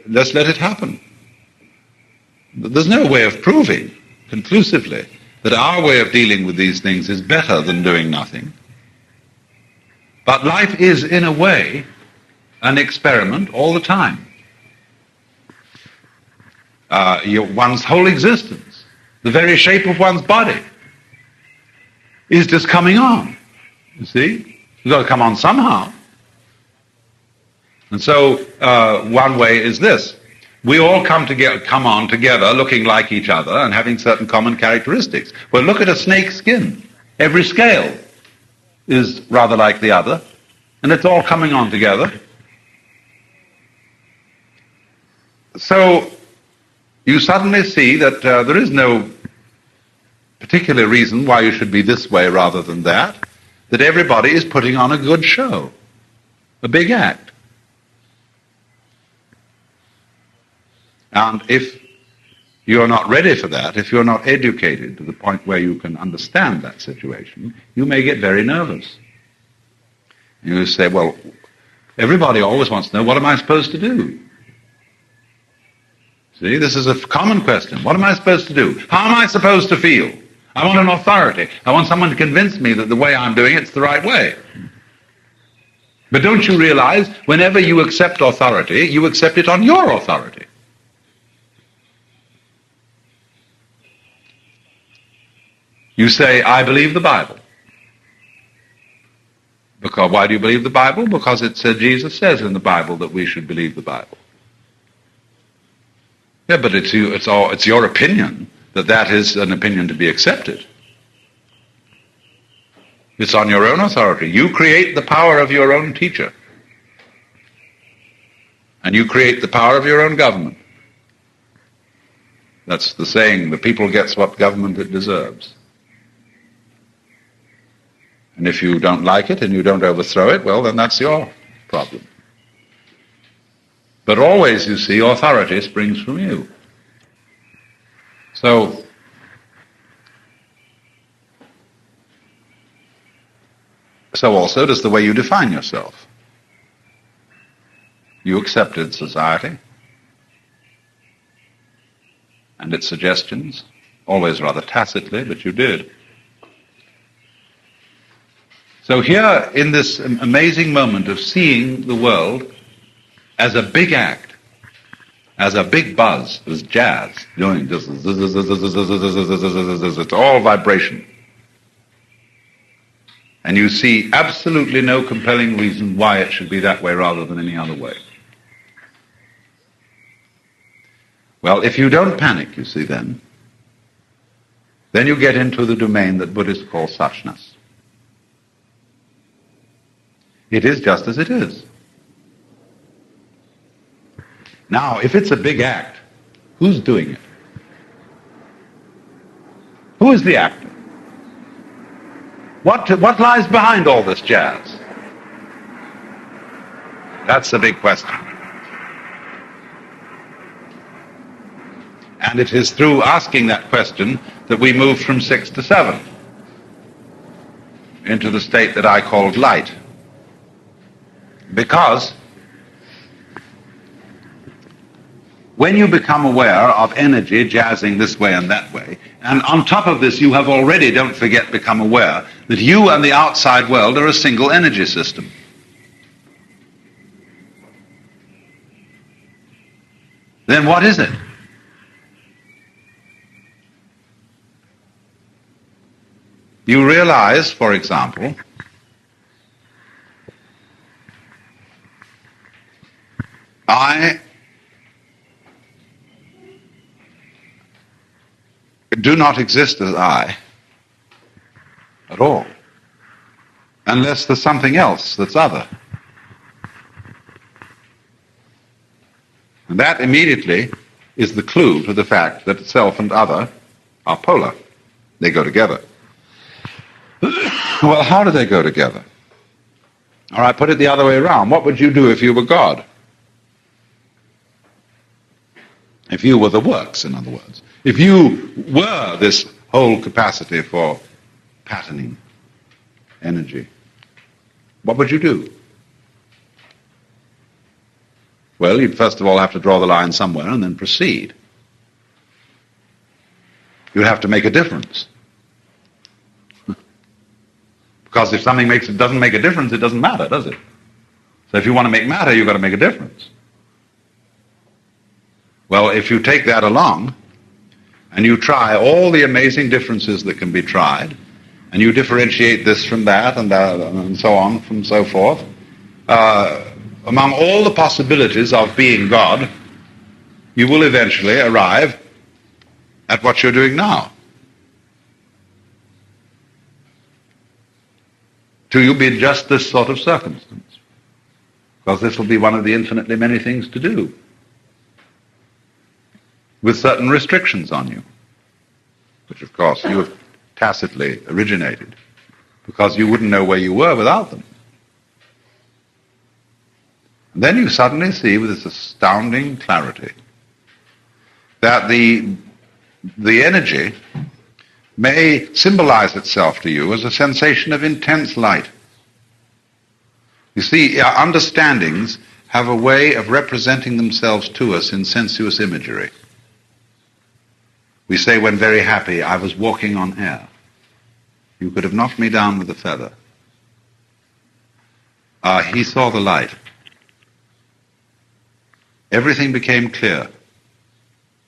S1: let's let it happen. There's no way of proving conclusively that our way of dealing with these things is better than doing nothing. But life is, in a way, an experiment all the time. One's whole existence, the very shape of one's body, is just coming on. You see? You've got to come on somehow. And so one way is this. We all come on together looking like each other and having certain common characteristics. Well, look at a snake's skin. Every scale is rather like the other, and it's all coming on together. So you suddenly see that there is no particular reason why you should be this way rather than that everybody is putting on a good show, a big act. And if you're not ready for that, if you're not educated to the point where you can understand that situation, you may get very nervous. You say, well, everybody always wants to know, what am I supposed to do? See, this is a common question. What am I supposed to do? How am I supposed to feel? I want an authority. I want someone to convince me that the way I'm doing it's the right way. But don't you realize, whenever you accept authority, you accept it on your authority. You say, I believe the Bible. Because why do you believe the Bible? Because Jesus says in the Bible that we should believe the Bible. Yeah, but it's your opinion that is an opinion to be accepted. It's on your own authority. You create the power of your own teacher. And you create the power of your own government. That's the saying, the people gets what government it deserves. And if you don't like it and you don't overthrow it, well, then that's your problem. But always, you see, authority springs from you. So also does the way you define yourself. You accepted society and its suggestions, always rather tacitly, but you did. So here, in this amazing moment of seeing the world as a big act, as a big buzz, as jazz, doing this, it's all vibration. And you see absolutely no compelling reason why it should be that way rather than any other way. Well, if you don't panic, you see, then you get into the domain that Buddhists call suchness. It is just as it is. Now, if it's a big act, who's doing it? Who is the actor? What lies behind all this jazz? That's the big question. And it is through asking that question that we move from 6 to 7 into the state that I called light. Because when you become aware of energy jazzing this way and that way, and on top of this you have already, don't forget, become aware that you and the outside world are a single energy system. Then what is it? You realize, for example, I do not exist as I at all, unless there's something else that's other. And that immediately is the clue to the fact that self and other are polar. They go together. Well, how do they go together? All right, put it the other way around. What would you do if you were God? If you were the works, in other words. If you were this whole capacity for patterning energy, what would you do? Well, you'd first of all have to draw the line somewhere and then proceed. You'd have to make a difference. Because if something doesn't make a difference, it doesn't matter, does it? So if you want to make matter, you've got to make a difference. Well, if you take that along, and you try all the amazing differences that can be tried, and you differentiate this from that and so on, from so forth, among all the possibilities of being God, you will eventually arrive at what you're doing now. To you be just this sort of circumstance, because this will be one of the infinitely many things to do, with certain restrictions on you, which of course you have tacitly originated, because you wouldn't know where you were without them. And then you suddenly see with this astounding clarity that the energy may symbolize itself to you as a sensation of intense light. You see, our understandings have a way of representing themselves to us in sensuous imagery. We say when very happy, I was walking on air. You could have knocked me down with a feather. He saw the light. Everything became clear,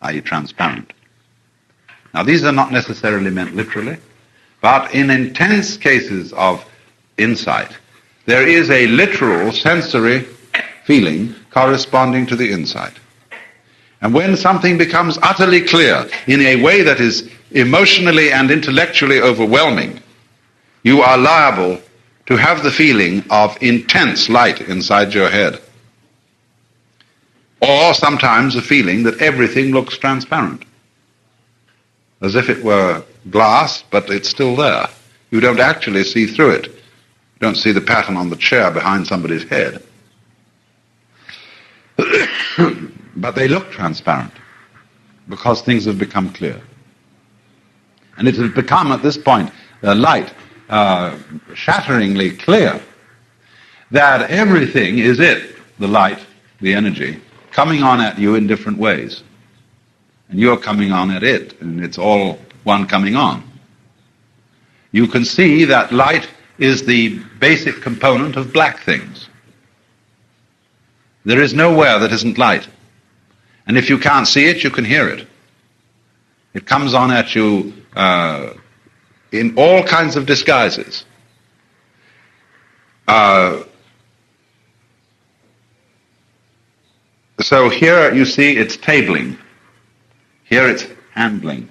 S1: i.e. transparent. Now, these are not necessarily meant literally, but in intense cases of insight, there is a literal sensory feeling corresponding to the insight. And when something becomes utterly clear in a way that is emotionally and intellectually overwhelming, you are liable to have the feeling of intense light inside your head. Or sometimes a feeling that everything looks transparent, as if it were glass, but it's still there. You don't actually see through it. You don't see the pattern on the chair behind somebody's head. But they look transparent because things have become clear. And it has become, at this point, light, shatteringly clear that everything is it, the light, the energy, coming on at you in different ways. And you're coming on at it, and it's all one coming on. You can see that light is the basic component of black things. There is nowhere that isn't light. And if you can't see it, you can hear it. It comes on at you in all kinds of disguises. So here you see it's tabling. Here it's handing.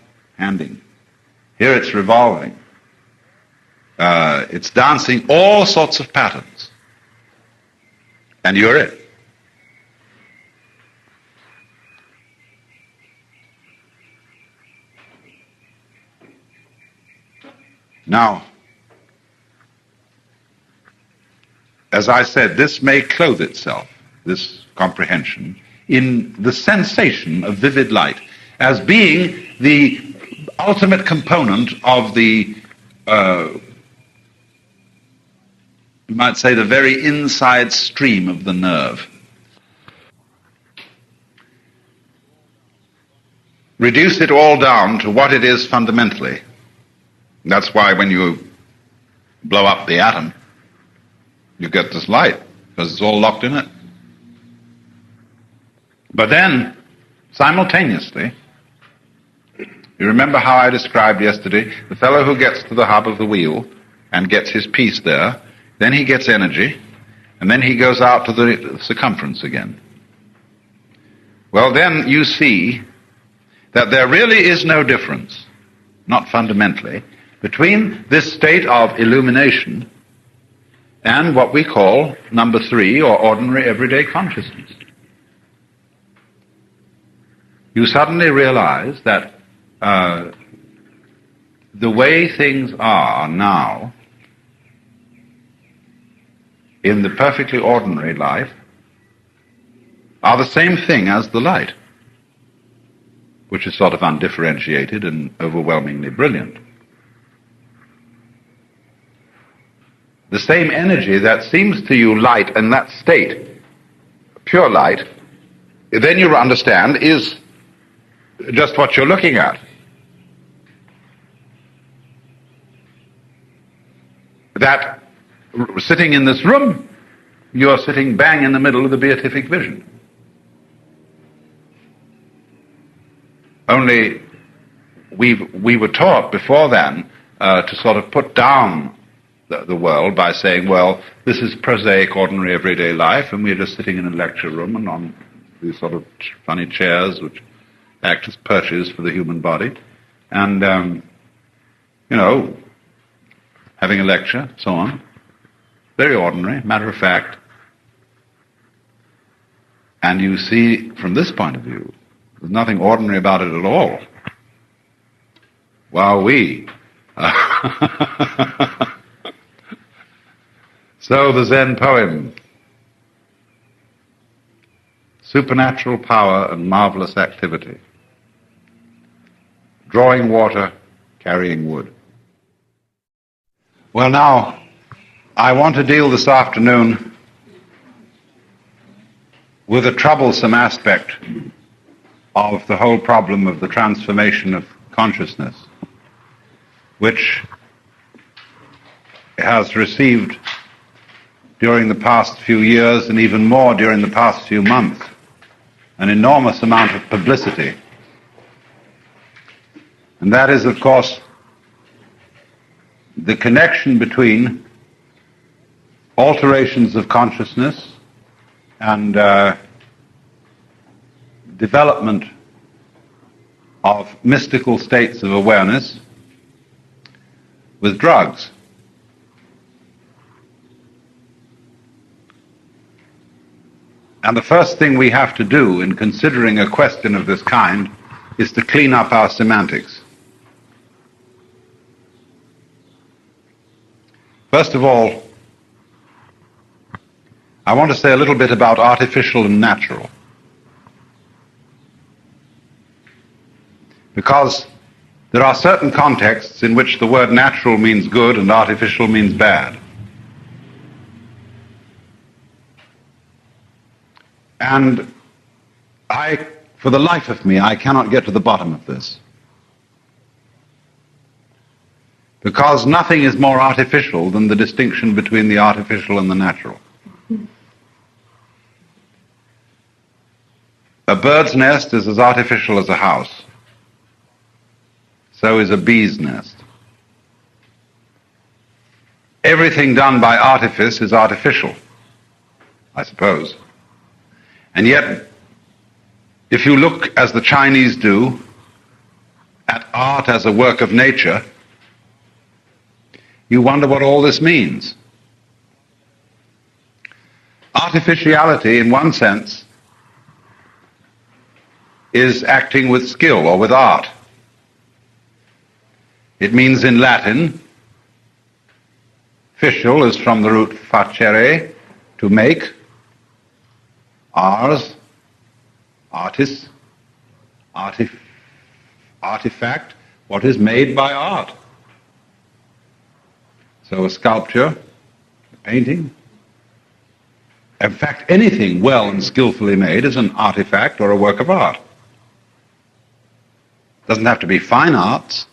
S1: Here it's revolving. It's dancing all sorts of patterns. And you're it. Now, as I said, this may clothe itself, this comprehension, in the sensation of vivid light, as being the ultimate component of the, you might say, the very inside stream of the nerve. reduce it all down to what it is fundamentally. That's why when you blow up the atom, you get this light, because it's all locked in it. But then, simultaneously, you remember how I described yesterday the fellow who gets to the hub of the wheel and gets his piece there, then he gets energy, and then he goes out to the circumference again. Well, then you see that there really is no difference, not fundamentally, between this state of illumination and what we call number 3, or ordinary everyday consciousness. You suddenly realize that the way things are now in the perfectly ordinary life are the same thing as the light, which is sort of undifferentiated and overwhelmingly brilliant. The same energy that seems to you light in that state, pure light, then you understand is just what you're looking at. That sitting in this room, you're sitting bang in the middle of the beatific vision. Only we were taught before then to sort of put down the world by saying, well, this is prosaic, ordinary, everyday life, and we're just sitting in a lecture room and on these sort of funny chairs which act as perches for the human body, and, having a lecture, so on. Very ordinary, matter of fact. And you see, from this point of view, there's nothing ordinary about it at all. Wowee. So the Zen poem, supernatural power and marvelous activity, drawing water, carrying wood. Well, now, I want to deal this afternoon with a troublesome aspect of the whole problem of the transformation of consciousness, which has received during the past few years, and even more during the past few months, an enormous amount of publicity. And that is, of course, the connection between alterations of consciousness and development of mystical states of awareness with drugs. And the first thing we have to do in considering a question of this kind is to clean up our semantics. First of all, I want to say a little bit about artificial and natural. Because there are certain contexts in which the word natural means good and artificial means bad. And for the life of me, I cannot get to the bottom of this. Because nothing is more artificial than the distinction between the artificial and the natural. A bird's nest is as artificial as a house. So is a bee's nest. Everything done by artifice is artificial, I suppose. And yet, if you look, as the Chinese do, at art as a work of nature, you wonder what all this means. Artificiality, in one sense, is acting with skill or with art. It means in Latin, official is from the root facere, to make, ars, artis, artifact, what is made by art. So a sculpture, a painting, in fact anything well and skillfully made is an artifact or a work of art. Doesn't have to be fine arts.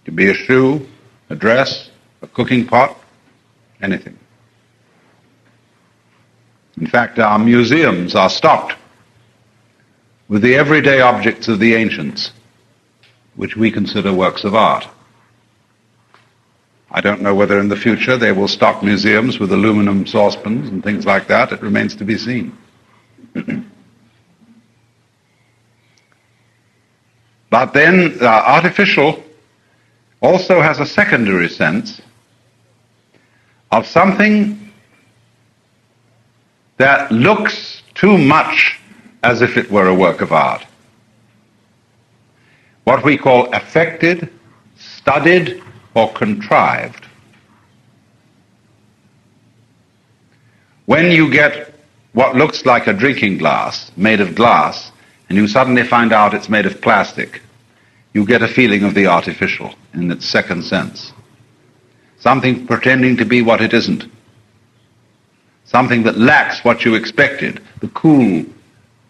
S1: It can be a shoe, a dress, a cooking pot, anything. In fact, our museums are stocked with the everyday objects of the ancients, which we consider works of art. I don't know whether in the future they will stock museums with aluminum saucepans and things like that. It remains to be seen. But then artificial also has a secondary sense of something that looks too much as if it were a work of art. What we call affected, studied, or contrived. When you get what looks like a drinking glass made of glass, and you suddenly find out it's made of plastic, you get a feeling of the artificial in its second sense. Something pretending to be what it isn't. Something that lacks what you expected, the cool,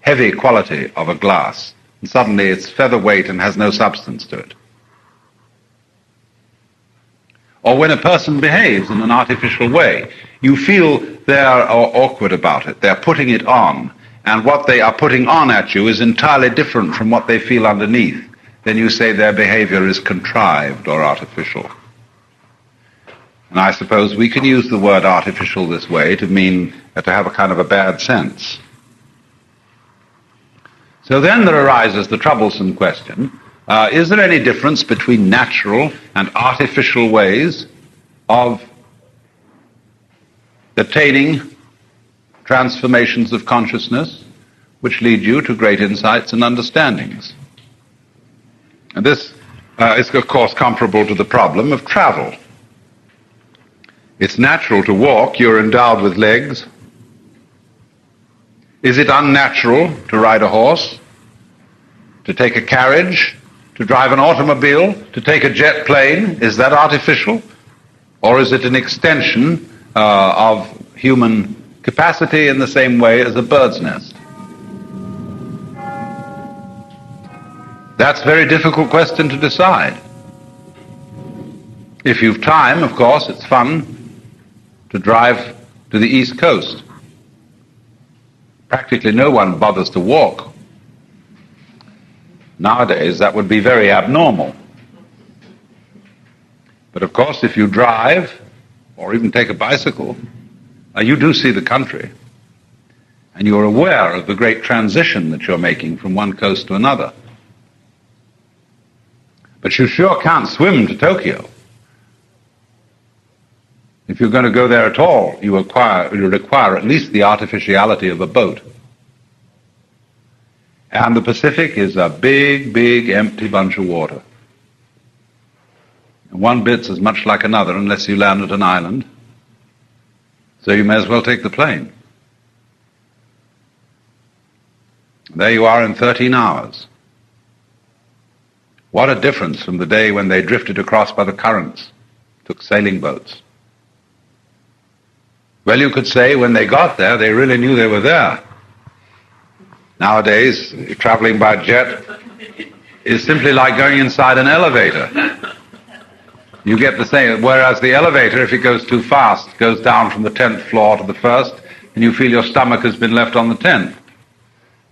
S1: heavy quality of a glass, and suddenly it's featherweight and has no substance to it. Or when a person behaves in an artificial way, you feel they're awkward about it, they're putting it on, and what they are putting on at you is entirely different from what they feel underneath. Then you say their behavior is contrived or artificial. And I suppose we can use the word artificial this way to mean to have a kind of a bad sense. So then there arises the troublesome question, is there any difference between natural and artificial ways of attaining transformations of consciousness which lead you to great insights and understandings? And this is, of course, comparable to the problem of travel. It's natural to walk, you're endowed with legs. Is it unnatural to ride a horse, to take a carriage, to drive an automobile, to take a jet plane? Is that artificial? Or is it an extension of human capacity in the same way as a bird's nest? That's a very difficult question to decide. If you've time, of course, it's fun to drive to the East Coast. Practically no one bothers to walk. Nowadays, that would be very abnormal. But of course, if you drive, or even take a bicycle, you do see the country. And you're aware of the great transition that you're making from one coast to another. But you sure can't swim to Tokyo. If you're going to go there at all, you require at least the artificiality of a boat. And the Pacific is a big, big, empty bunch of water. And one bit's as much like another unless you land at an island. So you may as well take the plane. There you are in 13 hours. What a difference from the day when they drifted across by the currents, took sailing boats. Well, you could say when they got there, they really knew they were there. Nowadays, traveling by jet is simply like going inside an elevator. You get the same, whereas the elevator, if it goes too fast, goes down from the 10th floor to the first, and you feel your stomach has been left on the 10th.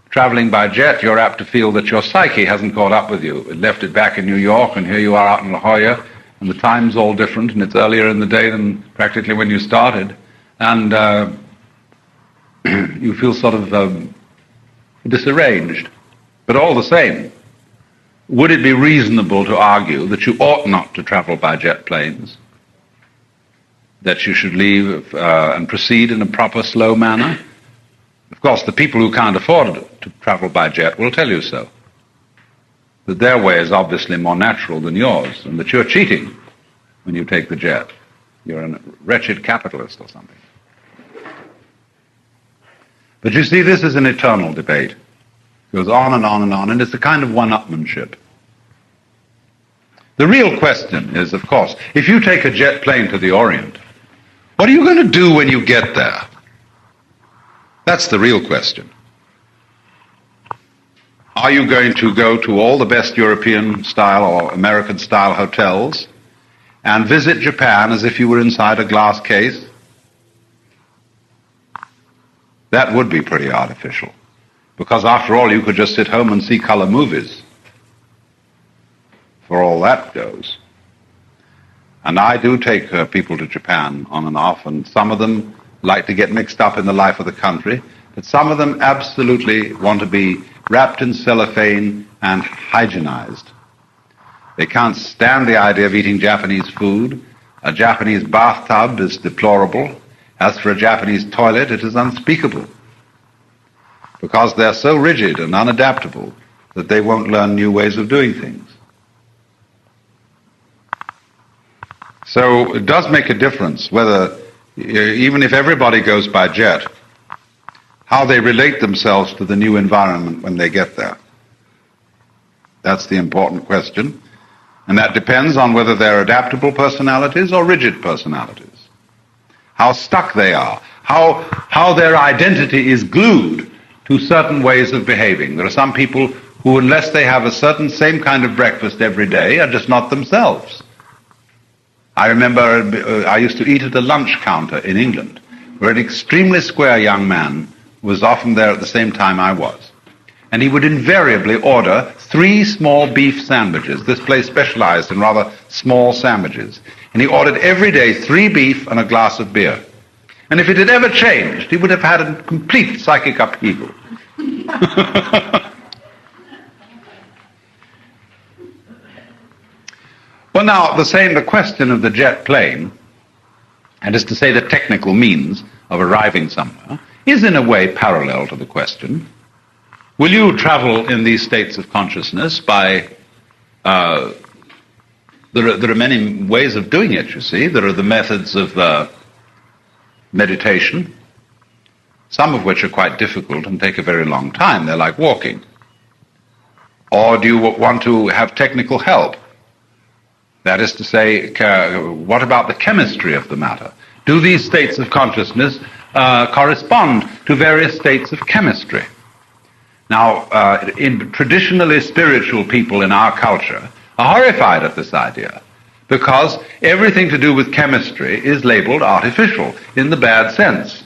S1: Traveling by jet, you're apt to feel that your psyche hasn't caught up with you. It left it back in New York, and here you are out in La Jolla, and the time's all different, and it's earlier in the day than practically when you started. And you feel sort of disarranged. But all the same, would it be reasonable to argue that you ought not to travel by jet planes? That you should leave and proceed in a proper, slow manner? Of course, the people who can't afford to travel by jet will tell you so. That their way is obviously more natural than yours, and that you're cheating when you take the jet. You're a wretched capitalist or something. But you see, this is an eternal debate. It goes on and on and on, and it's a kind of one-upmanship. The real question is, of course, if you take a jet plane to the Orient, what are you going to do when you get there? That's the real question. Are you going to go to all the best European style or American style hotels and visit Japan as if you were inside a glass case? That would be pretty artificial, because after all you could just sit home and see color movies, for all that goes. And I do take people to Japan on and off, and some of them like to get mixed up in the life of the country, but some of them absolutely want to be wrapped in cellophane and hygienized. They can't stand the idea of eating Japanese food. A Japanese bathtub is deplorable. As for a Japanese toilet, it is unspeakable, because they're so rigid and unadaptable that they won't learn new ways of doing things. So it does make a difference whether, even if everybody goes by jet, how they relate themselves to the new environment when they get there. That's the important question. And that depends on whether they're adaptable personalities or rigid personalities. How stuck they are, how their identity is glued to certain ways of behaving. There are some people who, unless they have a certain same kind of breakfast every day, are just not themselves. I remember I used to eat at a lunch counter in England, where an extremely square young man was often there at the same time I was. And he would invariably order 3 small beef sandwiches. This place specialized in rather small sandwiches. And he ordered every day 3 beef and a glass of beer. And if it had ever changed, he would have had a complete psychic upheaval. Well, now, the question of the jet plane, and is to say the technical means of arriving somewhere, is in a way parallel to the question, will you travel in these states of consciousness by, there are many ways of doing it, you see. There are the methods of meditation, some of which are quite difficult and take a very long time. They're like walking. Or do you want to have technical help? That is to say, what about the chemistry of the matter? Do these states of consciousness correspond to various states of chemistry? Now, traditionally spiritual people in our culture are horrified at this idea, because everything to do with chemistry is labeled artificial in the bad sense.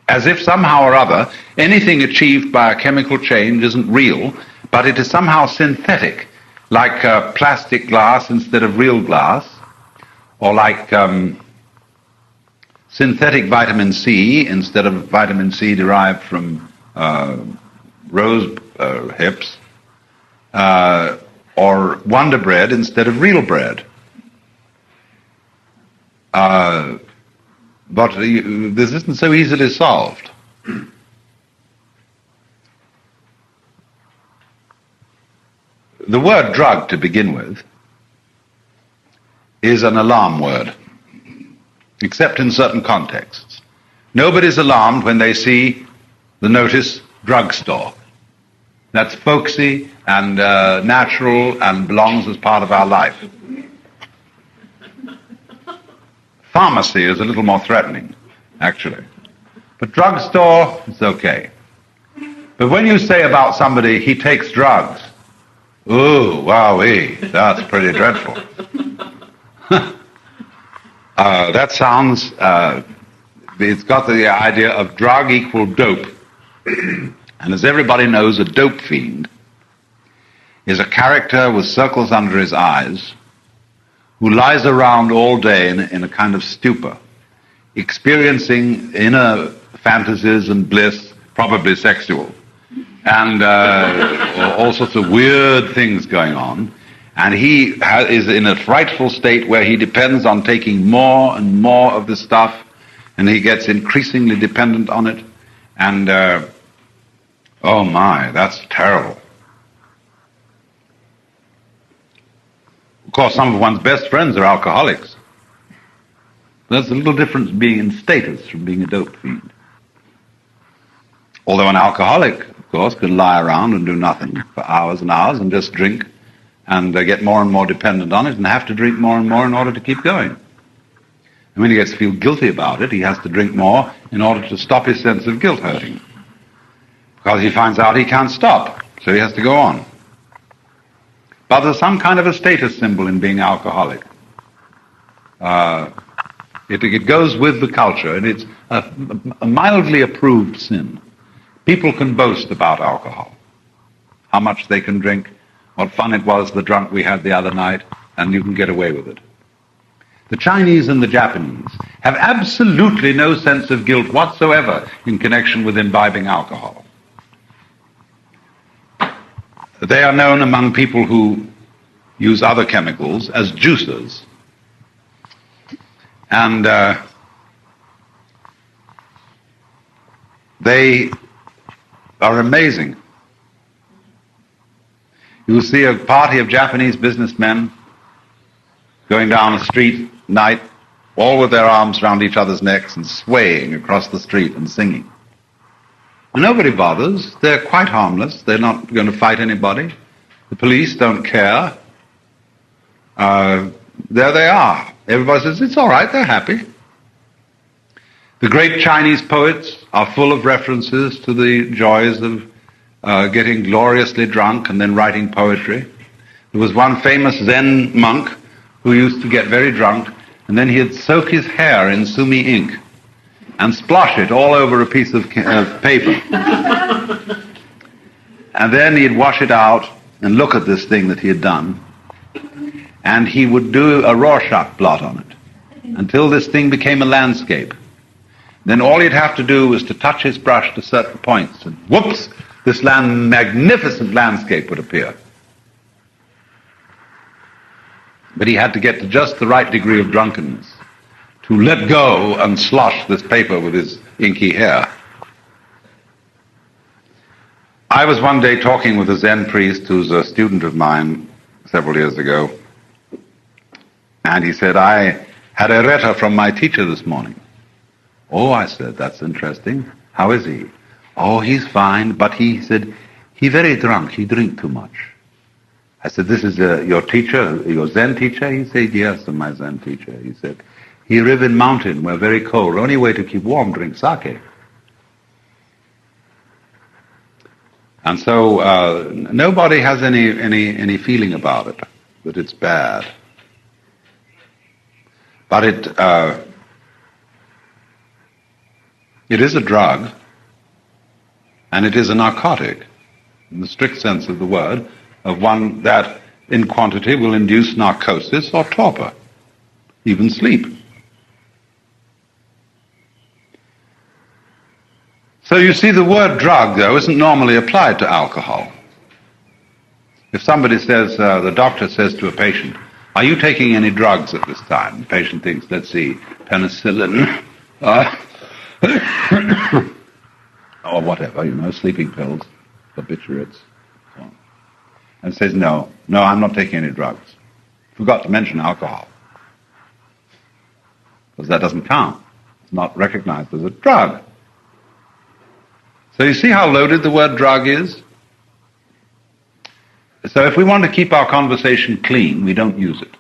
S1: As if somehow or other anything achieved by a chemical change isn't real, but it is somehow synthetic, like plastic glass instead of real glass, or like synthetic vitamin C instead of vitamin C derived from rose hips, or Wonder Bread instead of real bread. But this isn't so easily solved. The word drug, to begin with, is an alarm word, except in certain contexts. Nobody's alarmed when they see the notice drugstore. That's folksy and natural and belongs as part of our life. Pharmacy is a little more threatening, actually. But drugstore, it's okay. But when you say about somebody, he takes drugs, ooh, wowee, that's pretty dreadful. That sounds, it's got the idea of drug equal dope. And as everybody knows, a dope fiend is a character with circles under his eyes who lies around all day in a kind of stupor, experiencing inner fantasies and bliss, probably sexual, and all sorts of weird things going on. And he is in a frightful state where he depends on taking more and more of the stuff, and he gets increasingly dependent on it. And, oh my, that's terrible. Of course, some of one's best friends are alcoholics. There's a little difference being in status from being a dope fiend. Although an alcoholic, of course, can lie around and do nothing for hours and hours and just drink and get more and more dependent on it and have to drink more and more in order to keep going. And when he gets to feel guilty about it, he has to drink more in order to stop his sense of guilt hurting. because he finds out he can't stop, so he has to go on. But there's some kind of a status symbol in being alcoholic. It goes with the culture, and it's a mildly approved sin. People can boast about alcohol, how much they can drink, what fun it was, the drunk we had the other night, and you can get away with it. The Chinese and the Japanese have absolutely no sense of guilt whatsoever in connection with imbibing alcohol. They are known among people who use other chemicals as juicers. And they are amazing. You will see a party of Japanese businessmen going down a street at night, all with their arms around each other's necks and swaying across the street and singing. And nobody bothers. They're quite harmless. They're not going to fight anybody. The police don't care. There they are. Everybody says, it's all right, they're happy. The great Chinese poets are full of references to the joys of getting gloriously drunk and then writing poetry. There was one famous Zen monk who used to get very drunk, and then he'd soak his hair in sumi ink and splosh it all over a piece of paper. And then he'd wash it out and look at this thing that he had done, and he would do a Rorschach blot on it until this thing became a landscape. Then all he'd have to do was to touch his brush to certain points, and whoops, this magnificent landscape would appear. But he had to get to just the right degree of drunkenness to let go and slosh this paper with his inky hair. I was one day talking with a Zen priest who's a student of mine several years ago, and he said, I had a letter from my teacher this morning. Oh, I said, that's interesting. How is he? Oh, he's fine, but he said, he very drunk, he drink too much. I said, this is your teacher, your Zen teacher? He said, yes, my Zen teacher. He said, he live in mountain, where very cold. Only way to keep warm, drink sake. And so nobody has any feeling about it, that it's bad. But it is a drug, and it is a narcotic, in the strict sense of the word, of one that in quantity will induce narcosis or torpor, even sleep. So you see, the word drug, though, isn't normally applied to alcohol. If somebody says, the doctor says to a patient, are you taking any drugs at this time? The patient thinks, let's see, penicillin, or whatever, sleeping pills, barbiturates, so on. And says, no, I'm not taking any drugs. Forgot to mention alcohol. Because that doesn't count. It's not recognized as a drug. So you see how loaded the word drug is? So if we want to keep our conversation clean, we don't use it. It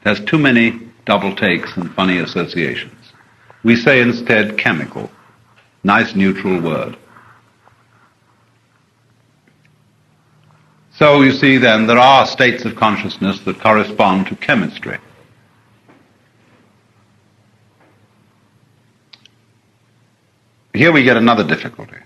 S1: has too many double takes and funny associations. We say instead chemical. Nice neutral word. So you see then, there are states of consciousness that correspond to chemistry. Here we get another difficulty.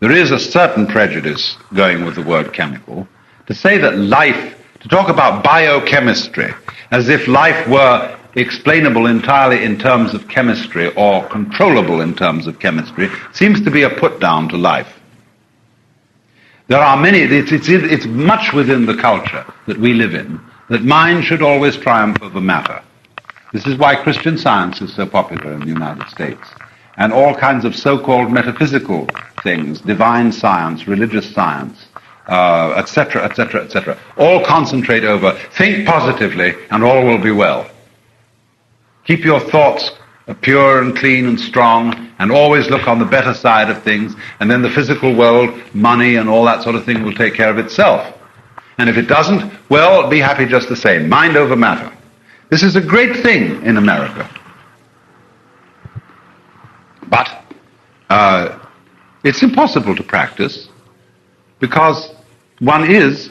S1: There is a certain prejudice going with the word chemical to say that life, to talk about biochemistry as if life were explainable entirely in terms of chemistry or controllable in terms of chemistry, seems to be a put down to life. There are many, it's much within the culture that we live in that mind should always triumph over matter. This is why Christian Science is so popular in the United States. And all kinds of so-called metaphysical things, divine science, religious science, etc., etc., etc., all concentrate over, think positively and all will be well. Keep your thoughts pure and clean and strong and always look on the better side of things, and then the physical world, money and all that sort of thing will take care of itself. And if it doesn't, well, be happy just the same. Mind over matter. This is a great thing in America. But It's impossible to practice because one is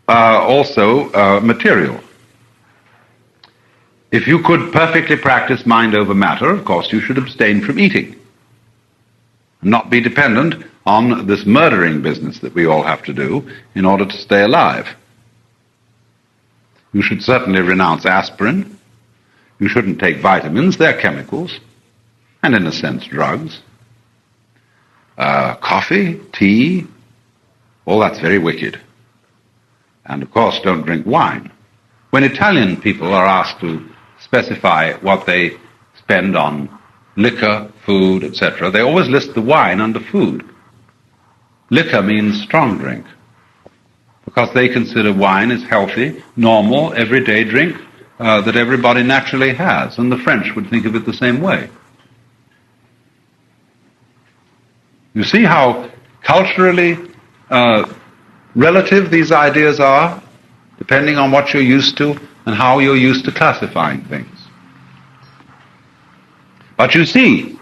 S1: also material. If you could perfectly practice mind over matter, of course you should abstain from eating and not be dependent on this murdering business that we all have to do in order to stay alive. You should certainly renounce aspirin. You shouldn't take vitamins. They're chemicals and, in a sense, drugs. Coffee, tea, all that's very wicked. And, of course, don't drink wine. When Italian people are asked to specify what they spend on liquor, food, etc., they always list the wine under food. Liquor means strong drink, because they consider wine as healthy, normal, everyday drink that everybody naturally has, and the French would think of it the same way. You see how culturally relative these ideas are, depending on what you're used to and how you're used to classifying things. But you see,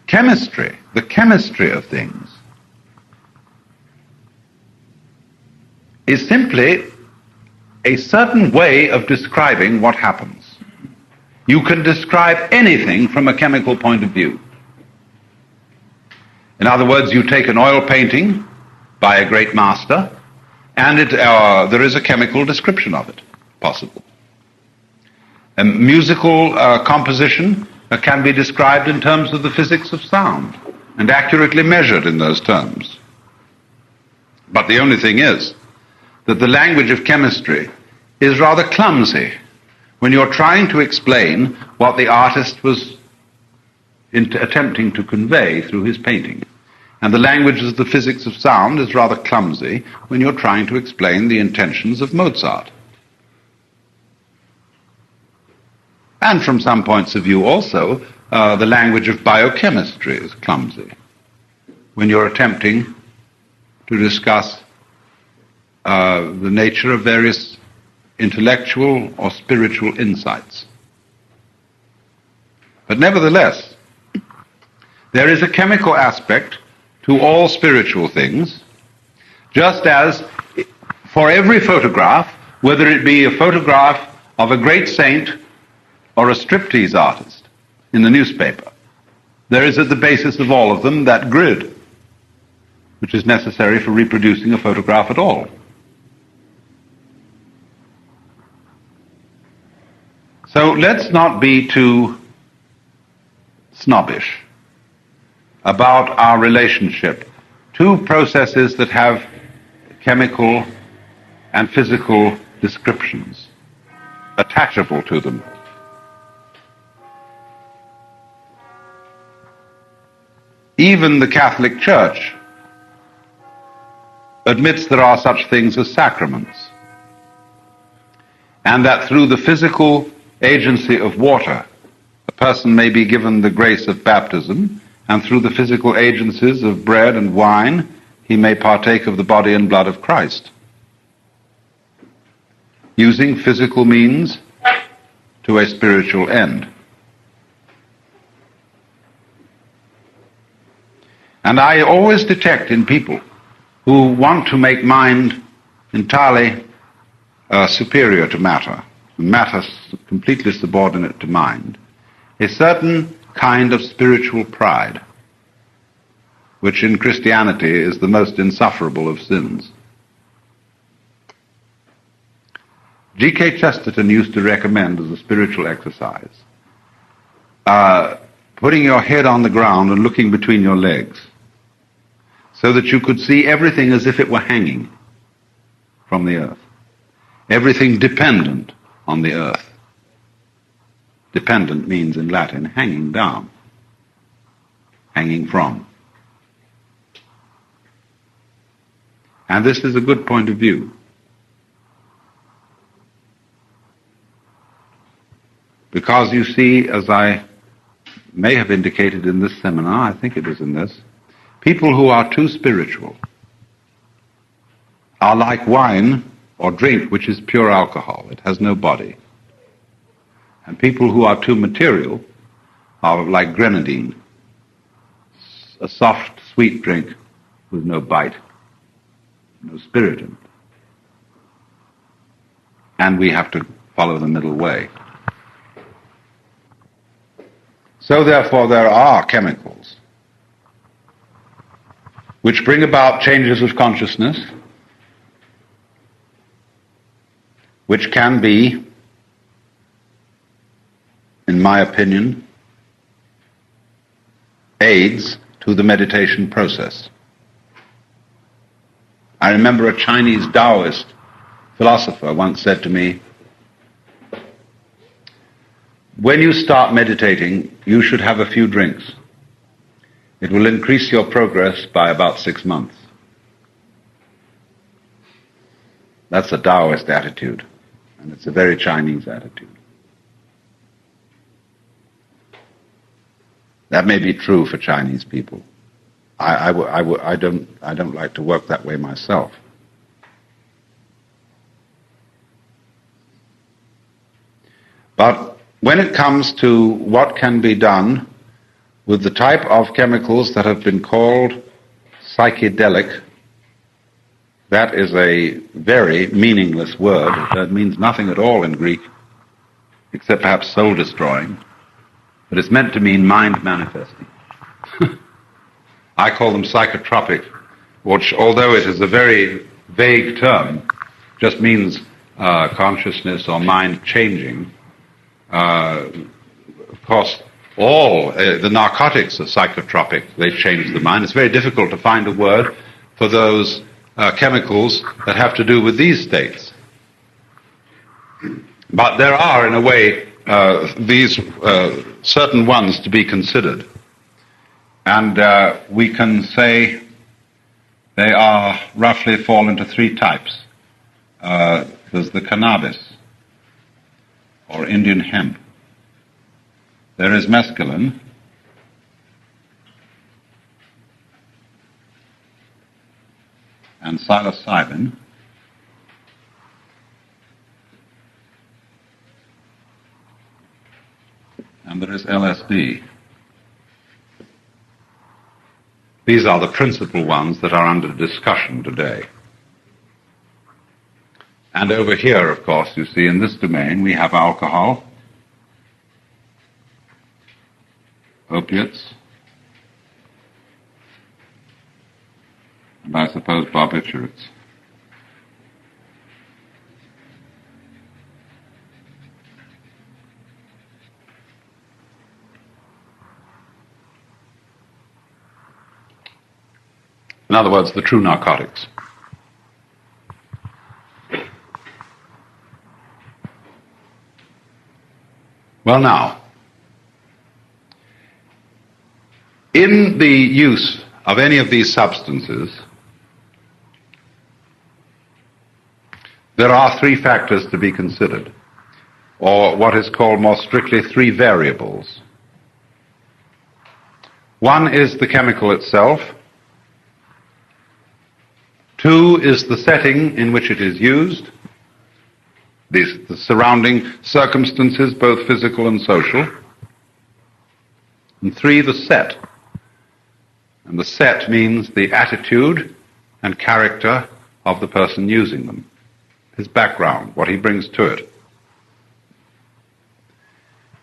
S1: chemistry, the chemistry of things, is simply a certain way of describing what happens. You can describe anything from a chemical point of view. In other words, you take an oil painting by a great master, and there is a chemical description of it possible. A musical composition can be described in terms of the physics of sound and accurately measured in those terms. But the only thing is that the language of chemistry is rather clumsy when you're trying to explain what the artist was attempting to convey through his painting. And the language of the physics of sound is rather clumsy when you're trying to explain the intentions of Mozart. And from some points of view also, the language of biochemistry is clumsy when you're attempting to discuss the nature of various intellectual or spiritual insights. But nevertheless, there is a chemical aspect to all spiritual things, just as for every photograph, whether it be a photograph of a great saint or a striptease artist in the newspaper, there is at the basis of all of them that grid, which is necessary for reproducing a photograph at all. So let's not be too snobbish about our relationship to processes that have chemical and physical descriptions attachable to them. Even the Catholic Church admits there are such things as sacraments, and that through the physical agency of water, a person may be given the grace of baptism, and through the physical agencies of bread and wine, he may partake of the body and blood of Christ, using physical means to a spiritual end. And I always detect in people who want to make mind entirely superior to matter, matter completely subordinate to mind, a certain kind of spiritual pride, which in Christianity is the most insufferable of sins. G.K. Chesterton used to recommend as a spiritual exercise putting your head on the ground and looking between your legs so that you could see everything as if it were hanging from the earth, everything dependent on the earth. Dependent means in Latin hanging down, hanging from. And this is a good point of view. Because you see, as I may have indicated in this seminar, I think it is in this, people who are too spiritual are like wine or drink which is pure alcohol. It has no body. And people who are too material are like grenadine, a soft, sweet drink with no bite, no spirit in it. And we have to follow the middle way. So therefore there are chemicals which bring about changes of consciousness, which can be, in my opinion, aids to the meditation process. I remember a Chinese Taoist philosopher once said to me, when you start meditating, you should have a few drinks. It will increase your progress by about 6 months. That's a Taoist attitude, and it's a very Chinese attitude. That may be true for Chinese people. I don't like to work that way myself. But when it comes to what can be done with the type of chemicals that have been called psychedelic, that is a very meaningless word. That means nothing at all in Greek, except perhaps soul-destroying. But it's meant to mean mind-manifesting. I call them psychotropic, which, although it is a very vague term, just means consciousness or mind changing. Of course, all the narcotics are psychotropic. They change the mind. It's very difficult to find a word for those chemicals that have to do with these states. But there are, in a way, these certain ones to be considered. And we can say they are roughly fall into 3 types. There's the cannabis, or Indian hemp. There is mescaline. And psilocybin. And there is LSD. These are the principal ones that are under discussion today. And over here, of course, you see, in this domain, we have alcohol, opiates, and I suppose barbiturates. In other words, the true narcotics. Well, now, in the use of any of these substances, there are 3 factors to be considered, or what is called more strictly 3 variables. One is the chemical itself. 2 is the setting in which it is used, the surrounding circumstances, both physical and social. And 3, the set. And the set means the attitude and character of the person using them, his background, what he brings to it.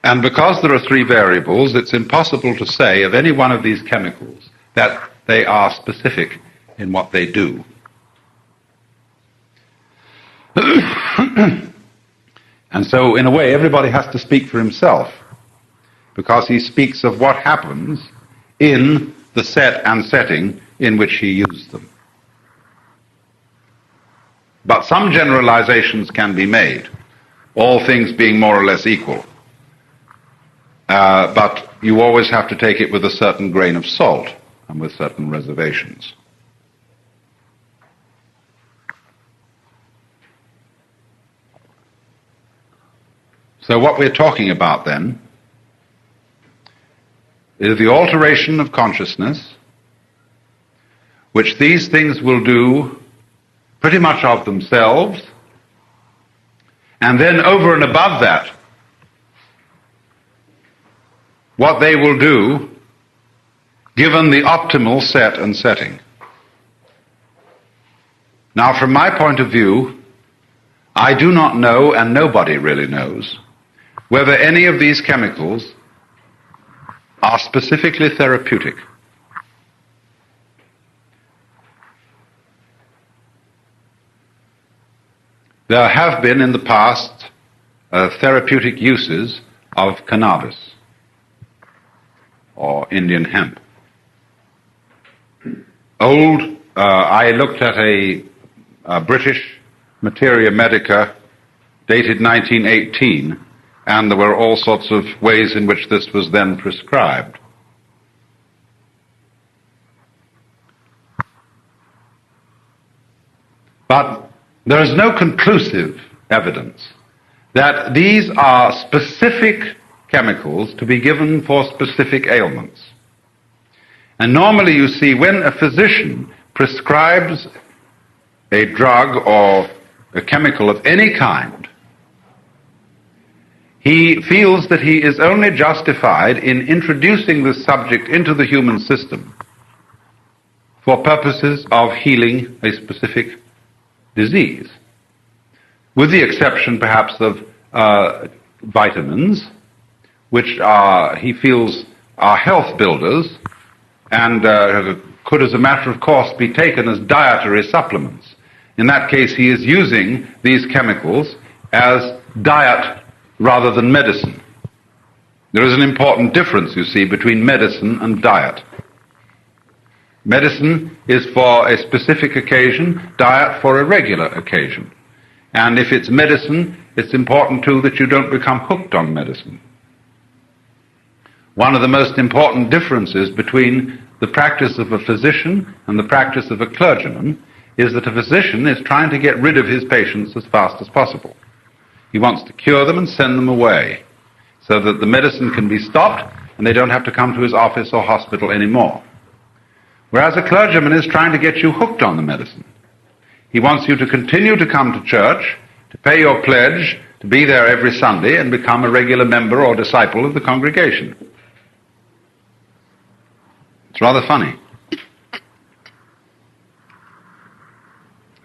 S1: And because there are 3 variables, it's impossible to say of any one of these chemicals that they are specific in what they do. And so, in a way, everybody has to speak for himself, because he speaks of what happens in the set and setting in which he used them. But some generalizations can be made, all things being more or less equal. But you always have to take it with a certain grain of salt and with certain reservations. So what we're talking about then is the alteration of consciousness, which these things will do pretty much of themselves, and then over and above that, what they will do given the optimal set and setting. Now, from my point of view, I do not know, and nobody really knows, whether any of these chemicals are specifically therapeutic. There have been in the past therapeutic uses of cannabis or Indian hemp. I looked at a British Materia Medica dated 1918, and there were all sorts of ways in which this was then prescribed. But there is no conclusive evidence that these are specific chemicals to be given for specific ailments. And normally you see when a physician prescribes a drug or a chemical of any kind, he feels that he is only justified in introducing the subject into the human system for purposes of healing a specific disease, with the exception perhaps of vitamins, which he feels are health builders and could as a matter of course be taken as dietary supplements. In that case, he is using these chemicals as diet rather than medicine. There is an important difference, you see, between medicine and diet. Medicine is for a specific occasion, diet for a regular occasion. And if it's medicine, it's important too that you don't become hooked on medicine. One of the most important differences between the practice of a physician and the practice of a clergyman is that a physician is trying to get rid of his patients as fast as possible. He wants to cure them and send them away so that the medicine can be stopped and they don't have to come to his office or hospital anymore. Whereas a clergyman is trying to get you hooked on the medicine. He wants you to continue to come to church, to pay your pledge, to be there every Sunday and become a regular member or disciple of the congregation. It's rather funny.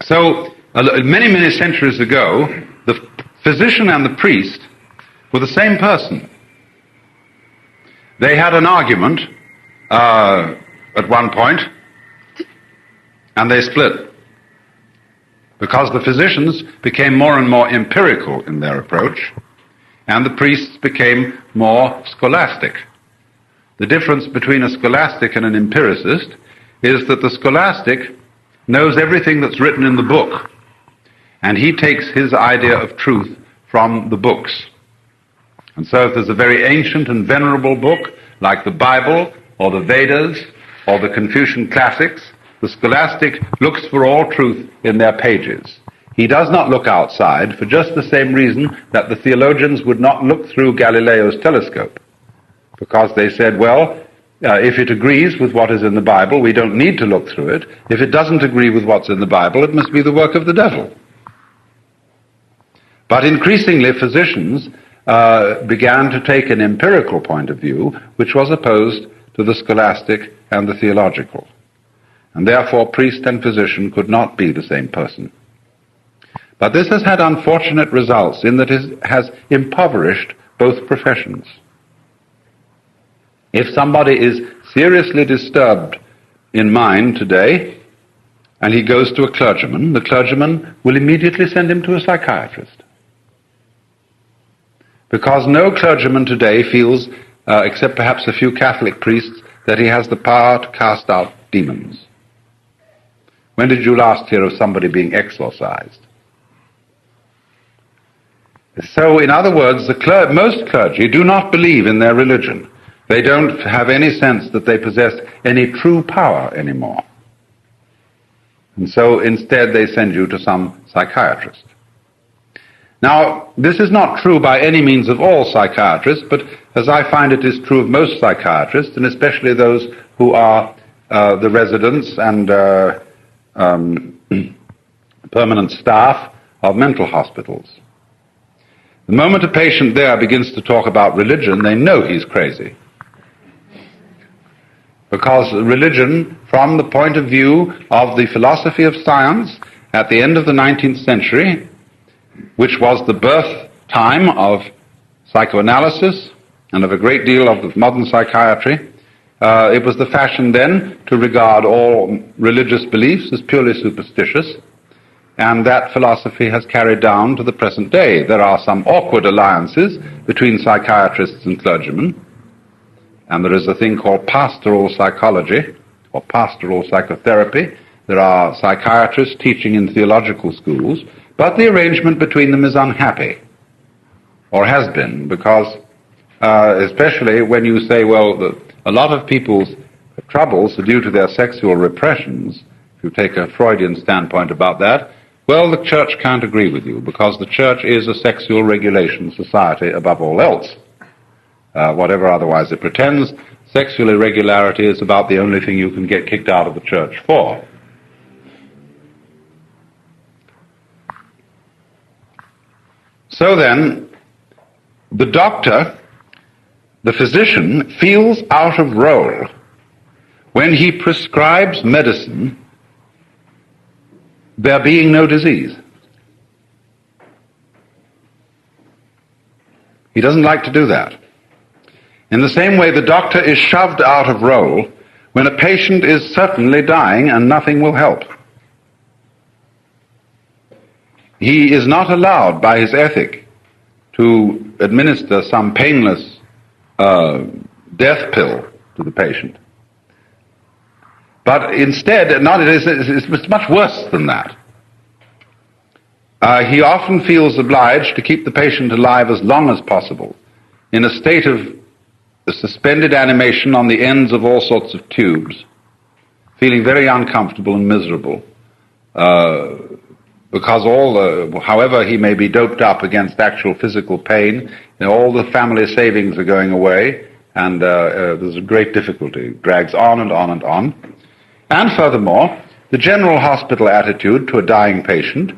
S1: So, many, many centuries ago, the physician and the priest were the same person. They had an argument at one point, and they split, because the physicians became more and more empirical in their approach, and the priests became more scholastic. The difference between a scholastic and an empiricist is that the scholastic knows everything that's written in the book, and he takes his idea of truth from the books. And so if there's a very ancient and venerable book, like the Bible, or the Vedas, or the Confucian classics, the scholastic looks for all truth in their pages. He does not look outside for just the same reason that the theologians would not look through Galileo's telescope, because they said, well, if it agrees with what is in the Bible, we don't need to look through it. If it doesn't agree with what's in the Bible, it must be the work of the devil. But increasingly, physicians began to take an empirical point of view, which was opposed to the scholastic and the theological. And therefore, priest and physician could not be the same person. But this has had unfortunate results in that it has impoverished both professions. If somebody is seriously disturbed in mind today, and he goes to a clergyman, the clergyman will immediately send him to a psychiatrist. Because no clergyman today feels, except perhaps a few Catholic priests, that he has the power to cast out demons. When did you last hear of somebody being exorcised? So, in other words, most clergy do not believe in their religion. They don't have any sense that they possess any true power anymore. And so instead they send you to some psychiatrist. Now, this is not true by any means of all psychiatrists, but as I find it is true of most psychiatrists, and especially those who are the residents and permanent staff of mental hospitals. The moment a patient there begins to talk about religion, they know he's crazy. Because religion, from the point of view of the philosophy of science at the end of the 19th century, which was the birth time of psychoanalysis and of a great deal of modern psychiatry, it was the fashion then to regard all religious beliefs as purely superstitious, and that philosophy has carried down to the present day. There are some awkward alliances between psychiatrists and clergymen, and there is a thing called pastoral psychology or pastoral psychotherapy. There are psychiatrists teaching in theological schools, but the arrangement between them is unhappy, or has been, because especially when you say, well, a lot of people's troubles are due to their sexual repressions, if you take a Freudian standpoint about that, well, the church can't agree with you, because the church is a sexual regulation society above all else. Whatever otherwise it pretends, sexual irregularity is about the only thing you can get kicked out of the church for. So then, the doctor, the physician, feels out of role when he prescribes medicine there being no disease. He doesn't like to do that. In the same way, the doctor is shoved out of role when a patient is certainly dying and nothing will help. He is not allowed by his ethic to administer some painless death pill to the patient. But instead, it's much worse than that. He often feels obliged to keep the patient alive as long as possible in a state of suspended animation on the ends of all sorts of tubes, feeling very uncomfortable and miserable, because however he may be doped up against actual physical pain, all the family savings are going away, and there's a great difficulty. It drags on and on and on. And furthermore, the general hospital attitude to a dying patient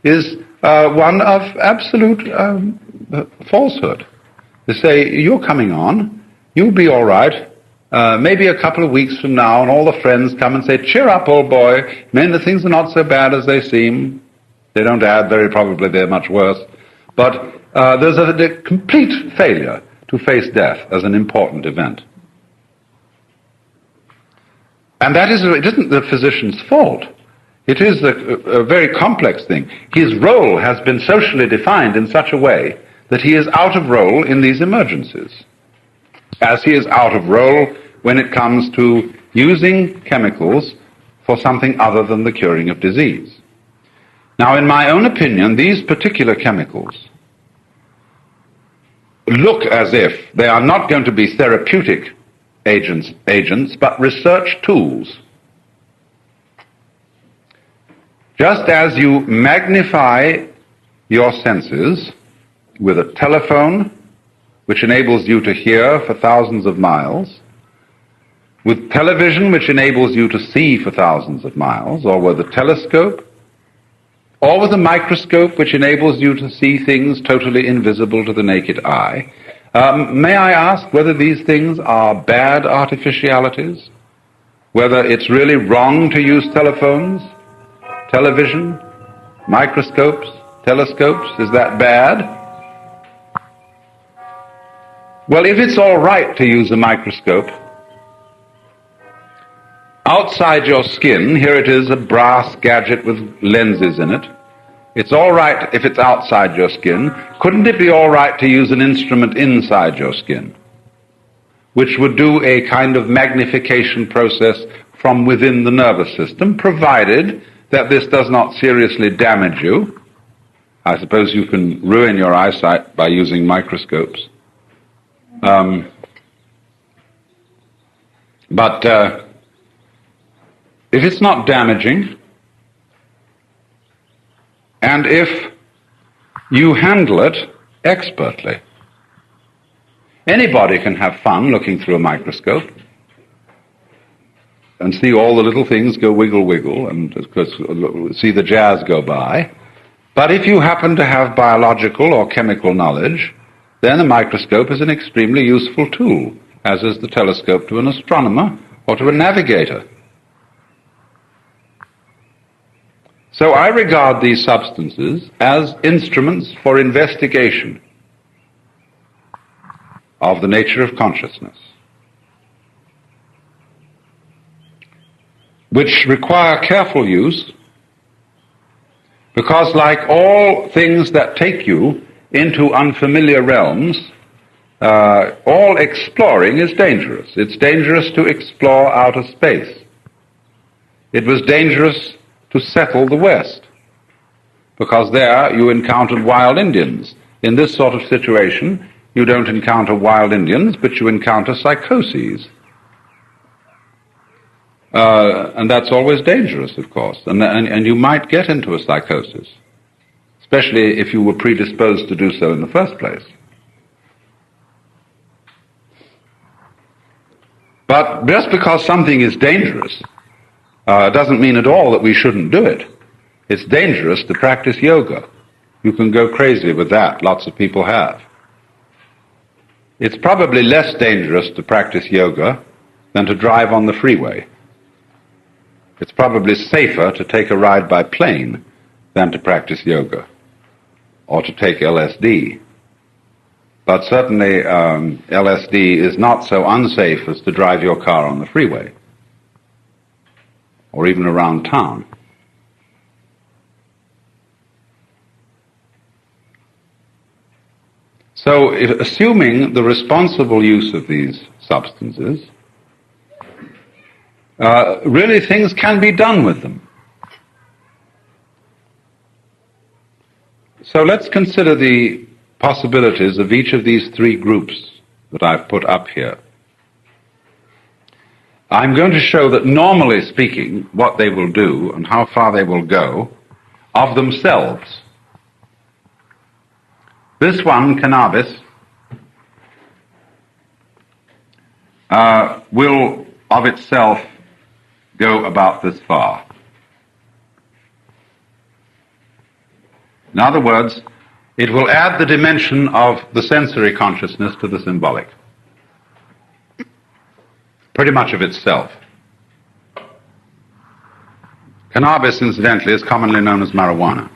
S1: is one of absolute falsehood. They say, you're coming on, you'll be all right, maybe a couple of weeks from now, and all the friends come and say, cheer up, old boy, things are not so bad as they seem. They don't add, very probably they're much worse. But there's a complete failure to face death as an important event. And it isn't the physician's fault. It is a very complex thing. His role has been socially defined in such a way that he is out of role in these emergencies, as he is out of role when it comes to using chemicals for something other than the curing of disease. Now, in my own opinion, these particular chemicals look as if they are not going to be therapeutic agents, but research tools. Just as you magnify your senses with a telephone, which enables you to hear for thousands of miles, with television, which enables you to see for thousands of miles, or with a telescope, or with a microscope, which enables you to see things totally invisible to the naked eye. May I ask whether these things are bad artificialities? Whether it's really wrong to use telephones, television, microscopes, telescopes? Is that bad? Well, if it's all right to use a microscope, outside your skin, here it is, a brass gadget with lenses in it. It's all right if it's outside your skin. Couldn't it be all right to use an instrument inside your skin, which would do a kind of magnification process from within the nervous system, provided that this does not seriously damage you? I suppose you can ruin your eyesight by using microscopes. But if it's not damaging, and if you handle it expertly, anybody can have fun looking through a microscope and see all the little things go wiggle, wiggle, and of course see the jazz go by. But if you happen to have biological or chemical knowledge, then a microscope is an extremely useful tool, as is the telescope to an astronomer, or to a navigator. So I regard these substances as instruments for investigation of the nature of consciousness, which require careful use, because like all things that take you into unfamiliar realms, all exploring is dangerous. It's dangerous to explore outer space. It was dangerous to settle the West, because there you encountered wild Indians. In this sort of situation, you don't encounter wild Indians, but you encounter psychoses. And that's always dangerous, of course. And you might get into a psychosis, especially if you were predisposed to do so in the first place. But just because something is dangerous doesn't mean at all that we shouldn't do it. It's dangerous to practice yoga. You can go crazy with that. Lots of people have. It's probably less dangerous to practice yoga than to drive on the freeway. It's probably safer to take a ride by plane than to practice yoga or to take LSD. But certainly LSD is not so unsafe as to drive your car on the freeway or even around town. So assuming the responsible use of these substances, really things can be done with them. So let's consider the possibilities of each of these three groups that I've put up here. I'm going to show that normally speaking, what they will do and how far they will go of themselves. This one, cannabis, will of itself go about this far. In other words, it will add the dimension of the sensory consciousness to the symbolic. Pretty much of itself. Cannabis, incidentally, is commonly known as marijuana.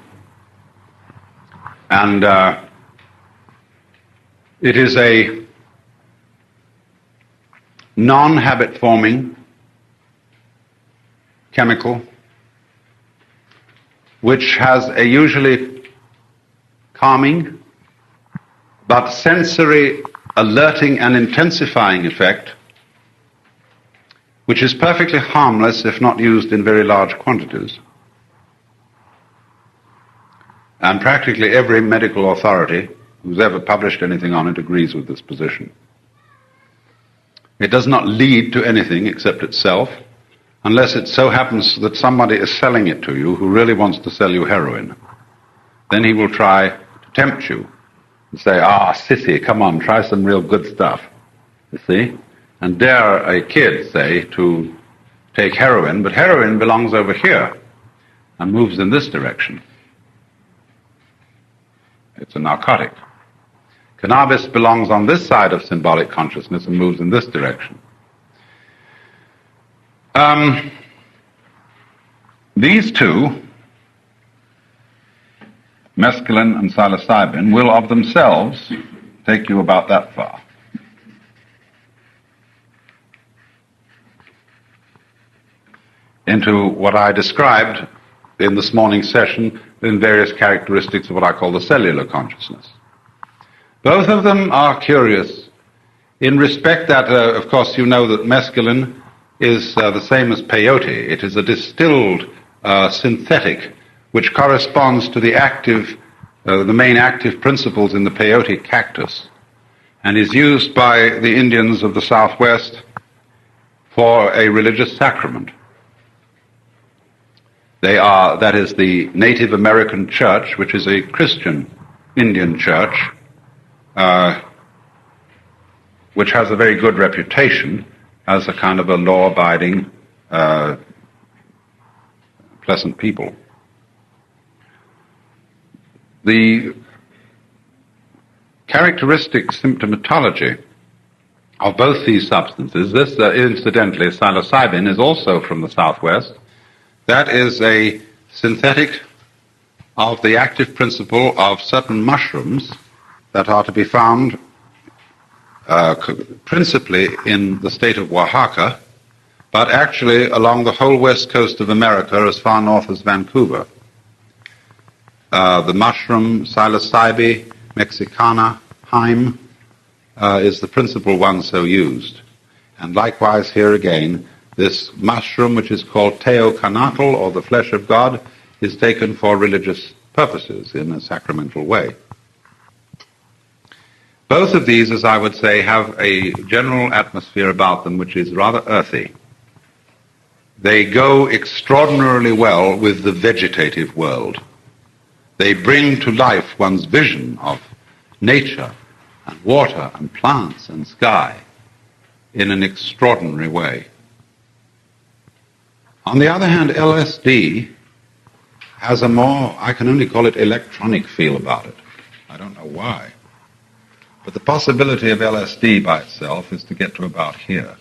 S1: And it is a non-habit-forming chemical which has a usually calming but sensory alerting and intensifying effect, which is perfectly harmless if not used in very large quantities. And practically every medical authority who's ever published anything on it agrees with this position. It does not lead to anything except itself, unless it so happens that somebody is selling it to you who really wants to sell you heroin. Then he will try to tempt you and say, sissy, come on, try some real good stuff, you see? And dare a kid, say, to take heroin, but heroin belongs over here and moves in this direction. It's a narcotic. Cannabis belongs on this side of symbolic consciousness and moves in this direction. These two, mescaline and psilocybin, will of themselves take you about that far. Into what I described in this morning's session in various characteristics of what I call the cellular consciousness. Both of them are curious in respect that, of course, you know that mescaline is the same as peyote. It is a distilled synthetic which corresponds to the main active principles in the peyote cactus and is used by the Indians of the Southwest for a religious sacrament. That is the Native American Church, which is a Christian Indian church, which has a very good reputation as a kind of a law-abiding, pleasant people. The characteristic symptomatology of both these substances. This, incidentally, psilocybin is also from the southwest. That is a synthetic of the active principle of certain mushrooms that are to be found principally in the state of Oaxaca, but actually along the whole west coast of America as far north as Vancouver. The mushroom psilocybe mexicana, Haim, is the principal one so used. And likewise here again, this mushroom, which is called teocanatl, or the flesh of God, is taken for religious purposes in a sacramental way. Both of these, as I would say, have a general atmosphere about them which is rather earthy. They go extraordinarily well with the vegetative world. They bring to life one's vision of nature and water and plants and sky in an extraordinary way. On the other hand, LSD has a more, I can only call it electronic feel about it. I don't know why. But the possibility of LSD by itself is to get to about here.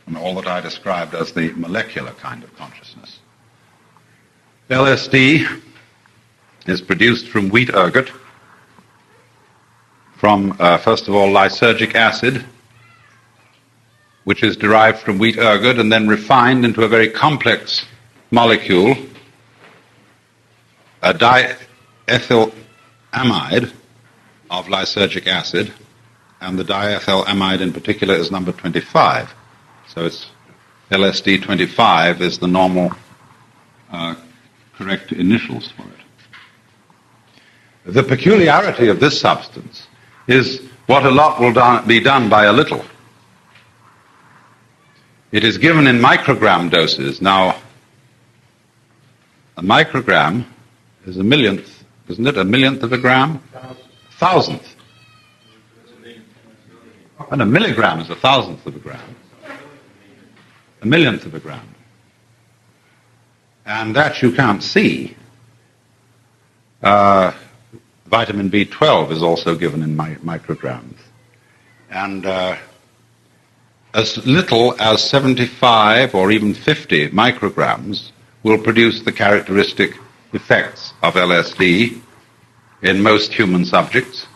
S1: And all that I described as the molecular kind of consciousness. LSD is produced from wheat ergot, from, first of all, lysergic acid, which is derived from wheat ergot and then refined into a very complex molecule, a diethylamide of lysergic acid, and the diethylamide in particular is number 25. So it's LSD 25 is the normal correct initials for it. The peculiarity of this substance is what a lot will be done by a little. It is given in microgram doses. Now, a microgram is a millionth, isn't it? A millionth of a gram? Thousandth. And a milligram is a thousandth of a gram. A millionth of a gram. And that you can't see. Vitamin B12 is also given in micrograms. And as little as 75 or even 50 micrograms will produce the characteristic effects of LSD in most human subjects.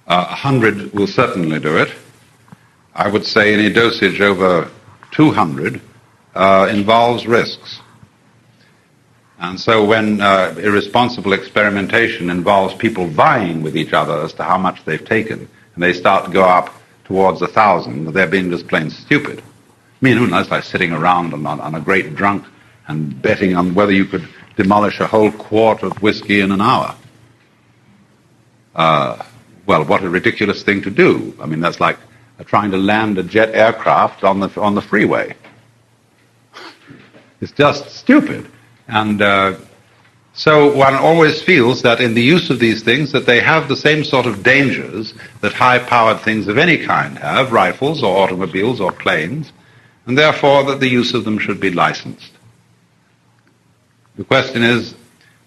S1: 100 will certainly do it. I would say any dosage over 200 involves risks. And so when irresponsible experimentation involves people vying with each other as to how much they've taken, and they start to go up towards 1,000, they're being just plain stupid. I mean, who knows, like sitting around on a great drunk and betting on whether you could demolish a whole quart of whiskey in an hour. Well, what a ridiculous thing to do. I mean, that's like trying to land a jet aircraft on the freeway. It's just stupid. And so one always feels that in the use of these things that they have the same sort of dangers that high-powered things of any kind have, rifles or automobiles or planes, and therefore that the use of them should be licensed. The question is,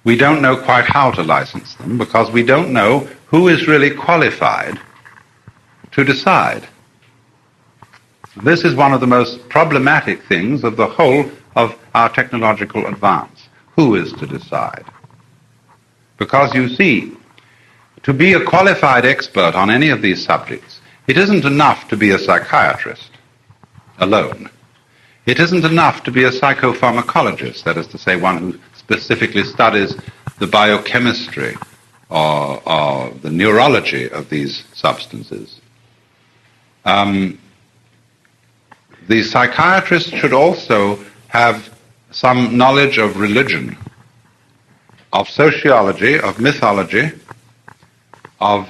S1: we don't know quite how to license them because we don't know who is really qualified to decide. This is one of the most problematic things of the whole of our technological advance. Who is to decide? Because you see, to be a qualified expert on any of these subjects, it isn't enough to be a psychiatrist alone. It isn't enough to be a psychopharmacologist, that is to say, one who specifically studies the biochemistry or the neurology of these substances. The psychiatrist should also have some knowledge of religion, of sociology, of mythology, of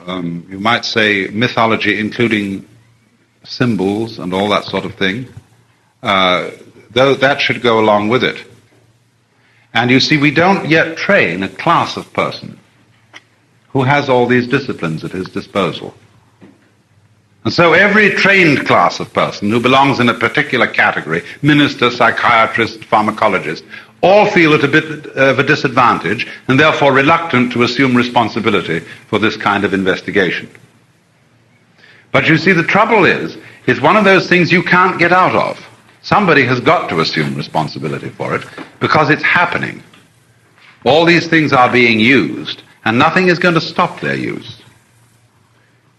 S1: you might say mythology including symbols and all that sort of thing, though that should go along with it. And you see, we don't yet train a class of person who has all these disciplines at his disposal. And so every trained class of person who belongs in a particular category, minister, psychiatrist, pharmacologist, all feel at a bit of a disadvantage and therefore reluctant to assume responsibility for this kind of investigation. But you see, the trouble is, it's one of those things you can't get out of. Somebody has got to assume responsibility for it because it's happening. All these things are being used, and nothing is going to stop their use.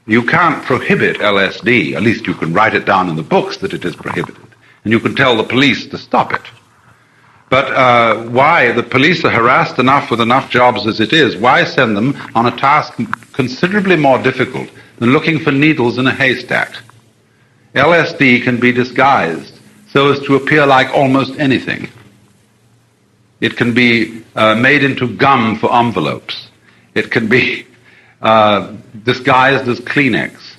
S1: You can't prohibit LSD, at least you can write it down in the books that it is prohibited, and you can tell the police to stop it. But why? The police are harassed enough with enough jobs as it is. Why send them on a task considerably more difficult than looking for needles in a haystack? LSD can be disguised so as to appear like almost anything. It can be made into gum for envelopes. It can be disguised as Kleenex,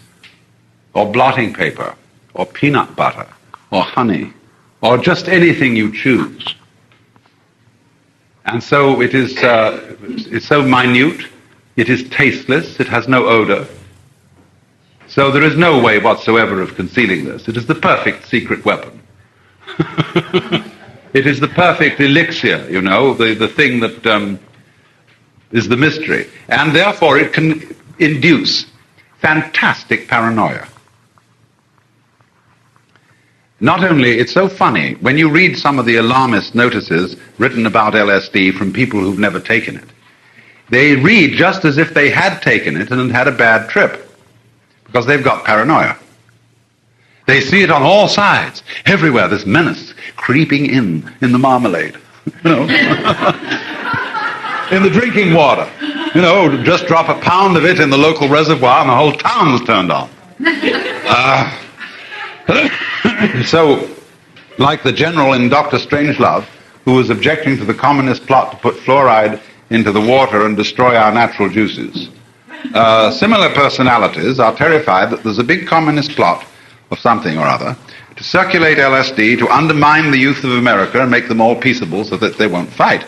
S1: or blotting paper, or peanut butter, or honey, or just anything you choose. And so it is it's so minute, it is tasteless, it has no odor. So there is no way whatsoever of concealing this. It is the perfect secret weapon. It is the perfect elixir, you know, the thing that is the mystery. And therefore it can induce fantastic paranoia. Not only, it's so funny, when you read some of the alarmist notices written about LSD from people who've never taken it, they read just as if they had taken it and had a bad trip, because they've got paranoia. They see it on all sides, everywhere, this menace creeping in the marmalade, you know, in the drinking water. You know, just drop a pound of it in the local reservoir and the whole town's turned on. So, like the general in Dr. Strangelove, who was objecting to the communist plot to put fluoride into the water and destroy our natural juices, similar personalities are terrified that there's a big communist plot of something or other to circulate LSD to undermine the youth of America and make them all peaceable so that they won't fight.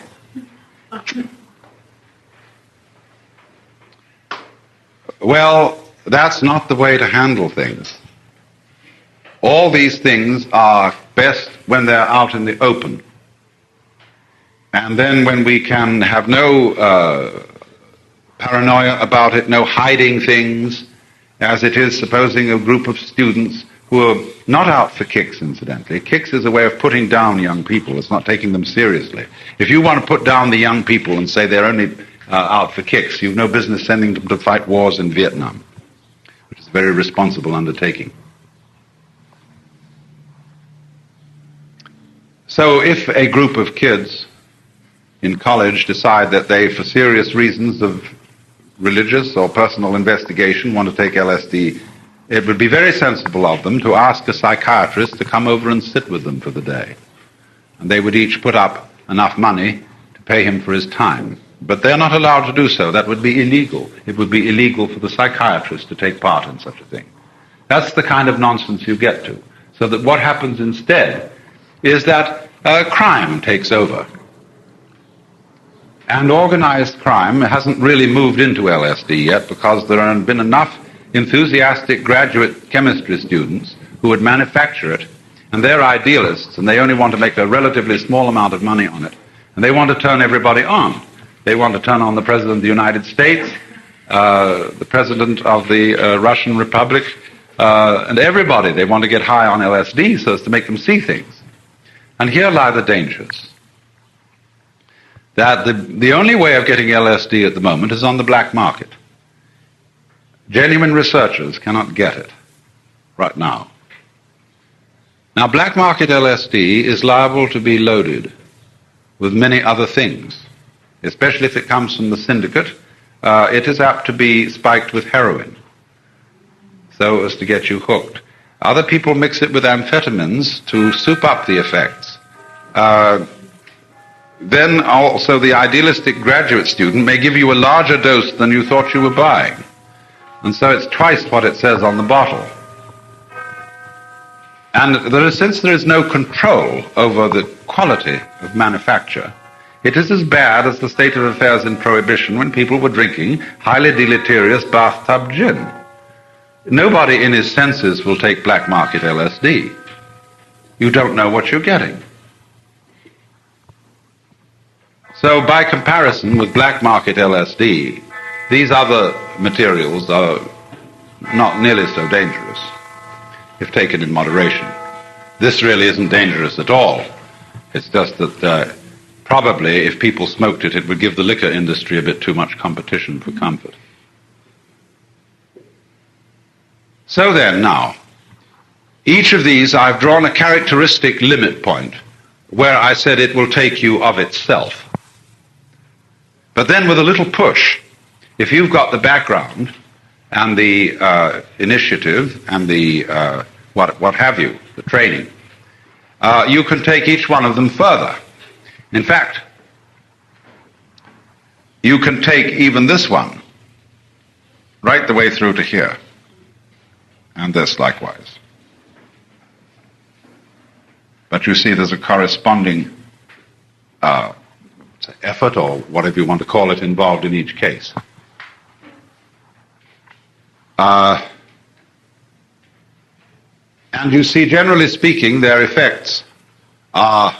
S1: Well, that's not the way to handle things. All these things are best when they're out in the open. And then when we can have no paranoia about it, no hiding things, as it is supposing a group of students who are not out for kicks, incidentally. Kicks is a way of putting down young people. It's not taking them seriously. If you want to put down the young people and say they're only out for kicks, you've no business sending them to fight wars in Vietnam, which is a very responsible undertaking. So if a group of kids in college decide that they, for serious reasons of religious or personal investigation, want to take LSD, it would be very sensible of them to ask a psychiatrist to come over and sit with them for the day. And they would each put up enough money to pay him for his time. But they're not allowed to do so. That would be illegal. It would be illegal for the psychiatrist to take part in such a thing. That's the kind of nonsense you get to. So that what happens instead is that crime takes over. And organized crime hasn't really moved into LSD yet because there have been enough enthusiastic graduate chemistry students who would manufacture it, and they're idealists, and they only want to make a relatively small amount of money on it, and they want to turn everybody on. They want to turn on the President of the United States, the President of the Russian Republic, and everybody. They want to get high on LSD so as to make them see things. And here lie the dangers. That the only way of getting LSD at the moment is on the black market. Genuine researchers cannot get it right now. Now, black market LSD is liable to be loaded with many other things, especially if it comes from the syndicate. It is apt to be spiked with heroin, so as to get you hooked. Other people mix it with amphetamines to soup up the effects. Then also the idealistic graduate student may give you a larger dose than you thought you were buying. And so it's twice what it says on the bottle. And since there is no control over the quality of manufacture, it is as bad as the state of affairs in Prohibition when people were drinking highly deleterious bathtub gin. Nobody in his senses will take black market LSD. You don't know what you're getting. So by comparison with black market LSD, these other materials are not nearly so dangerous if taken in moderation. This really isn't dangerous at all. It's just that probably if people smoked it, it would give the liquor industry a bit too much competition for comfort. So then, now, each of these I've drawn a characteristic limit point where I said it will take you of itself. But then with a little push, if you've got the background and the initiative and the what have you, the training, you can take each one of them further. In fact, you can take even this one right the way through to here, and this likewise. But you see there's a corresponding effort, or whatever you want to call it, involved in each case. And you see, generally speaking, their effects are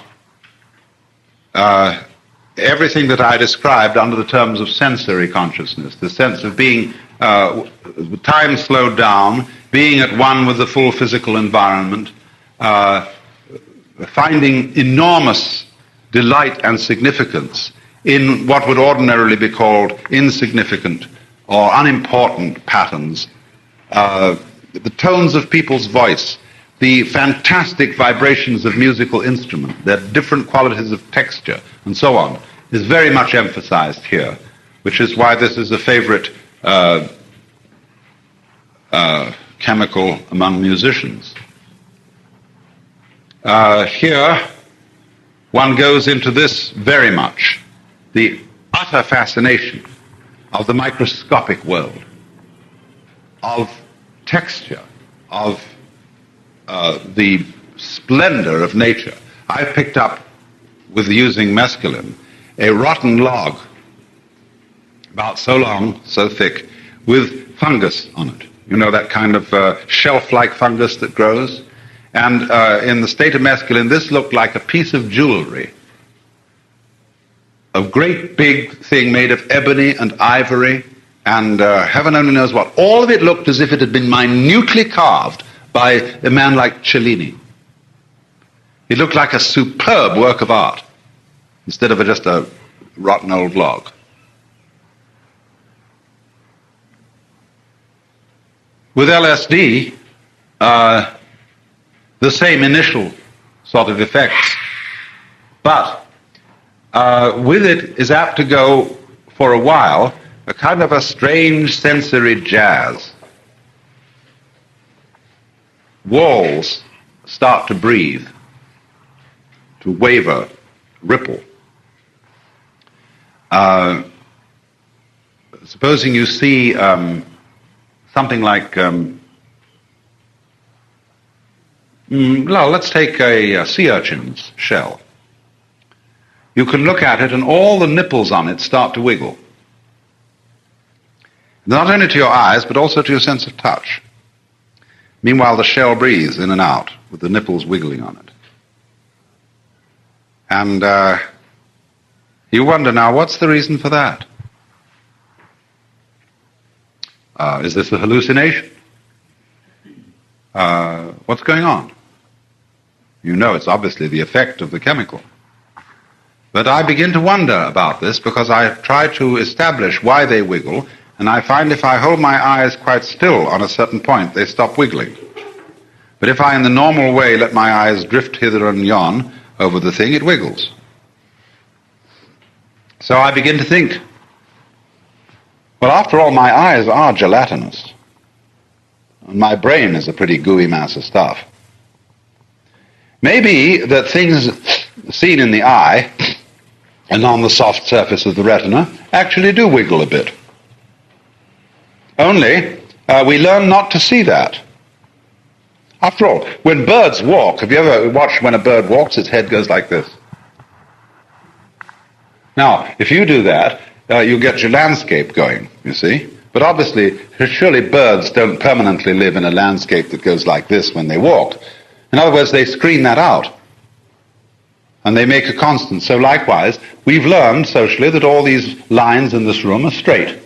S1: everything that I described under the terms of sensory consciousness, the sense of being time slowed down, being at one with the full physical environment, finding enormous delight and significance in what would ordinarily be called insignificant or unimportant patterns, the tones of people's voice, the fantastic vibrations of musical instruments, their different qualities of texture, and so on, is very much emphasized here, which is why this is a favorite chemical among musicians. Here, one goes into this very much, the utter fascination of the microscopic world, of texture, of the splendor of nature. I picked up, with using mescaline, a rotten log, about so long, so thick, with fungus on it. You know, that kind of shelf-like fungus that grows? And in the state of mescaline, this looked like a piece of jewelry, a great big thing made of ebony and ivory, and heaven only knows what. All of it looked as if it had been minutely carved by a man like Cellini. It looked like a superb work of art, instead of just a rotten old log. With LSD, the same initial sort of effects, but with it is apt to go, for a while, a kind of a strange sensory jazz. Walls start to breathe, to waver, ripple. Supposing you see something like, let's take a sea urchin's shell. You can look at it and all the nipples on it start to wiggle. Not only to your eyes, but also to your sense of touch. Meanwhile, the shell breathes in and out with the nipples wiggling on it. And you wonder now, what's the reason for that? Is this a hallucination? What's going on? You know it's obviously the effect of the chemical. But I begin to wonder about this because I try to establish why they wiggle, and I find if I hold my eyes quite still on a certain point, they stop wiggling. But if I, in the normal way, let my eyes drift hither and yon over the thing, it wiggles. So I begin to think, well, after all, my eyes are gelatinous. And my brain is a pretty gooey mass of stuff. Maybe that things seen in the eye and on the soft surface of the retina actually do wiggle a bit. Only we learn not to see that. After all, when birds walk, have you ever watched when a bird walks, its head goes like this? Now, if you do that, you get your landscape going, you see, But obviously, surely birds don't permanently live in a landscape that goes like this when they walk. In other words, they screen that out. And they make a constant. So likewise, we've learned socially that all these lines in this room are straight.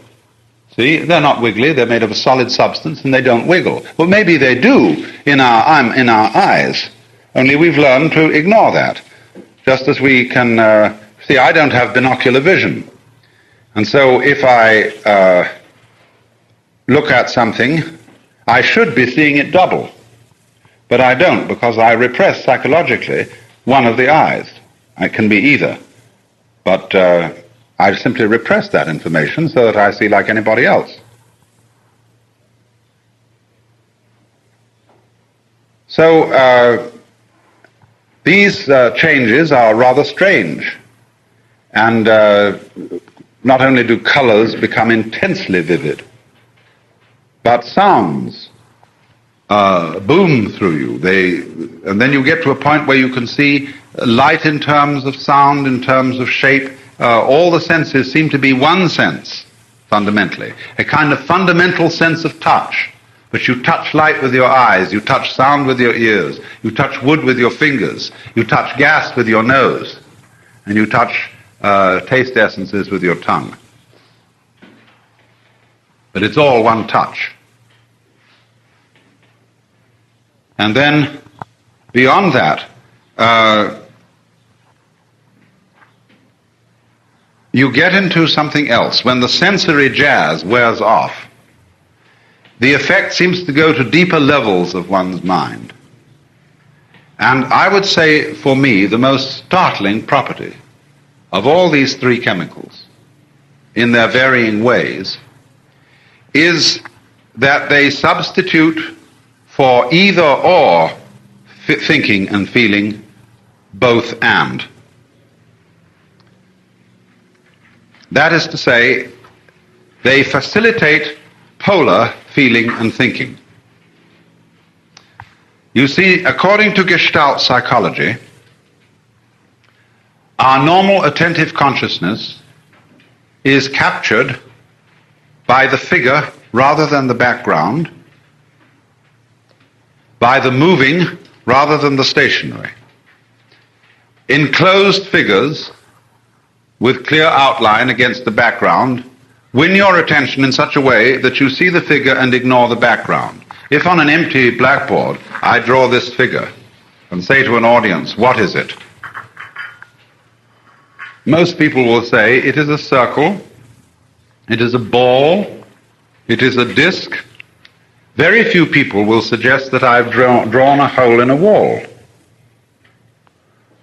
S1: See, they're not wiggly, they're made of a solid substance, and they don't wiggle. Well, maybe they do in our eyes, only we've learned to ignore that. Just as we can, see, I don't have binocular vision. And so if I look at something, I should be seeing it double. But I don't, because I repress psychologically one of the eyes. It can be either. But I simply repress that information so that I see like anybody else. So these changes are rather strange. And not only do colors become intensely vivid, but sounds boom through you. And then you get to a point where you can see light in terms of sound, in terms of shape. All the senses seem to be one sense, fundamentally. A kind of fundamental sense of touch. But you touch light with your eyes, you touch sound with your ears, you touch wood with your fingers, you touch gas with your nose, and you touch taste essences with your tongue. But it's all one touch. And then, beyond that, you get into something else. When the sensory jazz wears off, the effect seems to go to deeper levels of one's mind. And I would say, for me, the most startling property of all these three chemicals, in their varying ways, is that they substitute for either or thinking and feeling both and. That is to say, they facilitate polar feeling and thinking. You see, according to Gestalt psychology, our normal attentive consciousness is captured by the figure rather than the background, by the moving rather than the stationary. Enclosed figures with clear outline against the background win your attention in such a way that you see the figure and ignore the background. If on an empty blackboard I draw this figure and say to an audience, what is it? Most people will say it is a circle, it is a ball, it is a disc. Very few people will suggest that I've drawn a hole in a wall.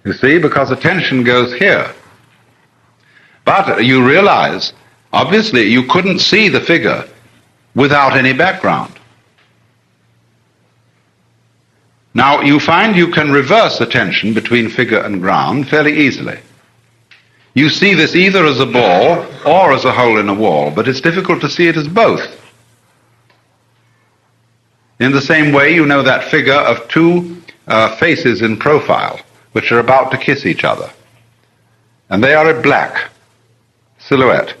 S1: You see, because attention goes here. But you realize, obviously, you couldn't see the figure without any background. Now, you find you can reverse attention between figure and ground fairly easily. You see this either as a ball or as a hole in a wall, but it's difficult to see it as both. In the same way, you know that figure of two faces in profile, which are about to kiss each other. And they are a black silhouette.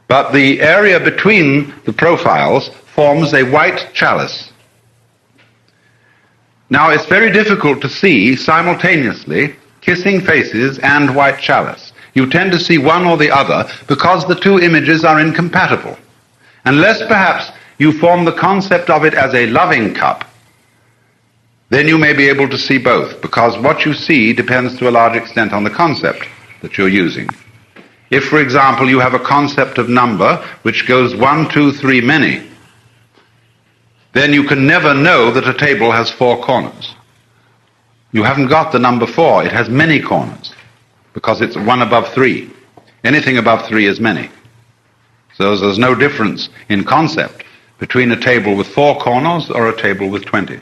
S1: But the area between the profiles forms a white chalice. Now, it's very difficult to see simultaneously kissing faces and white chalice. You tend to see one or the other because the two images are incompatible. Unless perhaps you form the concept of it as a loving cup, then you may be able to see both, because what you see depends to a large extent on the concept that you're using. If, for example, you have a concept of number which goes 1, 2, 3, many, then you can never know that a table has 4 corners. You haven't got the number 4, it has many corners, because it's 1 above 3. Anything above 3 is many. So there's no difference in concept between a table with 4 corners or a table with 20.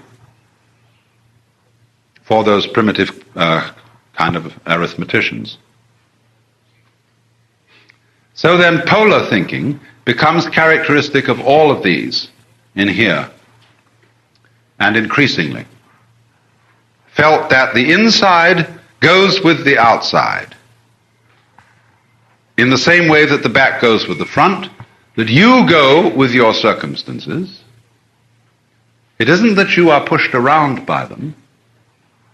S1: For those primitive kind of arithmeticians. So then polar thinking becomes characteristic of all of these in here, and increasingly. Felt that the inside goes with the outside. In the same way that the back goes with the front, that you go with your circumstances. It isn't that you are pushed around by them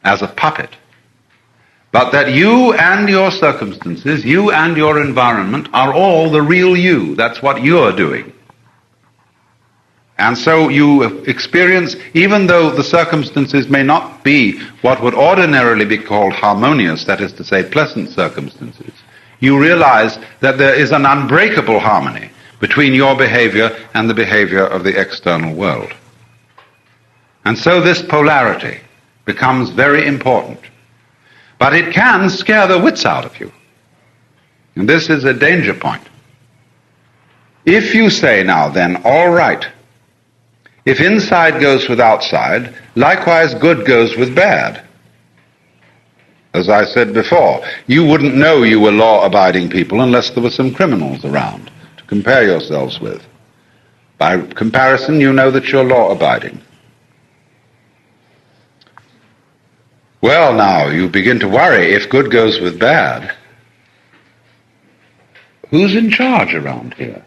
S1: as a puppet, but that you and your circumstances, you and your environment are all the real you. That's what you're doing. And so you experience, even though the circumstances may not be what would ordinarily be called harmonious, that is to say pleasant circumstances, you realize that there is an unbreakable harmony between your behavior and the behavior of the external world. And so this polarity becomes very important. But it can scare the wits out of you. And this is a danger point. If you say now then, all right, if inside goes with outside, likewise good goes with bad. As I said before, you wouldn't know you were law-abiding people unless there were some criminals around to compare yourselves with. By comparison, you know that you're law-abiding. Well, now, you begin to worry, if good goes with bad, who's in charge around here?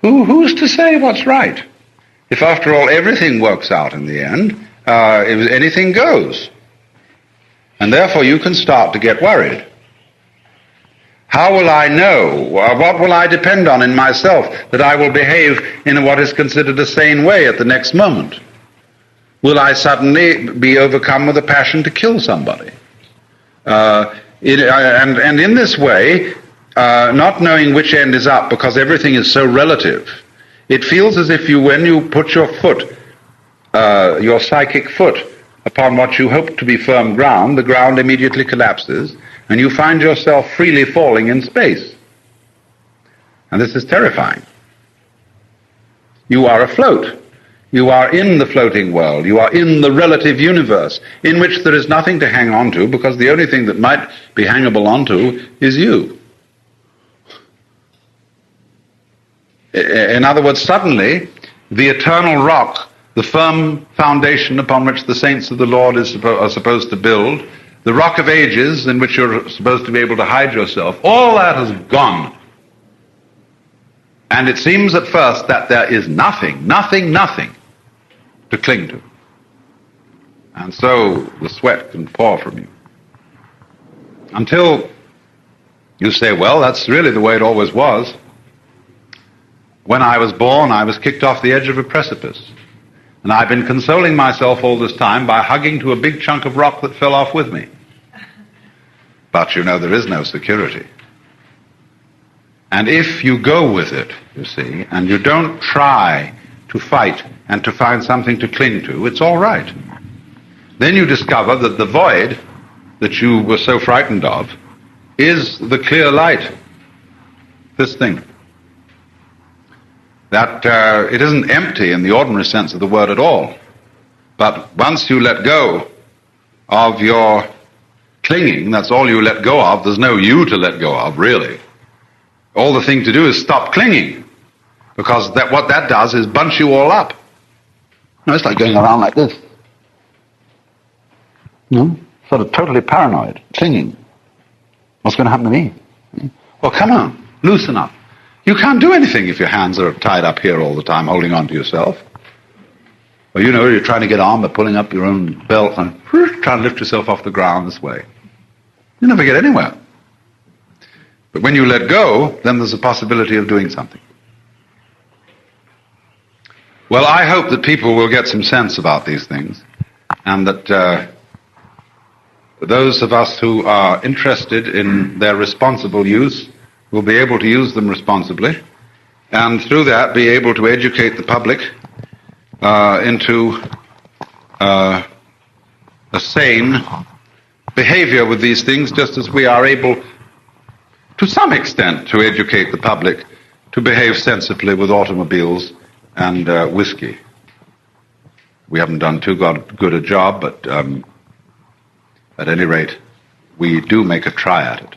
S1: Who's to say what's right? If, after all, everything works out in the end, if anything goes. And therefore you can start to get worried. How will I know? What will I depend on in myself that I will behave in what is considered a sane way at the next moment? Will I suddenly be overcome with a passion to kill somebody? And in this way, not knowing which end is up because everything is so relative, it feels as if when you put your foot, your psychic foot, upon what you hope to be firm ground, the ground immediately collapses, and you find yourself freely falling in space. And this is terrifying. You are afloat. You are in the floating world. You are in the relative universe, in which there is nothing to hang on to, because the only thing that might be hangable onto is you. In other words, suddenly, the eternal rock, the firm foundation upon which the saints of the Lord are supposed to build, the rock of ages in which you're supposed to be able to hide yourself, all that has gone. And it seems at first that there is nothing to cling to. And so the sweat can pour from you. Until you say, well, that's really the way it always was. When I was born, I was kicked off the edge of a precipice. And I've been consoling myself all this time by hugging to a big chunk of rock that fell off with me. But you know, there is no security. And if you go with it, you see, and you don't try to fight and to find something to cling to, it's all right. Then you discover that the void that you were so frightened of is the clear light, this thing. That it isn't empty in the ordinary sense of the word at all. But once you let go of your clinging, that's all you let go of. There's no you to let go of, really. All the thing to do is stop clinging, because what that does is bunch you all up. No, it's like going around like this. Sort of totally paranoid, clinging. What's going to happen to me? Well, come on, loosen up. You can't do anything if your hands are tied up here all the time, holding on to yourself. Or you're trying to get on by pulling up your own belt and trying to lift yourself off the ground this way. You never get anywhere. But when you let go, then there's a possibility of doing something. Well, I hope that people will get some sense about these things, and that those of us who are interested in their responsible use will be able to use them responsibly, and through that be able to educate the public into a sane behavior with these things, just as we are able, to some extent, to educate the public to behave sensibly with automobiles and whiskey. We haven't done too good a job, but at any rate, we do make a try at it.